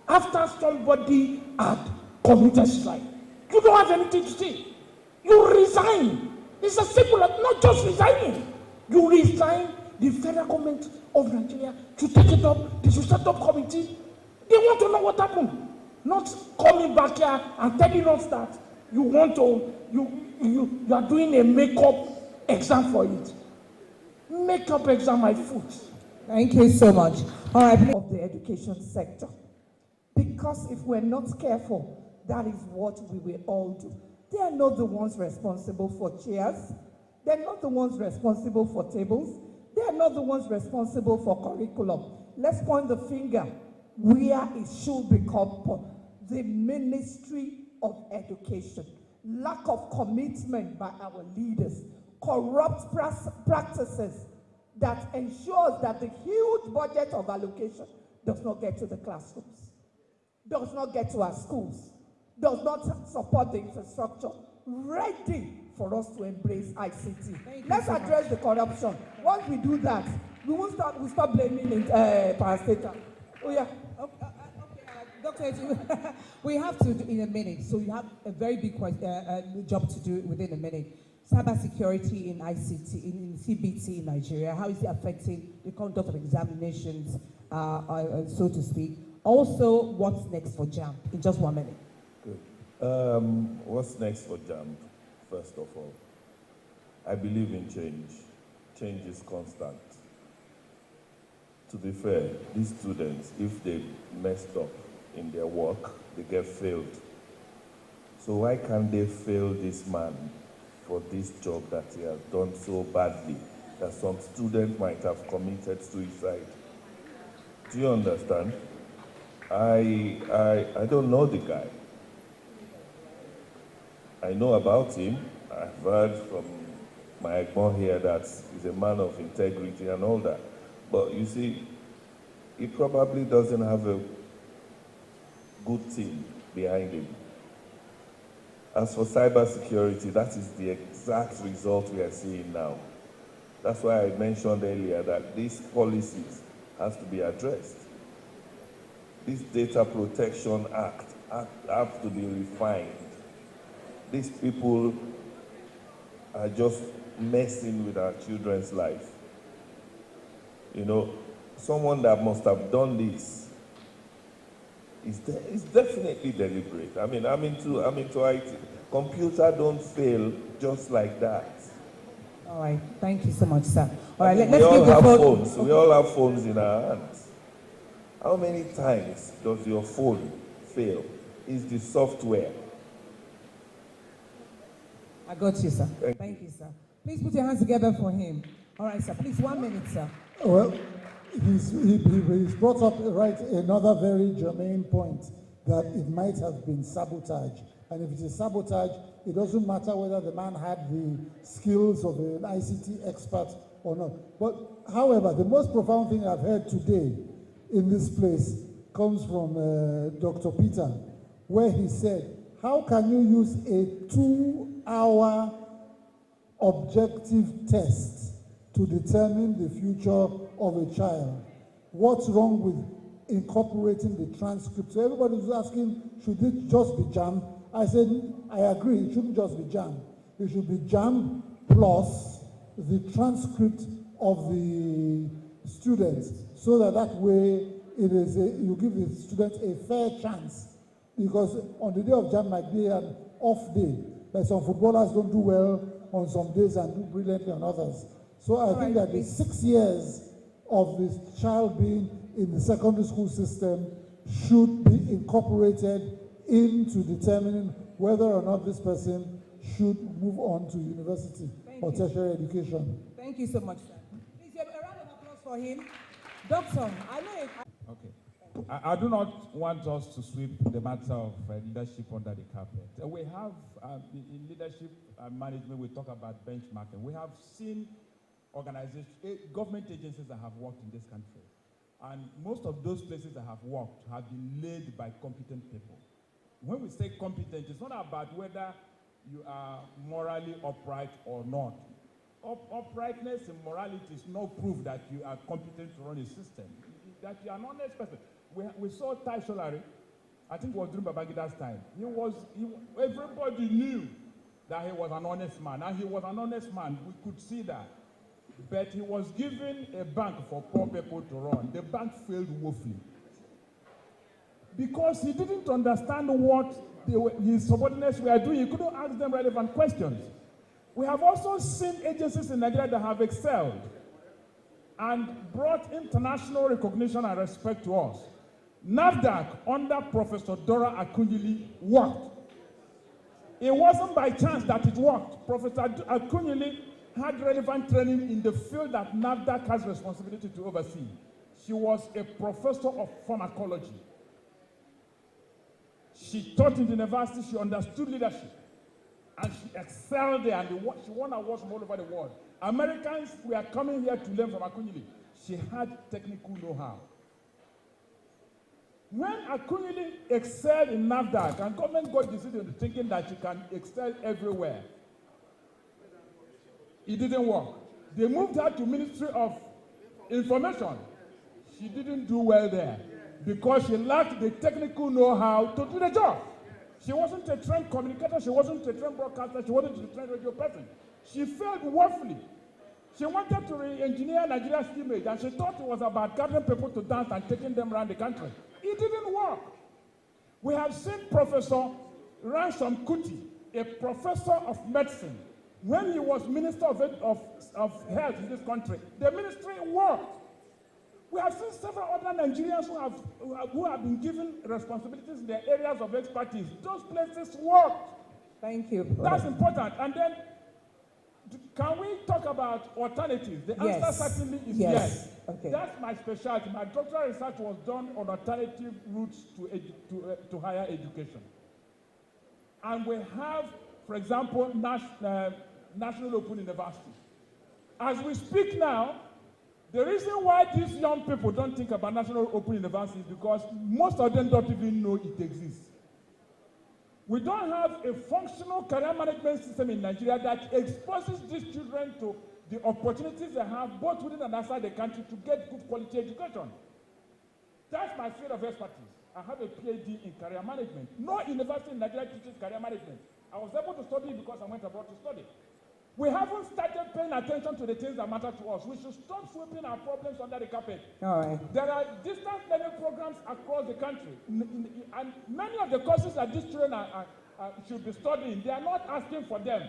after somebody had committed suicide. You don't have anything to say. You resign. It's as simple as not just resigning. You resign. The federal government of Nigeria should take it up. They should set up committee. They want to know what happened. Not coming back here and telling us that you want to, you are doing a makeup exam for it. Makeup exam, my foot. Thank you so much. All right. Of the education sector. Because if we're not careful, that is what we will all do. They are not the ones responsible for chairs. They're not the ones responsible for tables. They are not the ones responsible for curriculum. Let's point the finger where it should become the Ministry of Education. Lack of commitment by our leaders. Corrupt practices that ensures that the huge budget of allocation does not get to the classrooms, does not get to our schools, does not support the infrastructure ready for us to embrace ICT. Let's address the corruption. Once we do that, we will stop blaming it, parastatal. Oh yeah. Dr. we have to do in a minute. So you have a very big job to do within a minute. Cybersecurity in ICT, in CBT in Nigeria, how is it affecting the conduct of examinations, so to speak? Also, what's next for JAMB? In just 1 minute. Good. What's next for JAMB? First of all, I believe in change. Change is constant. To be fair, these students, if they messed up in their work, they get failed. So why can't they fail this man for this job that he has done so badly that some student might have committed suicide? Do you understand? I don't know the guy. I know about him. I've heard from my Egbon here that he's a man of integrity and all that. But you see, he probably doesn't have a good team behind him. As for cybersecurity, that is the exact result we are seeing now. That's why I mentioned earlier that these policies have to be addressed. This Data Protection Act have to be refined. These people are just messing with our children's life. You know, someone that must have done this is definitely deliberate. I mean, I'm into IT. Computer don't fail just like that. All right, thank you so much, sir. All right, let's we all give the have phone. phones. We all have phones in our hands. How many times does your phone fail? Is the software? I got you, sir. Thank you, sir. Please put your hands together for him. All right, sir. Please, 1 minute, sir. Well, he's brought up another very germane point, that it might have been sabotage. And if it is sabotage, it doesn't matter whether the man had the skills of an ICT expert or not. But however, the most profound thing I've heard today in this place comes from Dr. Peter, where he said, how can you use a 2-hour objective test to determine the future of a child? What's wrong with incorporating the transcript? So everybody was asking, should it just be JAM? I said, I agree, it shouldn't just be JAM. It should be JAM plus the transcript of the students, so that way you give the students a fair chance. Because on the day of JAM might be an off day. Like some footballers don't do well on some days and do brilliantly on others. So I think that the 6 years of this child being in the secondary school system should be incorporated into determining whether or not this person should move on to university or tertiary education. Thank you so much, sir. Please, a round of applause for him. Doctor, I know it. Okay. I do not want us to sweep the matter of leadership under the carpet. We have, in leadership and management, we talk about benchmarking. We have seen organizations, government agencies that have worked in this country. And most of those places that have worked have been led by competent people. When we say competent, it's not about whether you are morally upright or not. Uprightness and morality is no proof that you are competent to run a system, that you are an honest person. We saw Tai Sholari, I think it was during Babangida's time. Everybody knew that he was an honest man, and he was an honest man. We could see that. But he was given a bank for poor people to run. The bank failed woefully. Because he didn't understand what his subordinates were doing. He couldn't ask them relevant questions. We have also seen agencies in Nigeria that have excelled and brought international recognition and respect to us. NAFDAC, under Professor Dora Akunyili, worked. It wasn't by chance that it worked. Professor Akunyili had relevant training in the field that NAFDAC has responsibility to oversee. She was a professor of pharmacology. She taught in the university, she understood leadership, and she excelled there, and she won awards from all over the world. Americans were coming here to learn from Akunyili. She had technical know-how. When Akunyili excelled in NAFDAC, and government got deceived into thinking that she can excel everywhere, it didn't work. They moved her to Ministry of Information. She didn't do well there because she lacked the technical know-how to do the job. She wasn't a trained communicator, she wasn't a trained broadcaster, she wasn't a trained radio person. She failed woefully. She wanted to re-engineer Nigeria's image, and she thought it was about gathering people to dance and taking them around the country. It didn't work. We have seen Professor Ransom Kuti, a professor of medicine, when he was Minister of Health in this country. The ministry worked. We have seen several other Nigerians who have been given responsibilities in their areas of expertise. Those places worked. Thank you. That's important. And then Can we talk about alternatives? The Yes. answer certainly is Yes. yes. Okay. That's my specialty. My doctoral research was done on alternative routes to higher education. And we have, for example, National Open University. As we speak now, the reason why these young people don't think about National Open University is because most of them don't even know it exists. We don't have a functional career management system in Nigeria that exposes these children to the opportunities they have both within and outside the country to get good quality education. That's my field of expertise. I have a PhD in career management. No university in Nigeria teaches career management. I was able to study because I went abroad to study. We haven't started paying attention to the things that matter to us. We should stop sweeping our problems under the carpet. All right. There are distance learning programs across the country. And many of the courses that these children should be studying, they are not asking for them.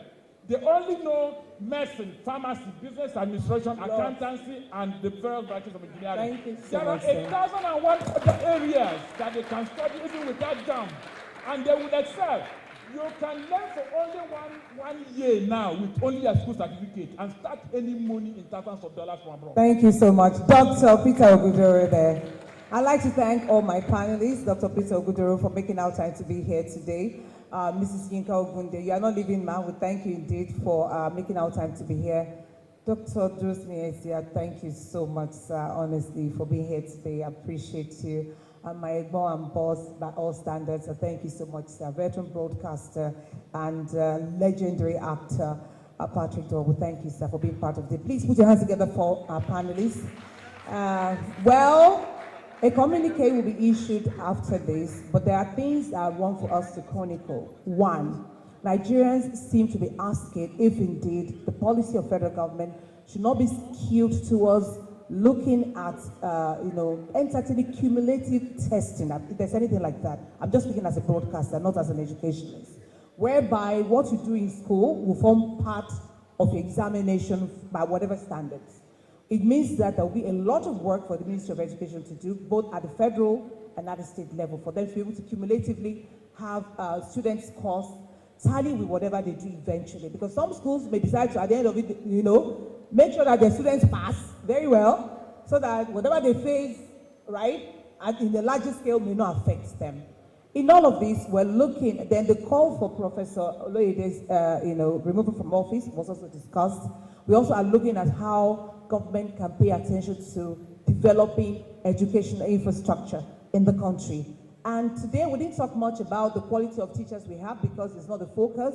They only know medicine, pharmacy, business administration, accountancy, and the various branches of engineering. Thank you so There are much, sir. 1,001 other areas that they can study even without JAM, and they will excel. You can learn for only one year now with only a school certificate and start earning money in thousands of dollars from abroad. Thank you so much. Dr. Peter Ogudoro there. I'd like to thank all my panelists, Dr. Peter Ogudoro, for making our time to be here today. Mrs. Yinka Ogunde, you are not leaving, ma'am. We thank you indeed for making our time to be here. Dr. Drusmi Esia, thank you so much, sir, honestly, for being here today. I appreciate you. My Egbon and boss by all standards, so thank you so much, sir. Veteran broadcaster and legendary actor, Patrick Dorwood. Thank you, sir, for being part of it. Please put your hands together for our panelists. Well, a communique will be issued after this, but there are things I want for us to chronicle. One, Nigerians seem to be asking if indeed the policy of federal government should not be skewed towards looking at, entertaining cumulative testing, if there's anything like that. I'm just speaking as a broadcaster, not as an educationalist, whereby what you do in school will form part of your examination by whatever standards. It means that there will be a lot of work for the Ministry of Education to do, both at the federal and at the state level, for them to be able to cumulatively have students' scores tally with whatever they do eventually. Because some schools may decide to, at the end of it, make sure that their students pass very well, so that whatever they face, right, and in the larger scale may not affect them. In all of this, we're looking, then the call for Professor Oloyede's, removal from office was also discussed. We also are looking at how government can pay attention to developing educational infrastructure in the country. And today we didn't talk much about the quality of teachers we have because it's not the focus,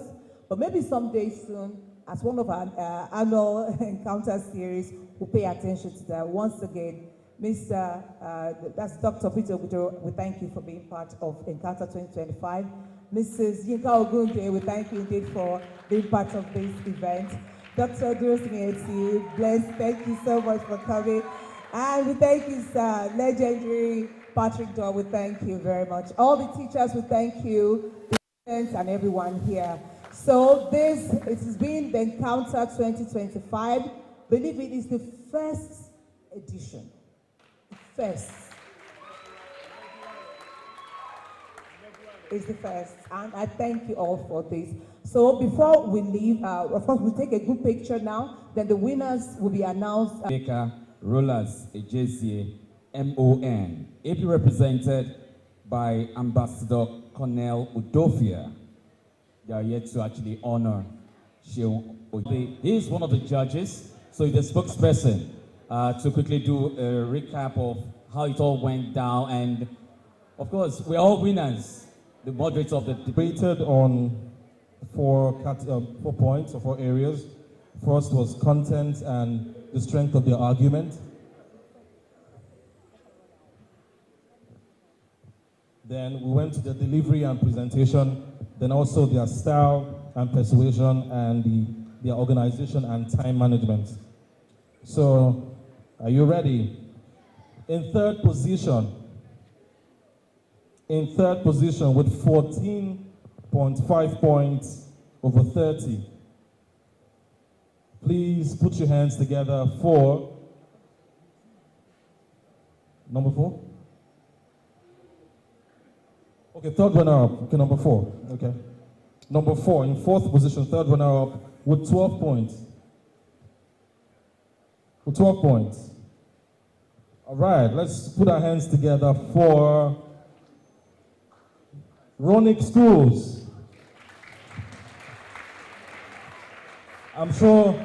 but maybe someday soon, as one of our annual encounter series, we'll pay attention to that. Once again, that's Dr. Peter Ogudoro, we thank you for being part of Encounter 2025. Mrs. Yinka Ogunde, we thank you indeed for being part of this event. Dr. Drusmi, blessed, thank you so much for coming. And we thank you, sir, legendary Patrick Dorwood, we thank you very much. All the teachers, we thank you, the students and everyone here. So it has been the Encounter 2025. Believe it is the first edition. First. It's the first. And I thank you all for this. So before we leave, of course, we'll take a good picture now. Then the winners will be announced. Baker, Rollers, AJCA, MON. AP represented by Ambassador Cornel Udofia. They are yet to actually honor Sheung Oye. He is one of the judges, so he's the spokesperson to quickly do a recap of how it all went down. And of course, we're all winners. The moderator of the debated on four points or 4 areas. First was content and the strength of their argument. Then we went to the delivery and presentation, then also their style and persuasion and their organization and time management. So, are you ready? In third position with 14.5 points over 30. Please put your hands together for number 4. Okay, third runner up. Okay, number 4. Okay. Number 4, in fourth position, third runner up with 12 points. for 12 points. All right, let's put our hands together for Ronick Schools. I'm sure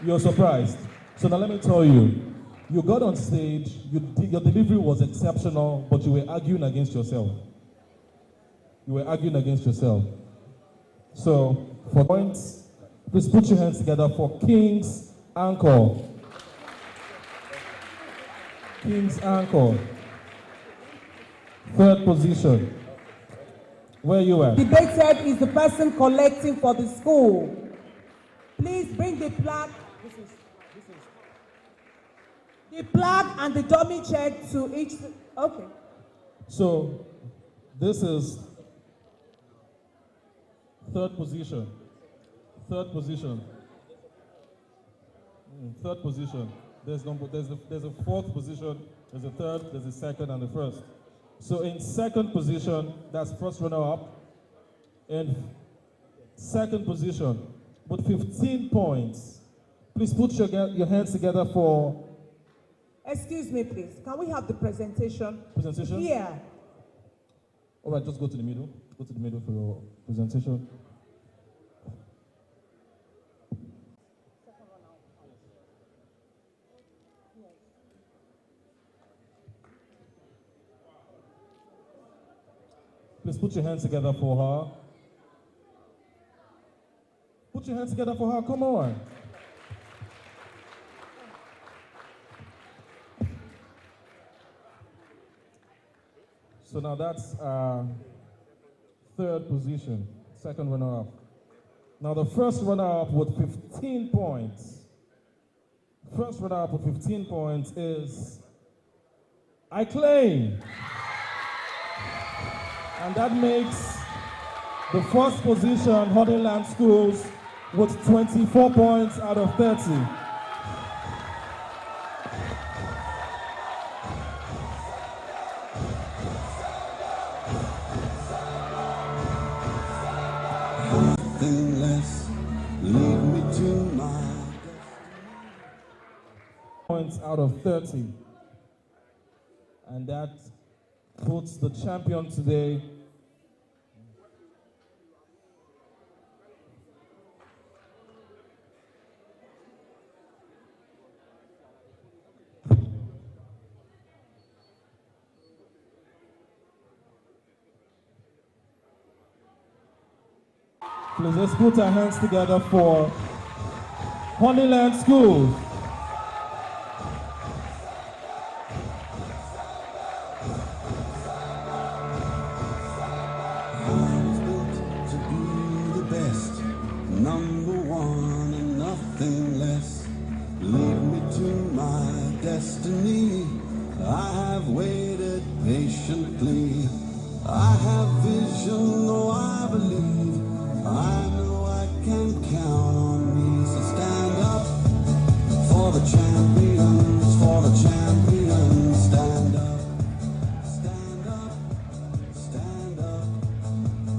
you're surprised. So now let me tell you, you got on stage, your delivery was exceptional, but you were arguing against yourself. You were arguing against yourself. So, for points, please put your hands together for King's Anchor. King's Anchor. Third position. Where you at? Debated is the person collecting for the school. Please bring the plaque. The plaque and the dummy check to each. Okay. So, this is third position. Third position. Third position. There's a fourth position, there's a third, there's a second, and a first. So in second position, that's first runner-up. In second position, with 15 points, please put your hands together for... Excuse me, please. Can we have the presentation? Presentation? Here. All right, just go to the middle. Go to the middle for your presentation. Please put your hands together for her. Put your hands together for her, come on. So now that's third position, second runner-up. Now the first runner-up with 15 points. First runner-up with 15 points is I Claim. And that makes the first position, Honeyland Schools, with 24 points out of 30. Points out of 30. And that puts the champion today Please let's put our hands together for Honeyland School. Destiny, I have waited patiently. I have vision, though I believe. I know I can count on me. So stand up for the champions, for the champions. Stand up, stand up, stand up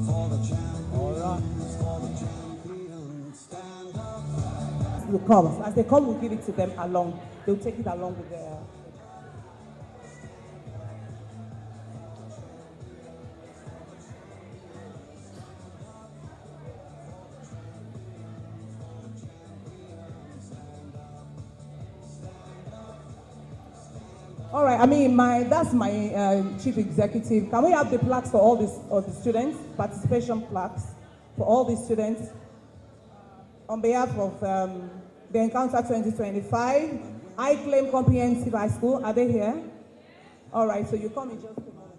for the champions, for the champions. Stand up. Will come. As they come, we'll give it to them along. They'll take it along with their... All right, that's my chief executive. Can we have the plaques for all the students, participation plaques for all the students? On behalf of the Encounter 2025, I Claim Comprehensive High School. Are they here? All right, so you come in just a moment.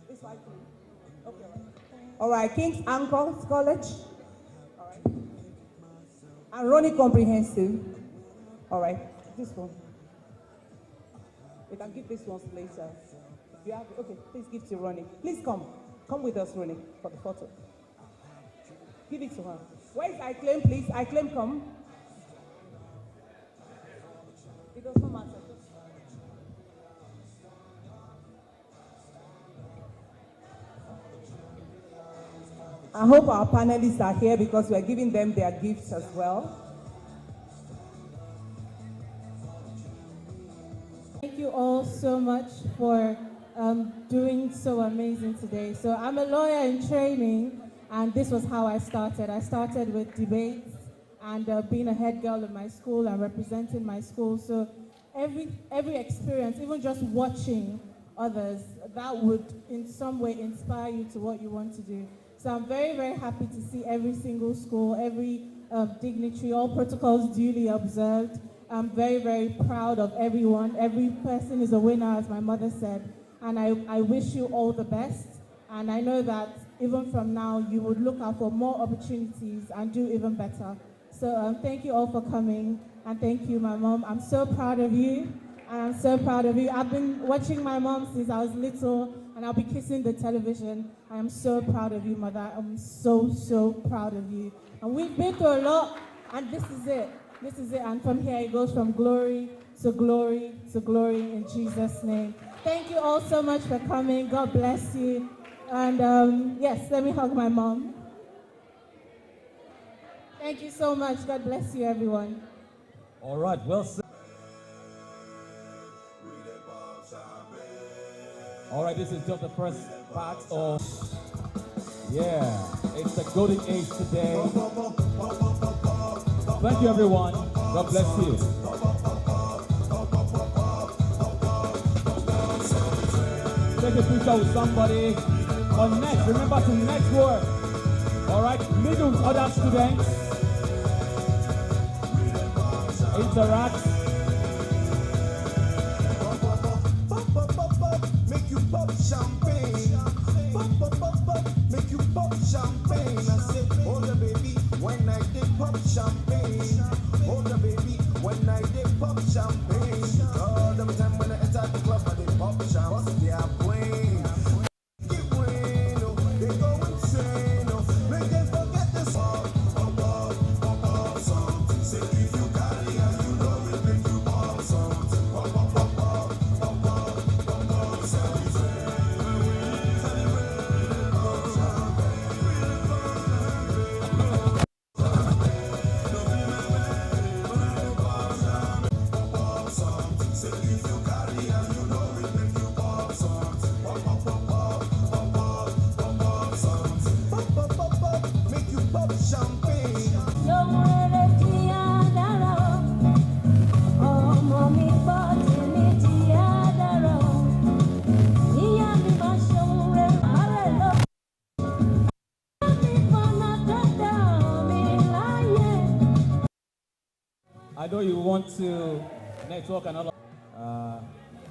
This one, okay. All right, King's Anchor College. All right. And Ronnie Comprehensive. All right, this one. We can give this one later. You have, okay, please give to Ronnie. Please come. Come with us, Ronnie, for the photo. Give it to her. Where is I Claim, please? I Claim, come. It does not matter. I hope our panelists are here because we are giving them their gifts as well. you all so much for doing so amazing today. So I'm a lawyer in training, and this was how I started. I started with debates and being a head girl in my school and representing my school. So every experience, even just watching others, that would in some way inspire you to what you want to do. So I'm very, very happy to see every single school, every dignitary, all protocols duly observed. I'm very, very proud of everyone. Every person is a winner, as my mother said. And I wish you all the best. And I know that even from now, you would look out for more opportunities and do even better. So thank you all for coming. And thank you, my mom. I'm so proud of you. I'm so proud of you. I've been watching my mom since I was little, and I'll be kissing the television. I am so proud of you, mother. I'm so, so proud of you. And we've been through a lot, and this is it. This is it. And from here, it goes from glory to glory to glory in Jesus' name. Thank you all so much for coming. God bless you. And yes, let me hug my mom. Thank you so much. God bless you, everyone. All right, well said. All right, this is just the first part of, it's the golden age today. Thank you, everyone. God bless you. Take a picture with somebody. Connect. Remember to network. All right, mingle with other students. Interact. Make you pop champagne. Make you pop champagne. I say, hold the baby when I did pop champagne. Hold the baby when I did pop champagne. God, every time when I enter the club, I did pop champagne. They are playing. Keep playing, oh, they go insane, oh. Make them forget this song. Pop something. Say if you got it and you know it, make you pop something. Pop make you pop champagne. I know you want to network and all.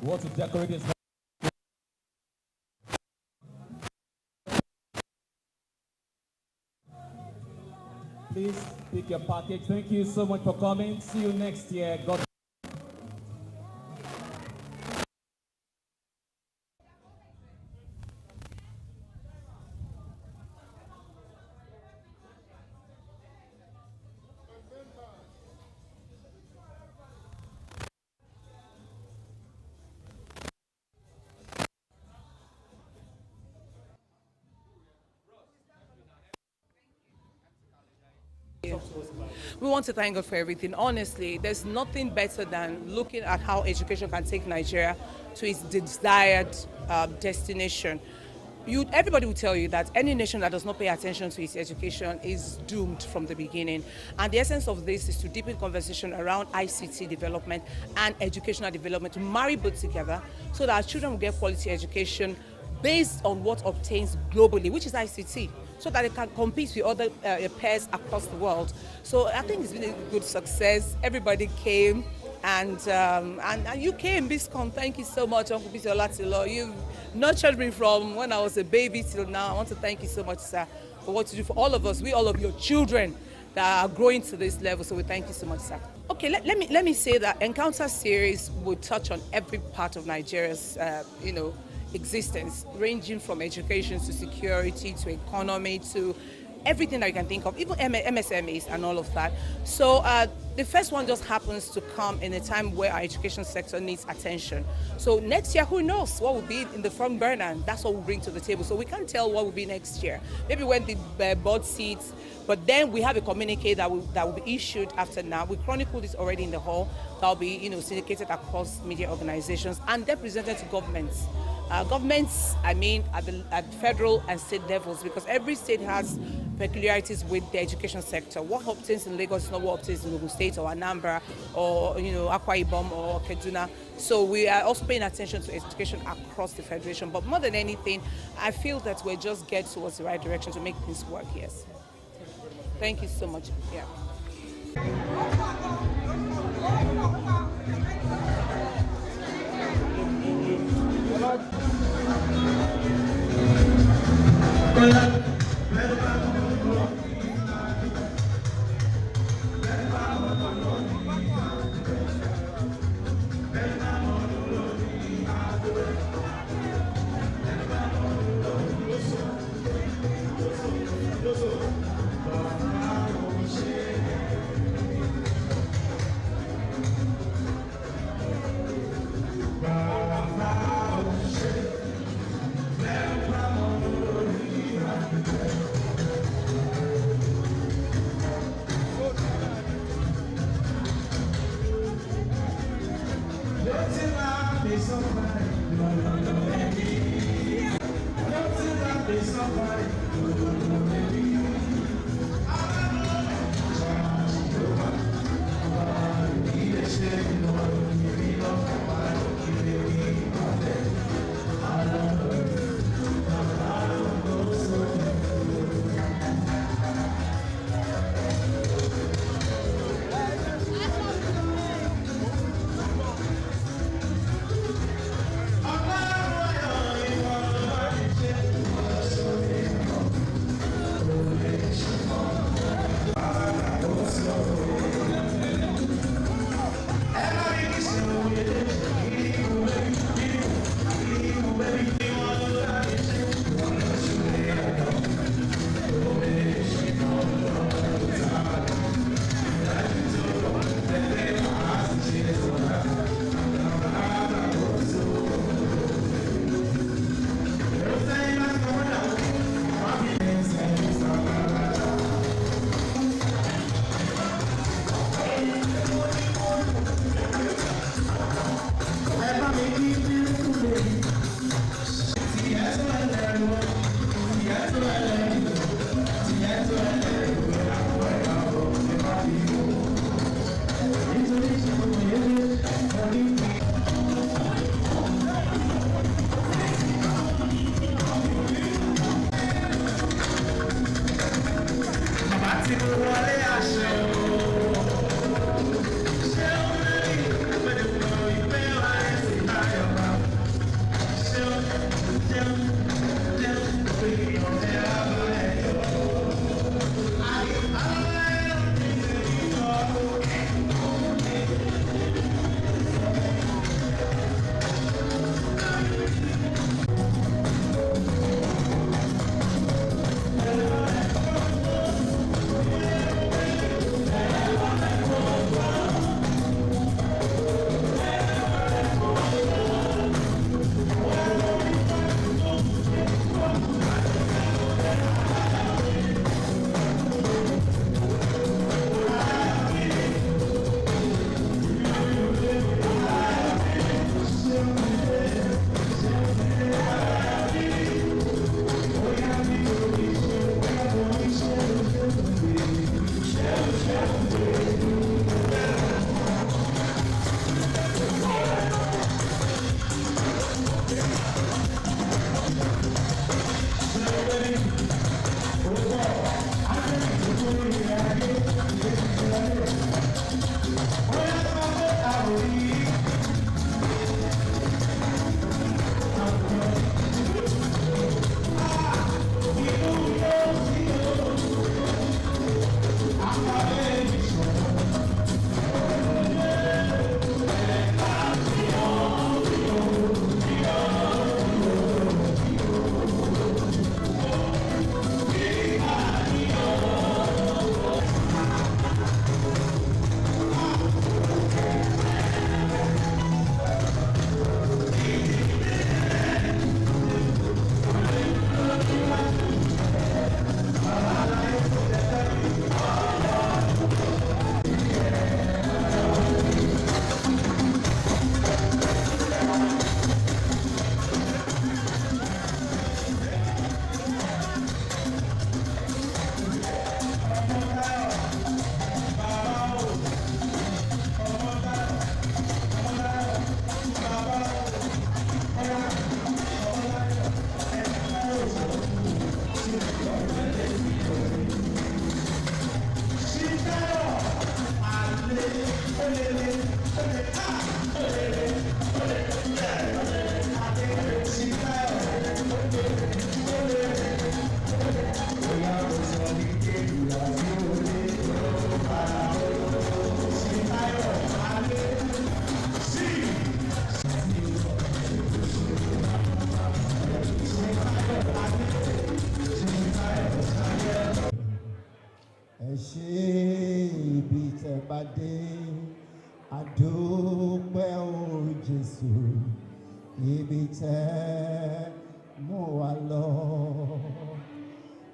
You want to decorate this. Please pick your package. Thank you so much for coming. See you next year. God. We want to thank God for everything. Honestly, there's nothing better than looking at how education can take Nigeria to its desired destination. Everybody will tell you that any nation that does not pay attention to its education is doomed from the beginning. And the essence of this is to deepen conversation around ICT development and educational development, to marry both together so that our children will get quality education based on what obtains globally, which is ICT, so that it can compete with other peers across the world. So I think it's been a good success. Everybody came, and you came, Biscon. Thank you so much, Uncle Bisolatilo. You've nurtured me from when I was a baby till now. I want to thank you so much, sir, for what you do for all of us, all of your children that are growing to this level. So we thank you so much, sir. Okay, let me say that Encounter series will touch on every part of Nigeria's, existence, ranging from education to security to economy to everything that you can think of, even MSMEs and all of that. So the first one just happens to come in a time where our education sector needs attention. So next year, who knows what will be in the front burner, and that's what we bring to the table. So we can't tell what will be next year. Maybe when the board seats, but then we have a communique that will be issued after now. We chronicled this already in the hall. That will be, syndicated across media organizations and then presented to governments. Governments, I mean, at federal and state levels, because every state has peculiarities with the education sector. What obtains in Lagos is not what obtains in Ogun State or Anambra or, Akwa Ibom or Kaduna. So we are also paying attention to education across the federation. But more than anything, I feel that we're just getting towards the right direction to make things work, yes. Thank you so much. Yeah.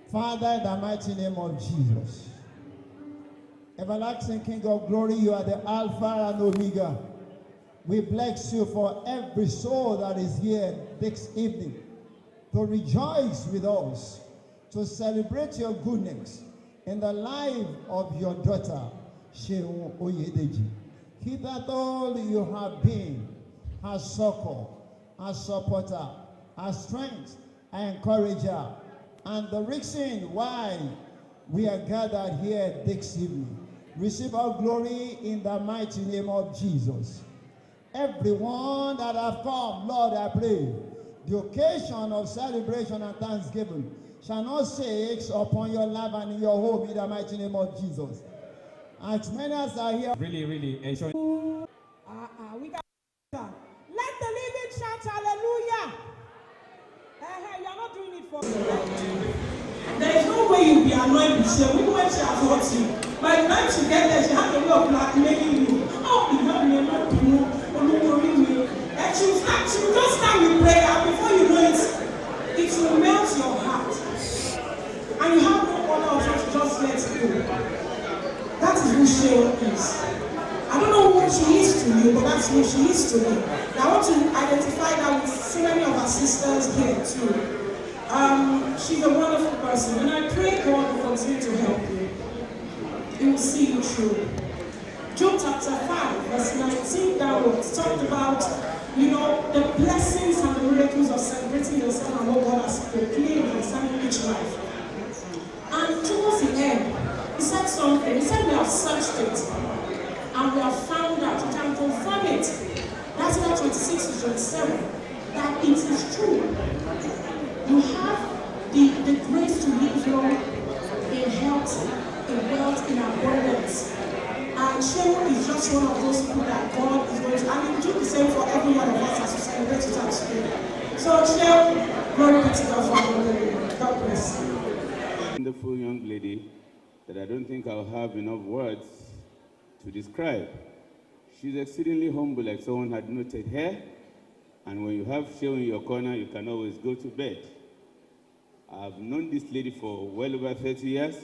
Father, in the mighty name of Jesus, everlasting King of glory, you are the Alpha and Omega. We bless you for every soul that is here this evening to rejoice with us, to celebrate your goodness in the life of your daughter, Shehu Oyedeji. Hitherto you have been her succor, her supporter, her strength, her encourager, and the reason why we are gathered here this evening. Receive our glory in the mighty name of Jesus. Everyone that have come, Lord, I pray, the occasion of celebration and thanksgiving shall not cease upon your life and in your home in the mighty name of Jesus. As many as are here, really enjoy. We got let the living shout hallelujah. You are not doing it for me. There is no way you'll be annoyed with her. Even when she has hurt you, by the time she gets there, she has a way of blackmailing you. Oh, you have me not to know, me. And she will just start with prayer. Before you know it, it will melt your heart. And you have no other option to just let it go. That is who Shehu is. I don't know who she is to you, but that's who she is to me. And I want to identify that with so many of our sisters here too. She's a wonderful person, and I pray God will continue to help you. He will see you through. Job chapter 5, verse 19 downwards talked about, the blessings and the miracles of celebrating yourself and what God has proclaimed concerning each life. And towards the end, he said something. He said, we have searched it, and we have found out, you can confirm it. That's about 26 to 27, that it is true. You have the grace to live long in health, in wealth, in abundance. And Shehu is just one of those people that God is going to, and he will do the same for every one of us as we celebrate it at today. So Shehu, glory be to God for you. God bless you. Wonderful young lady that I don't think I'll have enough words to describe. She's exceedingly humble, like someone had noted here. And when you have Shehu in your corner, you can always go to bed. I've known this lady for well over 30 years,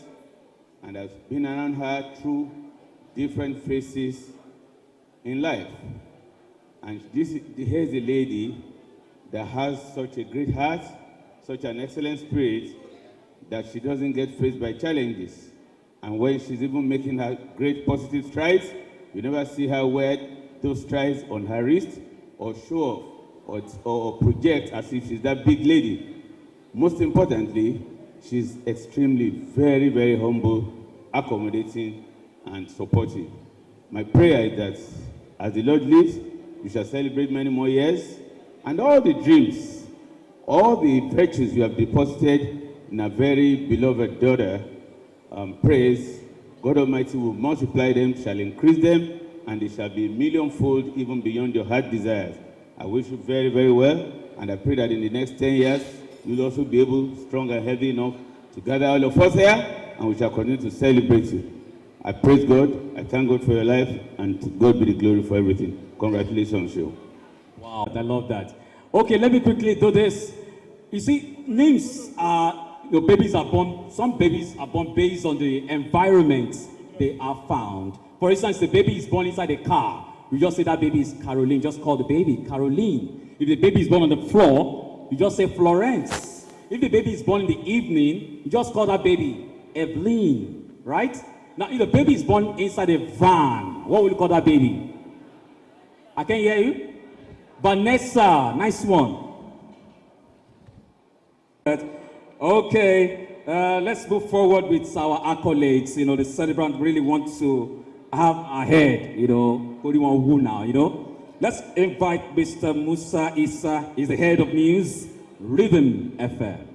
and I've been around her through different phases in life. And here's a lady that has such a great heart, such an excellent spirit, that she doesn't get faced by challenges. And when she's even making her great positive strides, you never see her wear those strides on her wrist or show off or project as if she's that big lady. Most importantly, she's extremely, very, very humble, accommodating, and supportive. My prayer is that as the Lord lives, you shall celebrate many more years, and all the dreams, all the virtues you have deposited in a very beloved daughter, praise, God Almighty will multiply them, shall increase them, and they shall be millionfold even beyond your heart desires. I wish you very, very well, and I pray that in the next 10 years, you'll also be able, strong and healthy enough, to gather all of us here, and we shall continue to celebrate you. I praise God, I thank God for your life, and to God be the glory for everything. Congratulations, Shehu. Wow, I love that. Okay, let me quickly do this. You see, names are, babies are born, some babies are born based on the environment they are found. For instance, the baby is born inside a car. You just say that baby is Caroline, just call the baby Caroline. If the baby is born on the floor, you just say Florence. If the baby is born in the evening, you just call that baby Evelyn, right? Now, if the baby is born inside a van, what will you call that baby? I can hear you. Vanessa, nice one. Okay, let's move forward with our accolades. The celebrant really wants to have ahead, what do you want to do now, Let's invite Mr. Musa Issa. He's the head of news, Rhythm FM.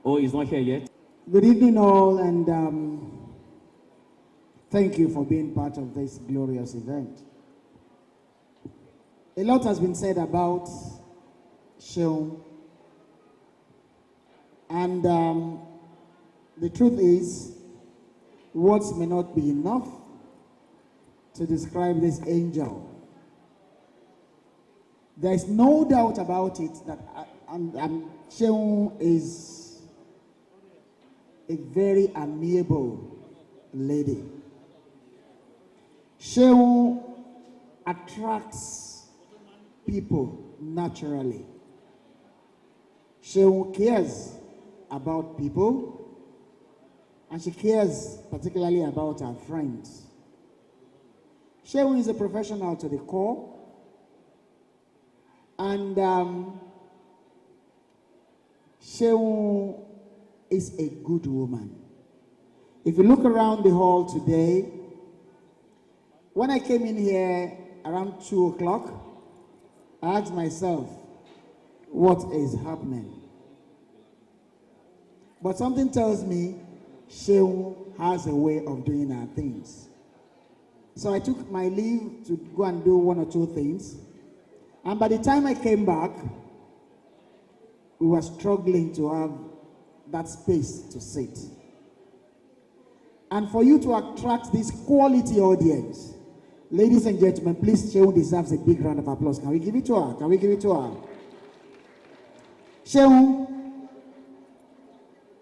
Oh, he's not here yet? Good evening all, and thank you for being part of this glorious event. A lot has been said about Sheung, and the truth is, words may not be enough to describe this angel. There is no doubt about it that Sheung is a very amiable lady. Sheung attracts people naturally. Sheung cares about people, and she cares particularly about her friends. Sheung is a professional to the core, and Sheung is a good woman. If you look around the hall today, when I came in here around 2 o'clock, I asked myself, what is happening? But something tells me Sheung has a way of doing her things. So I took my leave to go and do 1 or 2 things. And by the time I came back, we were struggling to have that space to sit. And for you to attract this quality audience, ladies and gentlemen, please, Sheung deserves a big round of applause. Can we give it to her? Can we give it to her? Sheung,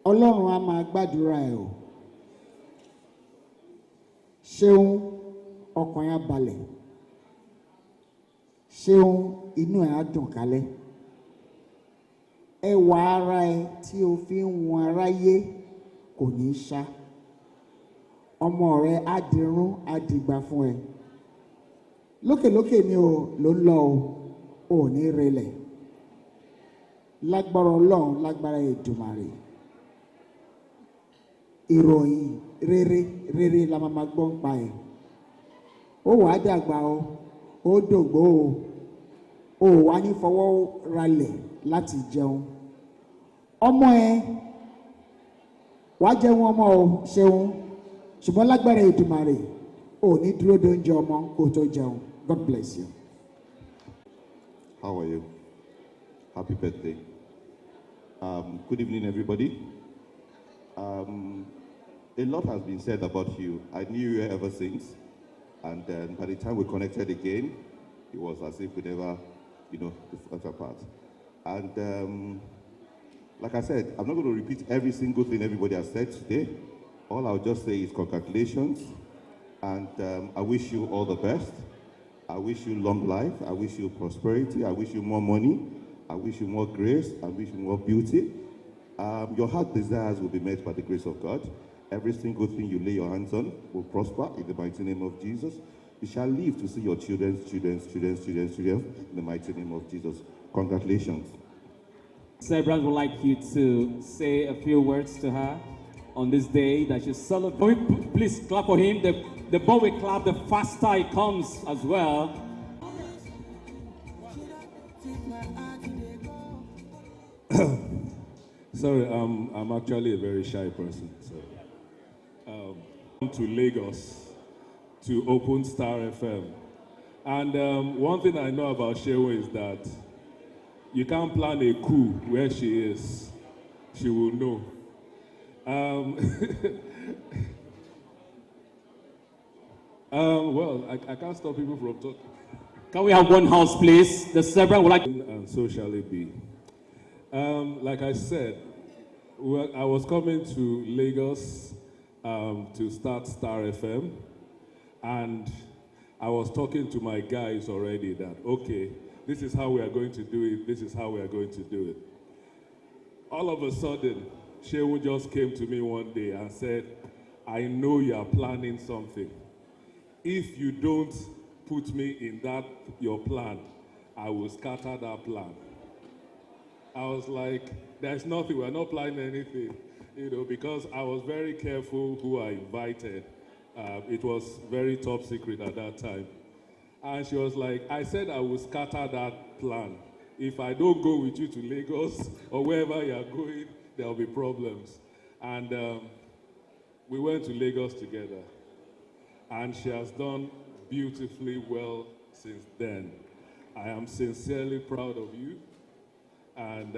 Ọlọ́run á máa gbàdúrà ẹ o. Sheung, ọkàn á balẹ̀. Sheung, inú ẹ̀ á dùn kálẹ̀. Ẹwà ara ẹ tí o fi ń wọn aráyé kò ní ṣá. Ọmọ rẹ á dirún á dìgbà fún ẹ. Lókèlókè ni o ló ń lọ o, ò ní relẹ̀. Lágbára Ọlọ́run, lágbára Èdùmàrè. Ìròyìn rere la máa gbọ́ ń pa ẹ̀. Ó wàá dàgbà o, ó dògbó o wá ní fọwọ́ ralẹ̀ láti jẹun. Ọmọ ẹ wàá jẹun ọmọ o Ṣeun, ṣùgbọ́n lágbára Èdùmàrè ò ní dúró de oúnjẹ ọmọ kó tó jẹun. God bless you. How are you? Happy birthday. Good evening, everybody. A lot has been said about you. I knew you ever since, and then by the time we connected again, it was as if we never, discussed apart. And like I said, I'm not going to repeat every single thing everybody has said today. All I'll just say is congratulations, and I wish you all the best. I wish you long life. I wish you prosperity. I wish you more money. I wish you more grace. I wish you more beauty. Your heart desires will be met by the grace of God. Every single thing you lay your hands on will prosper in the mighty name of Jesus. You shall live to see your children in the mighty name of Jesus. Congratulations. Celebrants would like you to say a few words to her on this day that she's celebrating. Please clap for him. The more we clap, the faster it comes as well. Sorry, I'm actually a very shy person. So, to Lagos to open Star FM. And one thing I know about Sheung is that you can't plan a coup where she is. She will know. Well, I can't stop people from talking. Can we have one house, please? The celebrant would like. And so shall it be. Like I said, I was coming to Lagos to start Star FM, and I was talking to my guys already that, okay, this is how we are going to do it, this is how we are going to do it. All of a sudden, Sheung just came to me one day and said, I know you are planning something. If you don't put me in your plan, I will scatter that plan. I was like, there's nothing, we're not planning anything, because I was very careful who I invited It was very top secret at that time. And she was like, I said I will scatter that plan. If I don't go with you to Lagos or wherever you are going, there will be problems. And we went to Lagos together. And she has done beautifully well since then. I am sincerely proud of you. And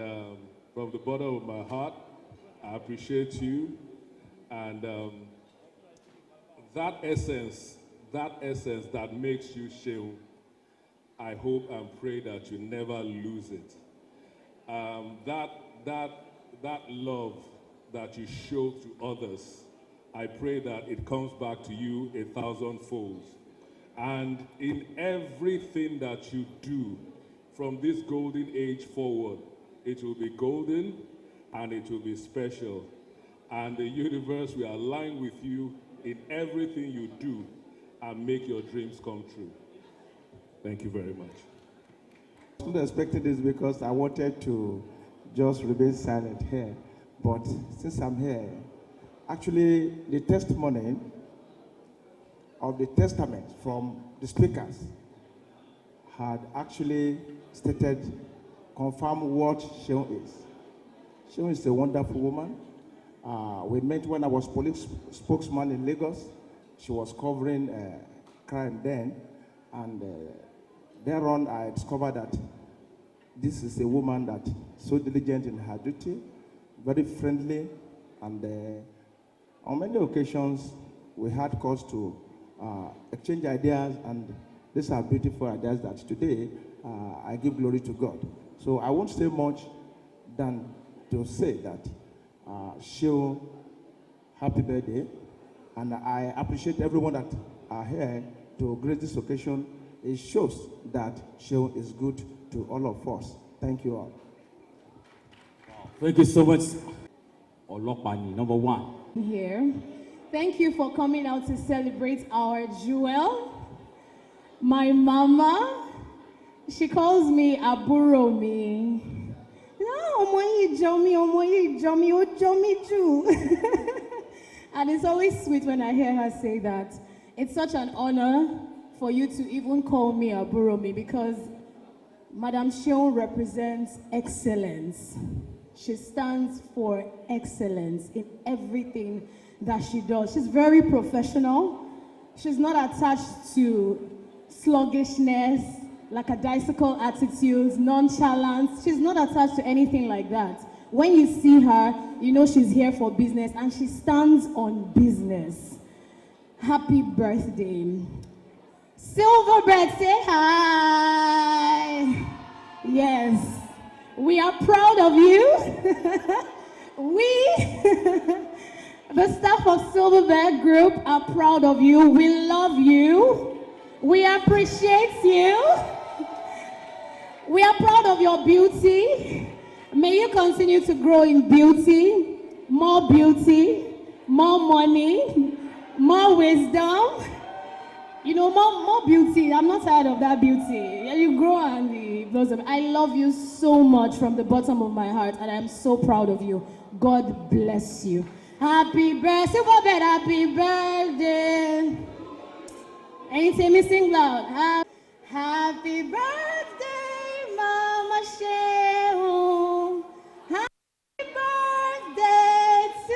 from the bottom of my heart, I appreciate you. And that essence that makes you Shehu, I hope and pray that you never lose it. That love that you show to others, I pray that it comes back to you 1,000-fold. And in everything that you do from this golden age forward, it will be golden and it will be special. And the universe will align with you in everything you do and make your dreams come true. Thank you very much. I wasn't expecting this because I wanted to just remain silent here. But since I'm here, actually the testimony of the testament from the speakers had actually stated, confirm what Shehu is. Shehu is a wonderful woman. We met when I was police spokesman in Lagos. She was covering crime then, and thereon I discovered that this is a woman that is so diligent in her duty, very friendly, and on many occasions we had cause to exchange ideas, and these are beautiful ideas that today I give glory to God. So I won't say much than to say that Shehu, happy birthday, and I appreciate everyone that are here to grace this occasion. It shows that Shehu is good to all of us. Thank you all. Thank you so much. Olopani, number one. Here. Thank you for coming out to celebrate our jewel. My mama, she calls me Aburomi. And it's always sweet when I hear her say that. It's such an honor for you to even call me Aburomi, because Madam Shehu represents excellence. She stands for excellence in everything that she does. She's very professional. She's not attached to sluggishness, lackadaisical attitudes, nonchalance. She's not attached to anything like that. When you see her, you know she's here for business, and she stands on business. Happy birthday. Silverbird, say hi. Yes, we are proud of you. The staff of Silverbird Group are proud of you. We love you. We appreciate you. We are proud of your beauty. May you continue to grow in beauty, more money, more wisdom. You know, more beauty. I'm not tired of that beauty. You grow and it blossom. I love you so much from the bottom of my heart, and I'm so proud of you. God bless you. Happy birthday, Silverbird, happy birthday. Anything missing loud? Happy birthday, Mama Shehu. Happy birthday to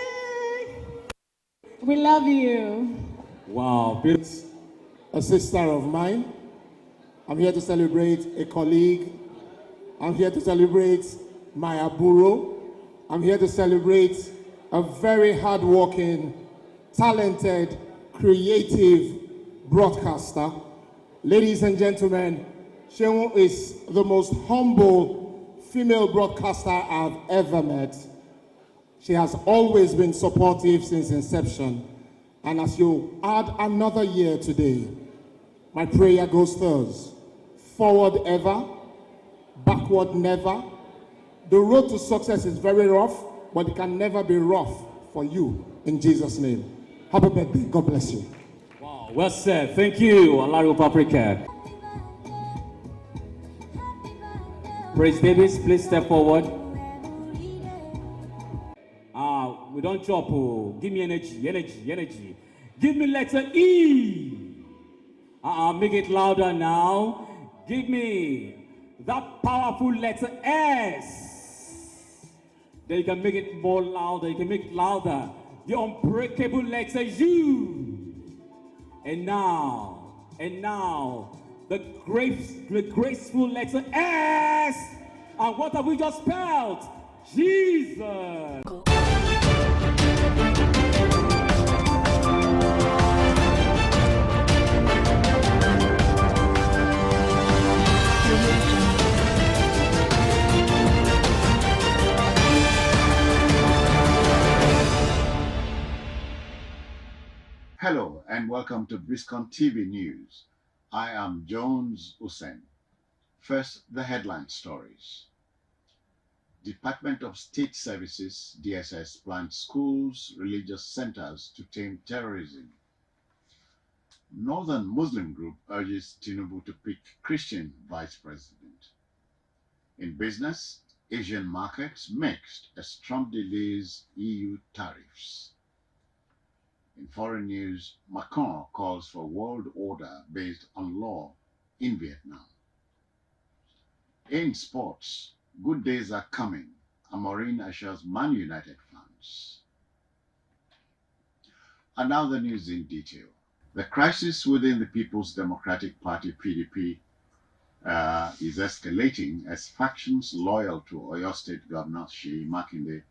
you. We love you. Wow. A sister of mine. I'm here to celebrate a colleague. I'm here to celebrate my Aburo. I'm here to celebrate a very hardworking, talented, creative broadcaster. Ladies and gentlemen, Shehu is the most humble female broadcaster I've ever met. She has always been supportive since inception. And as you add another year today, my prayer goes thus: forward ever, backward never. The road to success is very rough, but it can never be rough for you, in Jesus' name. Happy birthday. God bless you. Wow, well said. Thank you, Alario Paprika. Praise Davis, please step forward. We don't chop. Give me energy. Give me letter E. Make it louder now. Give me that powerful letter S. Then you can make it more louder. You can make it louder. The unbreakable letter U. And now, the graceful letter S. And what have we just spelled? Jesus. Hello and welcome to Biscon TV News. I am Jones Hussein. First, the headline stories. Department of State Services, DSS, plans schools, religious centers to tame terrorism. Northern Muslim group urges Tinubu to pick Christian vice president. In business, Asian markets mixed as Trump delays EU tariffs. In foreign news, Macron calls for world order based on law in Vietnam. In sports, good days are coming. Amorim assures Man United fans. And now the news in detail. The crisis within the People's Democratic Party, PDP, is escalating as factions loyal to Oyo State Governor Seyi Makinde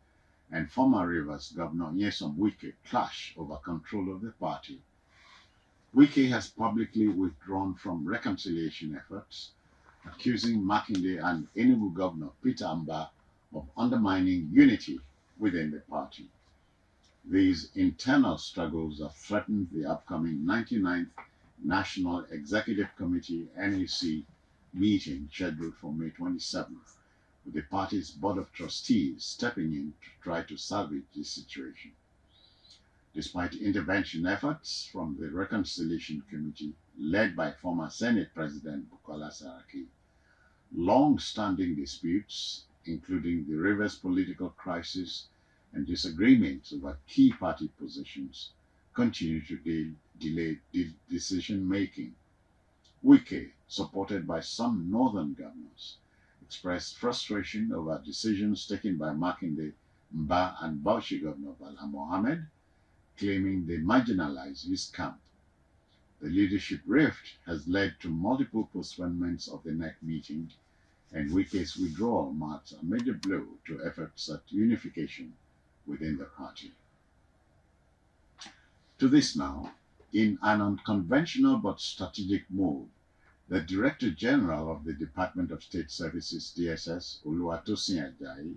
and former Rivers Governor Nyesom Wike clash over control of the party. Wike has publicly withdrawn from reconciliation efforts, accusing Makinde and Enugu Governor Peter Amba of undermining unity within the party. These internal struggles have threatened the upcoming 99th National Executive Committee NEC meeting scheduled for May 27th, with the party's Board of Trustees stepping in to try to salvage the situation. Despite intervention efforts from the Reconciliation Committee led by former Senate President Bukola Saraki, long-standing disputes, including the Rivers political crisis and disagreements over key party positions, continue to delay decision-making. Wike, supported by some northern governors, expressed frustration over decisions taken by Makinde, Mba, and Bauchi Governor Bala Mohammed, claiming they marginalize his camp. The leadership rift has led to multiple postponements of the NEC meeting, and Wike's withdrawal marks a major blow to efforts at unification within the party. To this now, in an unconventional but strategic move, the Director General of the Department of State Services, DSS, Oluwatosin Ajayi,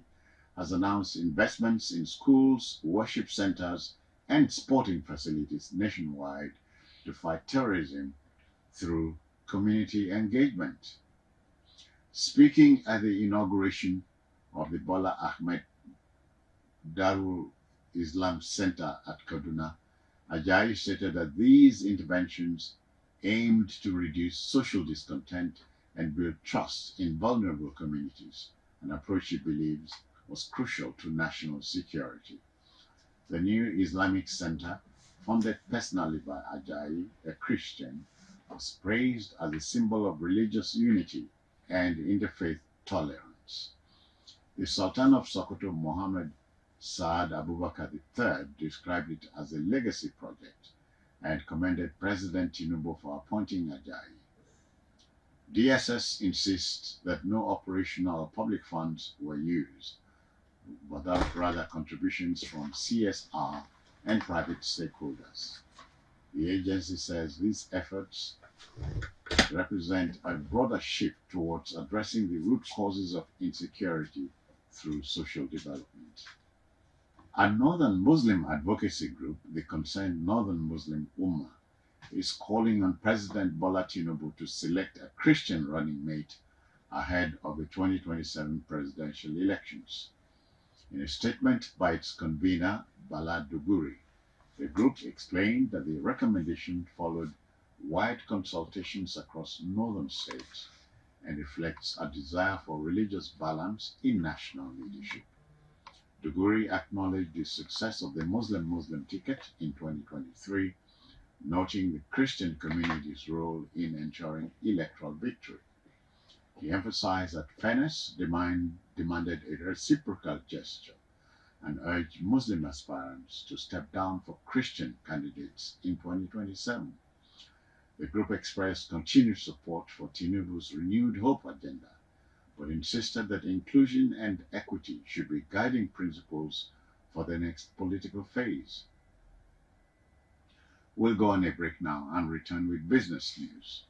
has announced investments in schools, worship centers, and sporting facilities nationwide to fight terrorism through community engagement. Speaking at the inauguration of the Bola Ahmed Darul Islam Center at Kaduna, Ajayi stated that these interventions aimed to reduce social discontent and build trust in vulnerable communities, an approach he believes was crucial to national security. The new Islamic Center, funded personally by Ajayi, a Christian, was praised as a symbol of religious unity and interfaith tolerance. The Sultan of Sokoto, Mohammed Saad Abubakar III, described it as a legacy project and commended President Tinubu for appointing Ajayi. DSS insists that no operational or public funds were used, but that rather contributions from CSR and private stakeholders. The agency says these efforts represent a broader shift towards addressing the root causes of insecurity through social development. A Northern Muslim advocacy group, the Concerned Northern Muslim Ummah, is calling on President Bola Tinubu to select a Christian running mate ahead of the 2027 presidential elections. In a statement by its convener, Bala Duguri, the group explained that the recommendation followed wide consultations across northern states and reflects a desire for religious balance in national leadership. Duguri acknowledged the success of the Muslim-Muslim ticket in 2023 noting the Christian community's role in ensuring electoral victory. He emphasized that fairness demanded a reciprocal gesture and urged Muslim aspirants to step down for Christian candidates in 2027. The group expressed continued support for Tinubu's renewed hope agenda, but insisted that inclusion and equity should be guiding principles for the next political phase. We'll go on a break now and return with business news.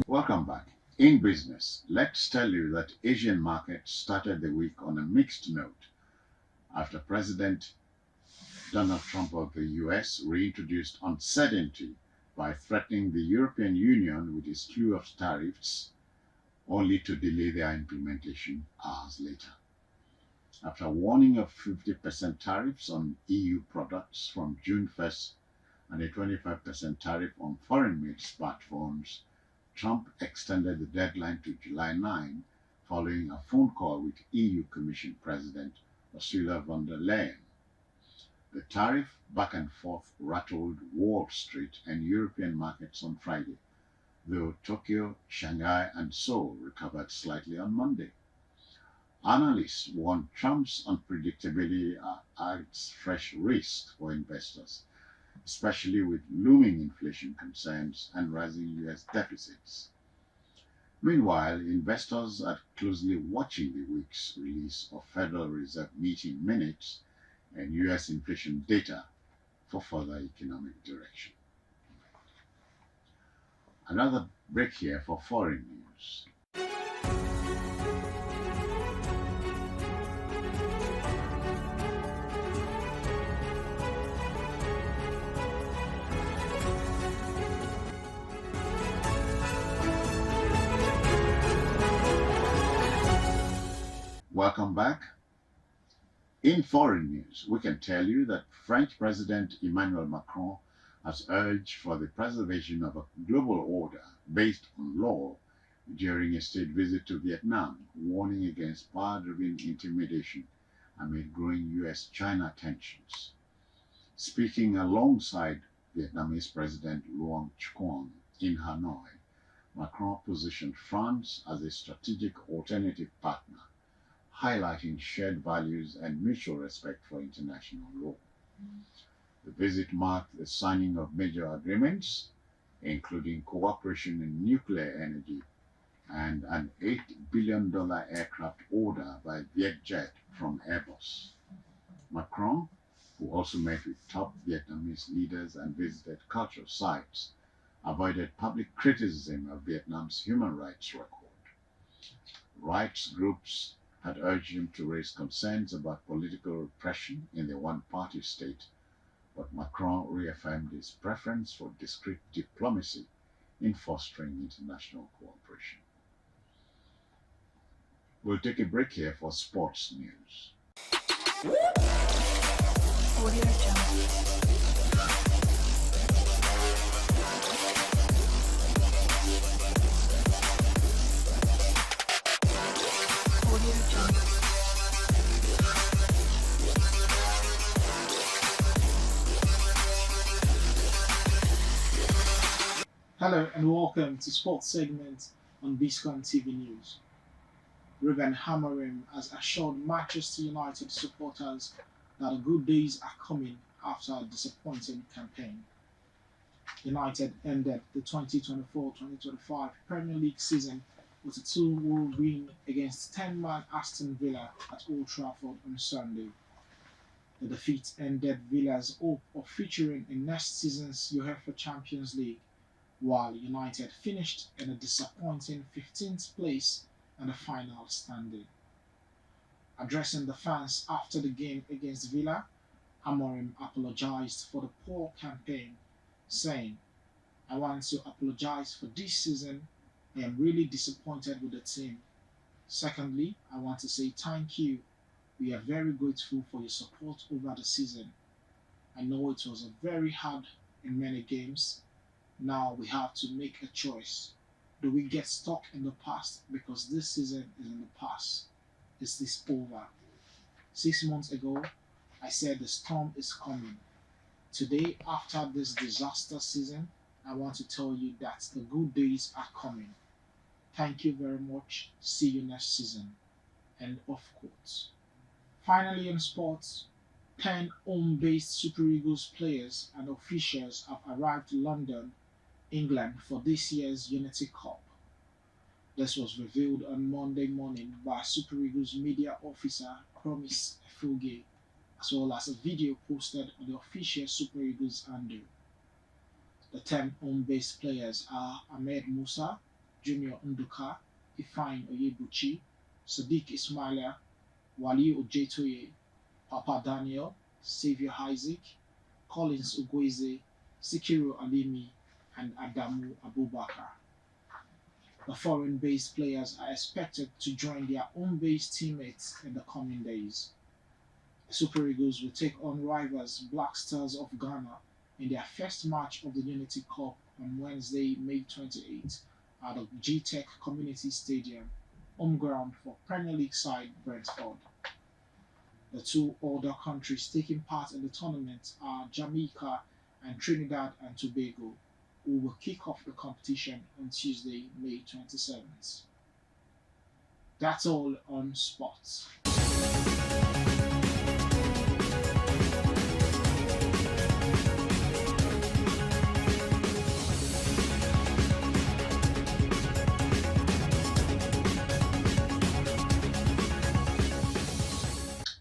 Welcome back. In business, let's tell you that Asian markets started the week on a mixed note after President Donald Trump of the US reintroduced uncertainty by threatening the European Union with a slew of tariffs, only to delay their implementation hours later. After a warning of 50% tariffs on EU products from June 1st and a 25% tariff on foreign-made smartphones, Trump extended the deadline to July 9 following a phone call with EU Commission President Ursula von der Leyen. The tariff back and forth rattled Wall Street and European markets on Friday, though Tokyo, Shanghai, and Seoul recovered slightly on Monday. Analysts warned Trump's unpredictability adds fresh risk for investors, especially with looming inflation concerns and rising U.S. deficits. Meanwhile, investors are closely watching the week's release of Federal Reserve meeting minutes and U.S. inflation data for further economic direction. Another break here for foreign news. Welcome back. In foreign news, we can tell you that French President Emmanuel Macron has urged for the preservation of a global order based on law during a state visit to Vietnam, warning against power-driven intimidation amid growing U.S.-China tensions. Speaking alongside Vietnamese President Luong Chuan in Hanoi, Macron positioned France as a strategic alternative partner, highlighting shared values and mutual respect for international law. The visit marked the signing of major agreements, including cooperation in nuclear energy and an $8 billion aircraft order by Vietjet from Airbus. Macron, who also met with top Vietnamese leaders and visited cultural sites, avoided public criticism of Vietnam's human rights record. Rights groups had urged him to raise concerns about political repression in the one-party state, but Macron reaffirmed his preference for discreet diplomacy in fostering international cooperation. We'll take a break here for sports news. Hello and welcome to Sports Segment on Biscon TV News. Ruben Amorim has assured Manchester United supporters that the good days are coming after a disappointing campaign. United ended the 2024-2025 Premier League season with a 2-0 win against 10-man Aston Villa at Old Trafford on Sunday. The defeat ended Villa's hope of featuring in next season's UEFA Champions League, while United finished in a disappointing 15th place in the final standing. Addressing the fans after the game against Villa, Amorim apologized for the poor campaign, saying, "I want to apologize for this season. I am really disappointed with the team. Secondly, I want to say thank you. We are very grateful for your support over the season. I know it was very hard in many games. Now we have to make a choice. do we get stuck in the past because this season is in the past? Is this over? 6 months ago, I said the storm is coming. Today, after this disaster season, I want to tell you that the good days are coming. Thank you very much. See you next season. End of quote. Finally, in sports, 10 home-based Super Eagles players and officials have arrived in London, England for this year's Unity Cup. This was revealed on Monday morning by Super Eagles media officer Promise Efuge, as well as a video posted on the official Super Eagles handle. The 10 home-based players are Ahmed Musa, Junior Nduka, Ifeanyi Oyebuchi, Sadiq Ismaila, Wali Ojetoye, Papa Daniel, Xavier Isaac, Collins Ugweze, Sikiru Alimi, and Adamu Abubakar. The foreign-based players are expected to join their home-based teammates in the coming days. The Super Eagles will take on rivals Black Stars of Ghana in their first match of the Unity Cup on Wednesday, May 28 at the G-Tech Community Stadium, home ground for Premier League side Brentford. The two other countries taking part in the tournament are Jamaica and Trinidad and Tobago, who will kick off the competition on Tuesday, May 27th. That's all on sports.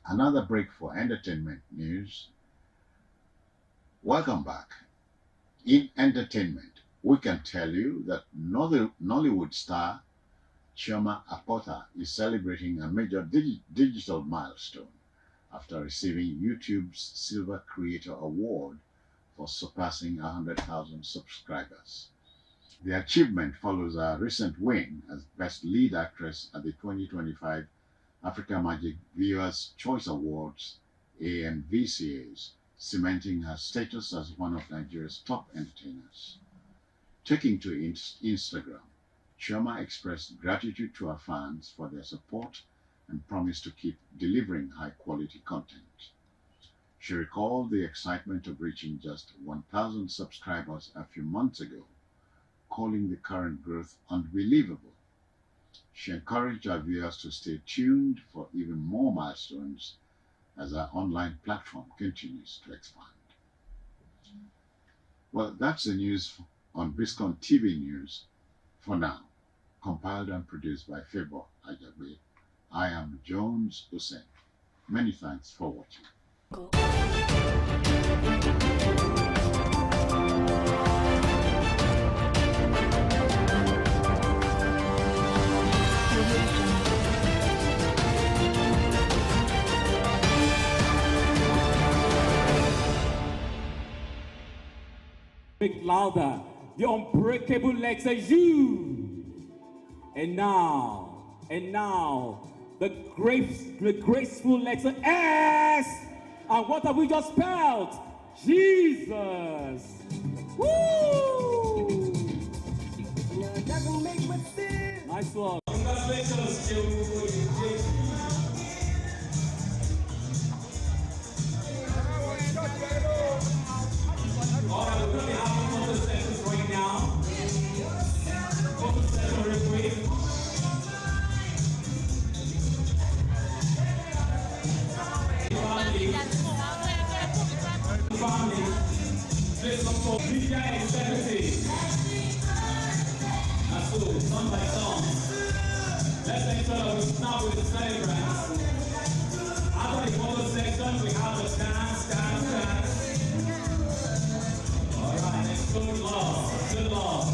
Another break for entertainment news. Welcome back. In entertainment, we can tell you that Nollywood star Chioma Apota is celebrating a major digital milestone after receiving YouTube's Silver Creator Award for surpassing 100,000 subscribers. The achievement follows a recent win as Best Lead Actress at the 2025 Africa Magic Viewers' Choice Awards (AMVCAs), cementing her status as one of Nigeria's top entertainers. Taking to Instagram, Chioma expressed gratitude to her fans for their support and promised to keep delivering high-quality content. She recalled the excitement of reaching just 1,000 subscribers a few months ago, calling the current growth unbelievable. She encouraged her viewers to stay tuned for even more milestones as our online platform continues to expand. Well, that's the news on Biscon TV News for now. Compiled and produced by Febo Ajabe. I am Jones Hussein. Many thanks for watching. Make louder. The unbreakable legs are you. And now, the graceful legs are S. And what have we just spelled? Jesus. Woo! Nice one. Congratulations, all right, we're going to have photo sessions right now. Photo session real quick. Family, play some for DJ and 70. That's cool, song by song. Let's make sure that we start with the celebrants. After the photo section, we have the dance. All right, let's go love, good love.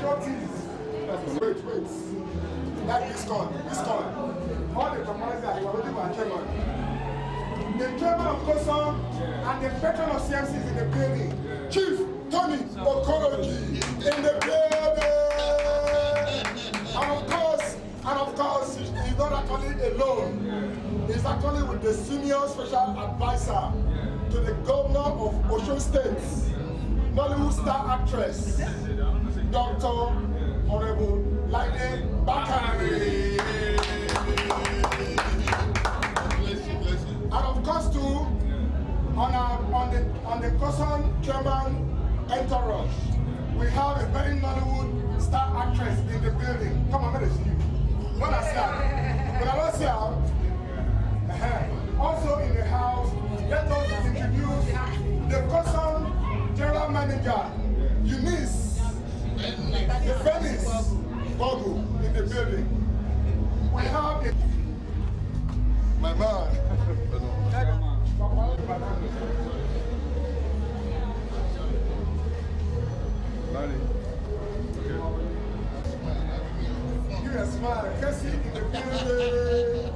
Wait. Like Biscon. All the commands that you are waiting for a chairman. The chairman of COSOM and the patron of CMC is in the building. Chief Tony Okoroji in the building. And of course, he's not actually alone. He's actually with the senior special advisor to the governor of Osun State, Nollywood star actress, Dr. Honorable Laide Bakari. And of course, too, on the COSOM chairman entourage, we have a very Nollywood star actress in the building. Come on, let us see you. When I see her, also in the house, let us introduce the COSOM general manager, Eunice, the Venice Bogu in the building. We have my man. You are smart. Cassie in the building.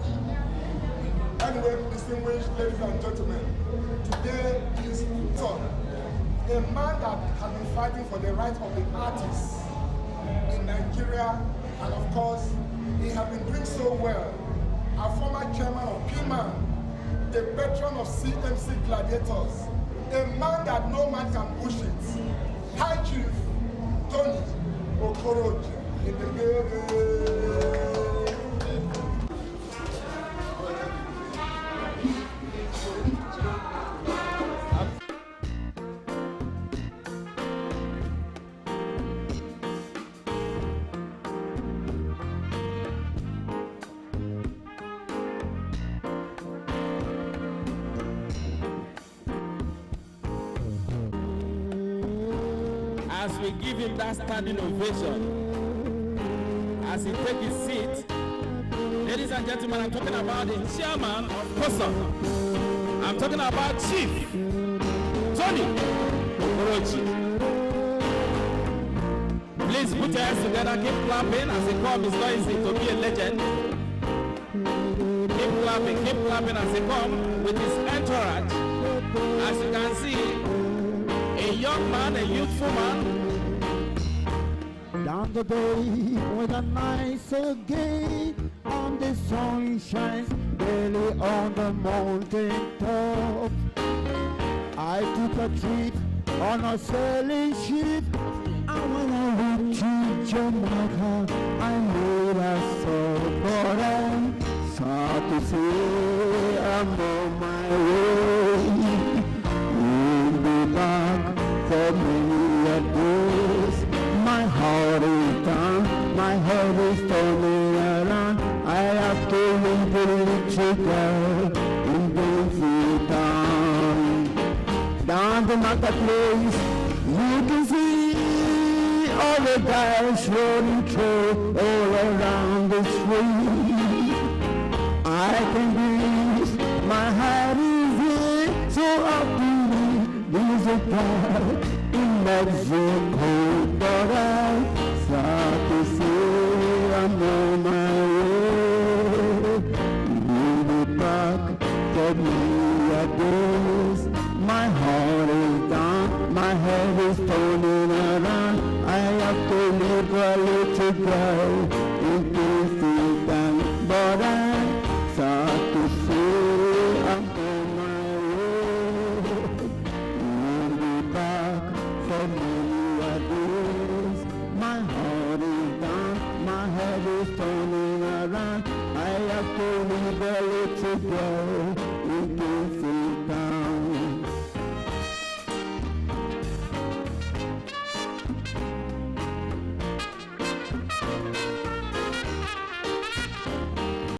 Anyway, distinguished ladies and gentlemen, today is Tom, a man that has been fighting for the rights of the artists in Nigeria, and of course, he has been doing so well. Our former chairman of PMAN, the patron of CMC Gladiators, a man that no man can push it. High Chief Tony Okoroji in the building. As we give him that standing ovation, as he takes his seat, ladies and gentlemen, I'm talking about the chairman of COSOM. I'm talking about Chief Tony Okoroji. Please put your hands together, keep clapping as he comes. It's not easy to be a legend. Keep clapping as he comes with his entourage. As you can see, a young man, a youthful man. Down the bay with a nice gay, and the sun shines daily on the mountain top. I took a trip on a sailing ship, and when I reached Jamaica, I made a song, but I'm sad to say I'm on my way. We'll be back for many a days. My heart is down, my head is turning around. I have to leave the little girl in the down. Down the marketplace, you can see all the guys running through all around the street. I can breathe, my heart is in, so happy. There's a guy in Mexico, but I'm sad to say I'm on my way. We'll be back, get me a days. My heart is down, my head is turning around. I have to leave a little girl in case it's done, but I'm sad to say I'm on my way. We'll be back for many a days. My heart is down, my head is turning around. I have to leave a little girl